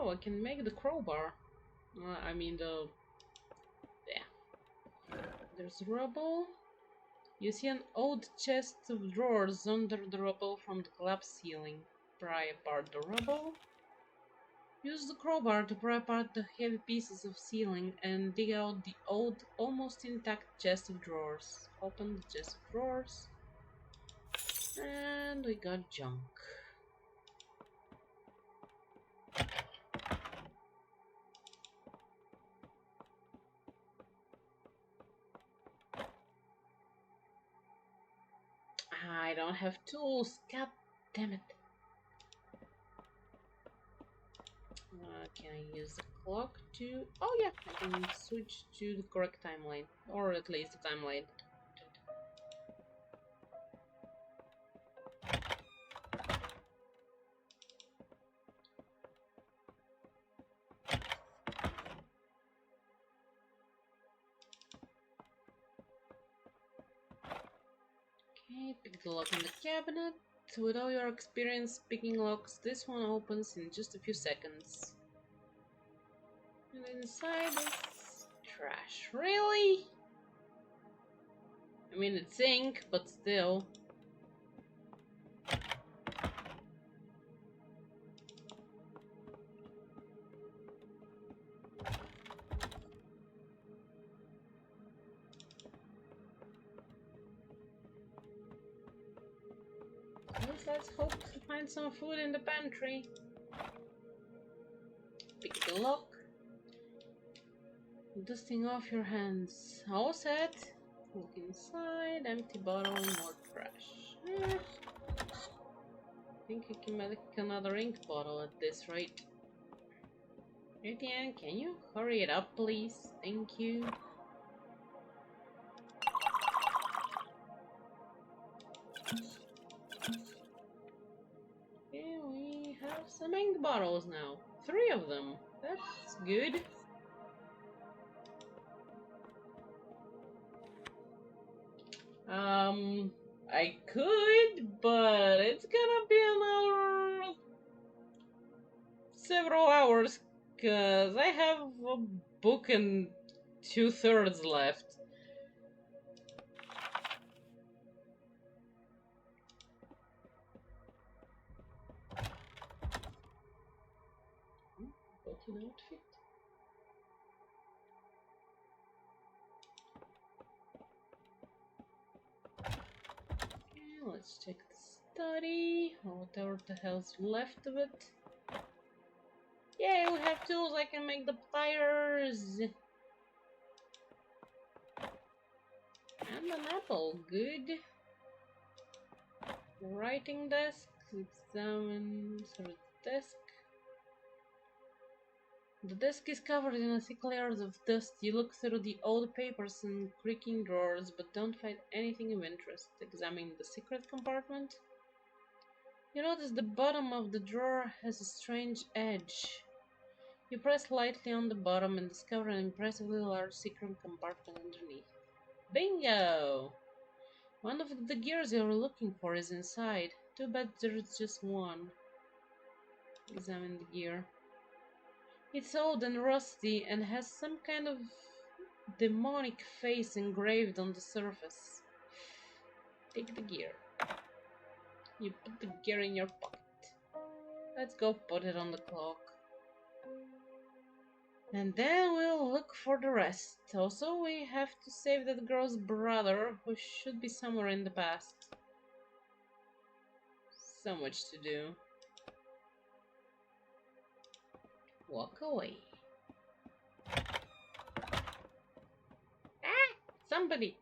Oh, I can make the crowbar. I mean the... Yeah. There's rubble. You see an old chest of drawers under the rubble from the collapsed ceiling. Pry apart the rubble. Use the crowbar to pry apart the heavy pieces of ceiling and dig out the old, almost intact chest of drawers. Open the chest of drawers. And we got junk. I don't have tools. God damn it. Can I use the clock to... Oh yeah, I can switch to the correct timeline. Or at least the timeline. Okay, pick the lock on the cabinet. With all your experience picking locks, this one opens in just a few seconds. And inside is trash. Really? I mean, it's ink, but still. Let's hope to find some food in the pantry. Pick the lock. Dusting off your hands. All set. Look inside. Empty bottle, more trash. I think I can make another ink bottle at this rate. Etienne, can you hurry it up, please? Thank you. Okay, we have some ink bottles now. 3 of them. That's good. I could, but it's gonna be another several hours, cause I have a book and 2/3 left. Booking outfit. Okay, let's check the study, or whatever the hell's left of it. Yay, we have tools. I can make the pliers. And an apple. Good. Writing desk. Examine the desk. The desk is covered in thick layers of dust. You look through the old papers and creaking drawers, but don't find anything of interest. Examine the secret compartment. You notice the bottom of the drawer has a strange edge. You press lightly on the bottom and discover an impressively large secret compartment underneath. Bingo! One of the gears you're looking for is inside. Too bad there's just one. Examine the gear. It's old and rusty and has some kind of demonic face engraved on the surface. Take the gear. You put the gear in your pocket. Let's go put it on the clock. And then we'll look for the rest. Also, we have to save that girl's brother, who should be somewhere in the past. So much to do. Walk away. Ah! Somebody!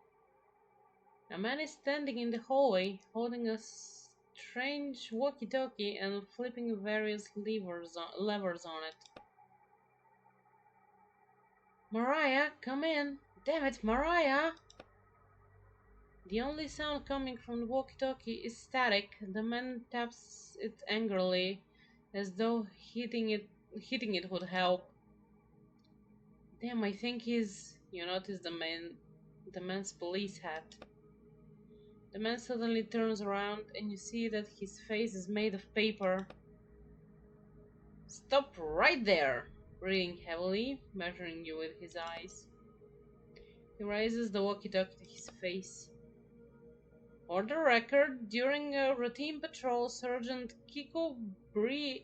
A man is standing in the hallway, holding a strange walkie-talkie and flipping various levers on it. Mariah, come in! Damn it, Mariah! The only sound coming from the walkie-talkie is static. The man taps it angrily, as though hitting it would help. Damn, I think he's... You notice the man's police hat. The man suddenly turns around and you see that his face is made of paper. Stop right there! Breathing heavily, measuring you with his eyes. He raises the walkie-talkie to his face. For the record, during a routine patrol, Sergeant Kiko Bries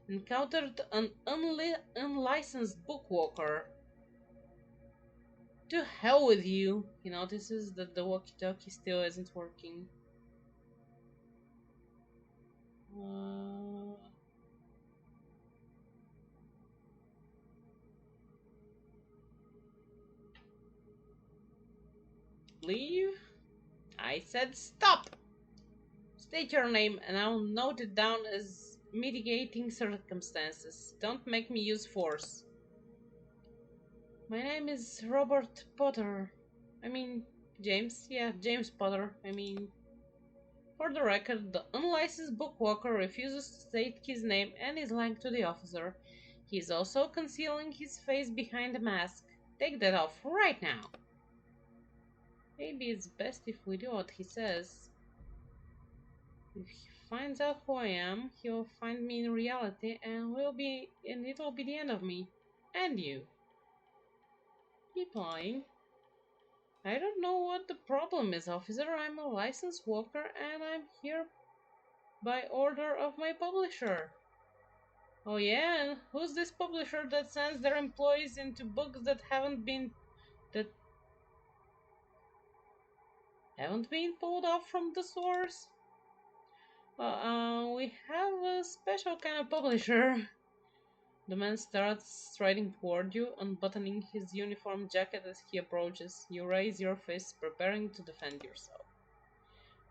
encountered an unlicensed bookwalker. To hell with you! He notices that the walkie-talkie still isn't working. Uh, leave? I said stop! State your name and I'll note it down as mitigating circumstances. Don't make me use force. My name is Robert Potter. I mean, James. Yeah, James Potter. For the record, the unlicensed bookwalker refuses to state his name and is lying to the officer. He is also concealing his face behind a mask. Take that off right now. Maybe it's best if we do what he says. If he finds out who I am, he'll find me in reality and it'll be the end of me. And you. Keep lying. I don't know what the problem is, officer. I'm a licensed walker and I'm here by order of my publisher. Oh yeah, and who's this publisher that sends their employees into books that that haven't been pulled off from the source? We have a special kind of publisher. The man starts striding toward you, unbuttoning his uniform jacket as he approaches. You raise your fist, preparing to defend yourself.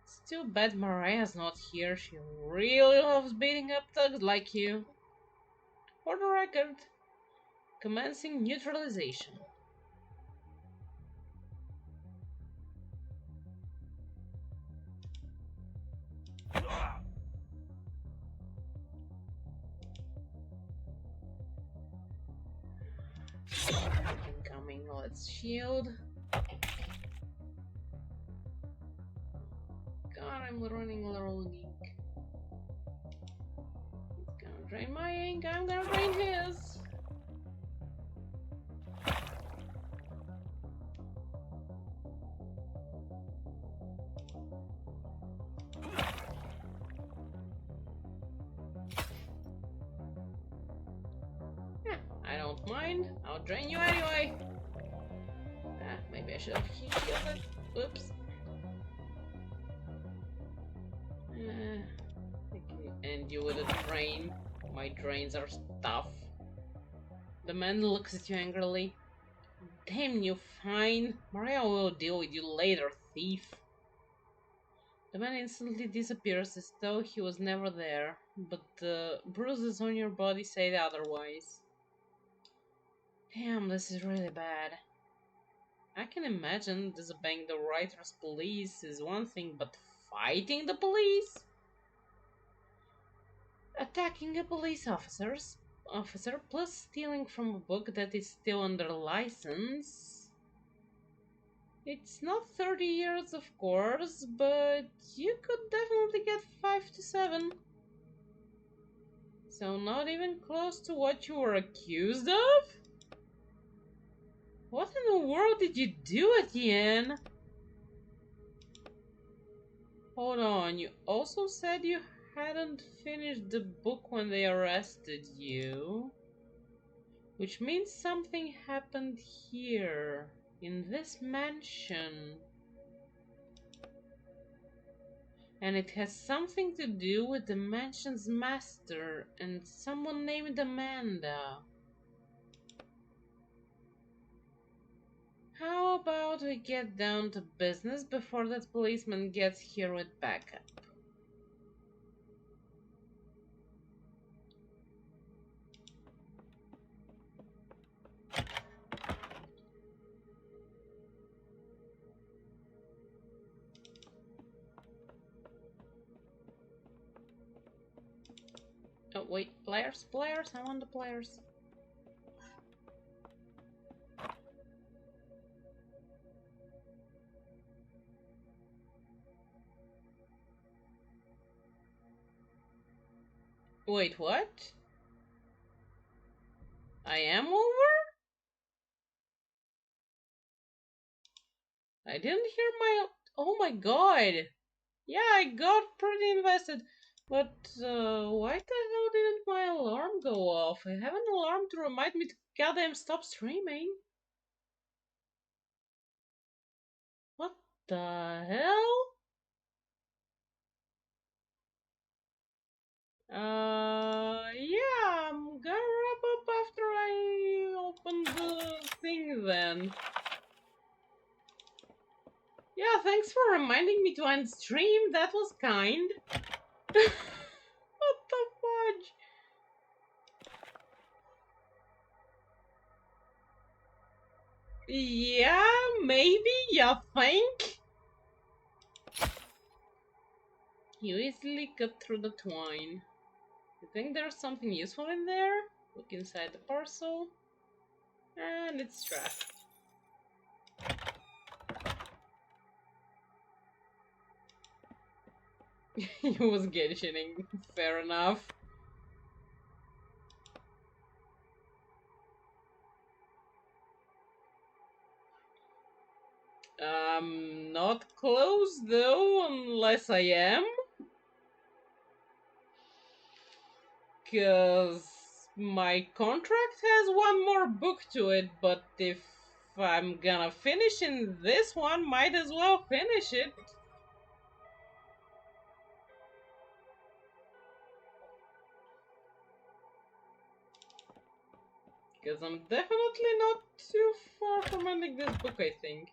It's too bad Mariah's not here. She really loves beating up thugs like you. For the record, commencing neutralization. Incoming, let's shield. God, I'm running low on ink. He's gonna drain my ink, I'm gonna drain his. I don't mind, I'll drain you anyway. Maybe I should have shielded. Oops. I can end you with a drain. My drains are tough. The man looks at you angrily. Damn you, fine. Maria will deal with you later, thief. The man instantly disappears as though he was never there, but the bruises on your body say otherwise. Damn, this is really bad. I can imagine disobeying the writer's police is one thing, but fighting the police? Attacking a police officer plus stealing from a book that is still under license. It's not 30 years, of course, but you could definitely get 5 to 7. So not even close to what you were accused of? What in the world did you do at the end? Hold on, you also said you hadn't finished the book when they arrested you. Which means something happened here, in this mansion. And it has something to do with the mansion's master and someone named Amanda. How about we get down to business before that policeman gets here with backup? Oh wait, players, I want the players. Wait, what? I am over? I didn't hear my. Oh my god! Yeah, I got pretty invested. But why the hell didn't my alarm go off? I have an alarm to remind me to goddamn stop streaming. What the hell? Yeah, I'm gonna wrap up after I open the thing then. Yeah, thanks for reminding me to end stream. That was kind. What the fudge? Yeah, maybe, you think? You easily cut through the twine. You think there's something useful in there? Look inside the parcel. And it's trash. He was Genshining. Fair enough. I'm not close though, unless I am. Because my contract has one more book to it, but if I'm gonna finish in this one, might as well finish it. Because I'm definitely not too far from ending this book, I think.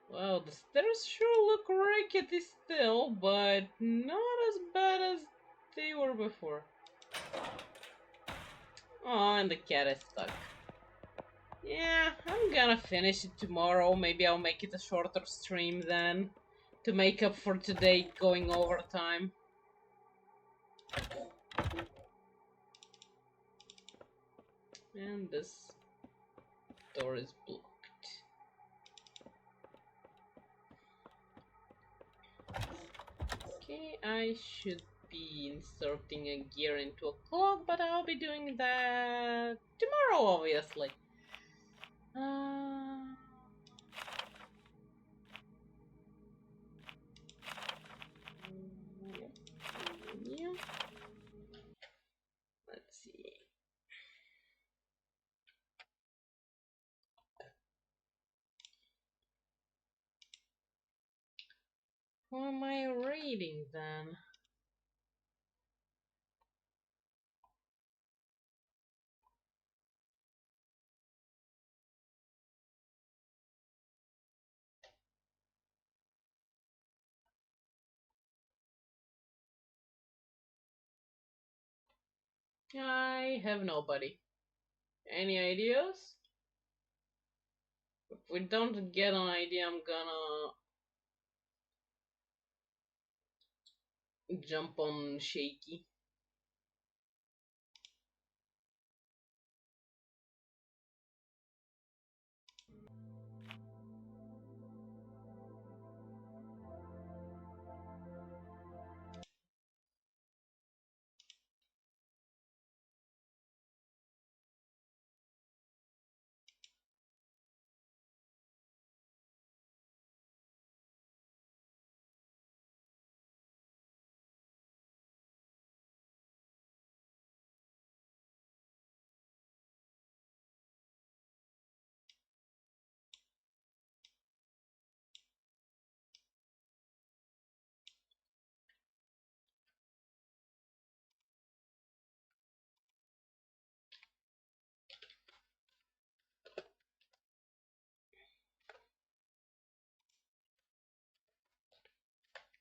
Well, the stairs sure look rickety still, but not as bad as they were before. Oh, and the cat is stuck. Yeah, I'm gonna finish it tomorrow. Maybe I'll make it a shorter stream then, to make up for today going overtime. And this door is blocked. Okay, I should be inserting a gear into a clock, but I'll be doing that tomorrow, obviously. Uh, yeah. Let's see. Who am I reading then? I have nobody. Any ideas? If we don't get an idea, I'm gonna jump on Shaky.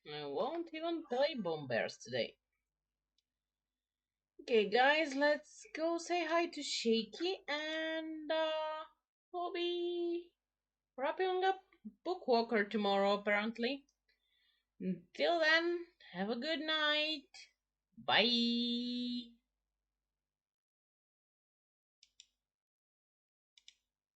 I won't even play Bomb Bears today. Okay, guys, let's go say hi to Shaky, and we'll be wrapping up Bookwalker tomorrow, apparently. Until then, have a good night. Bye.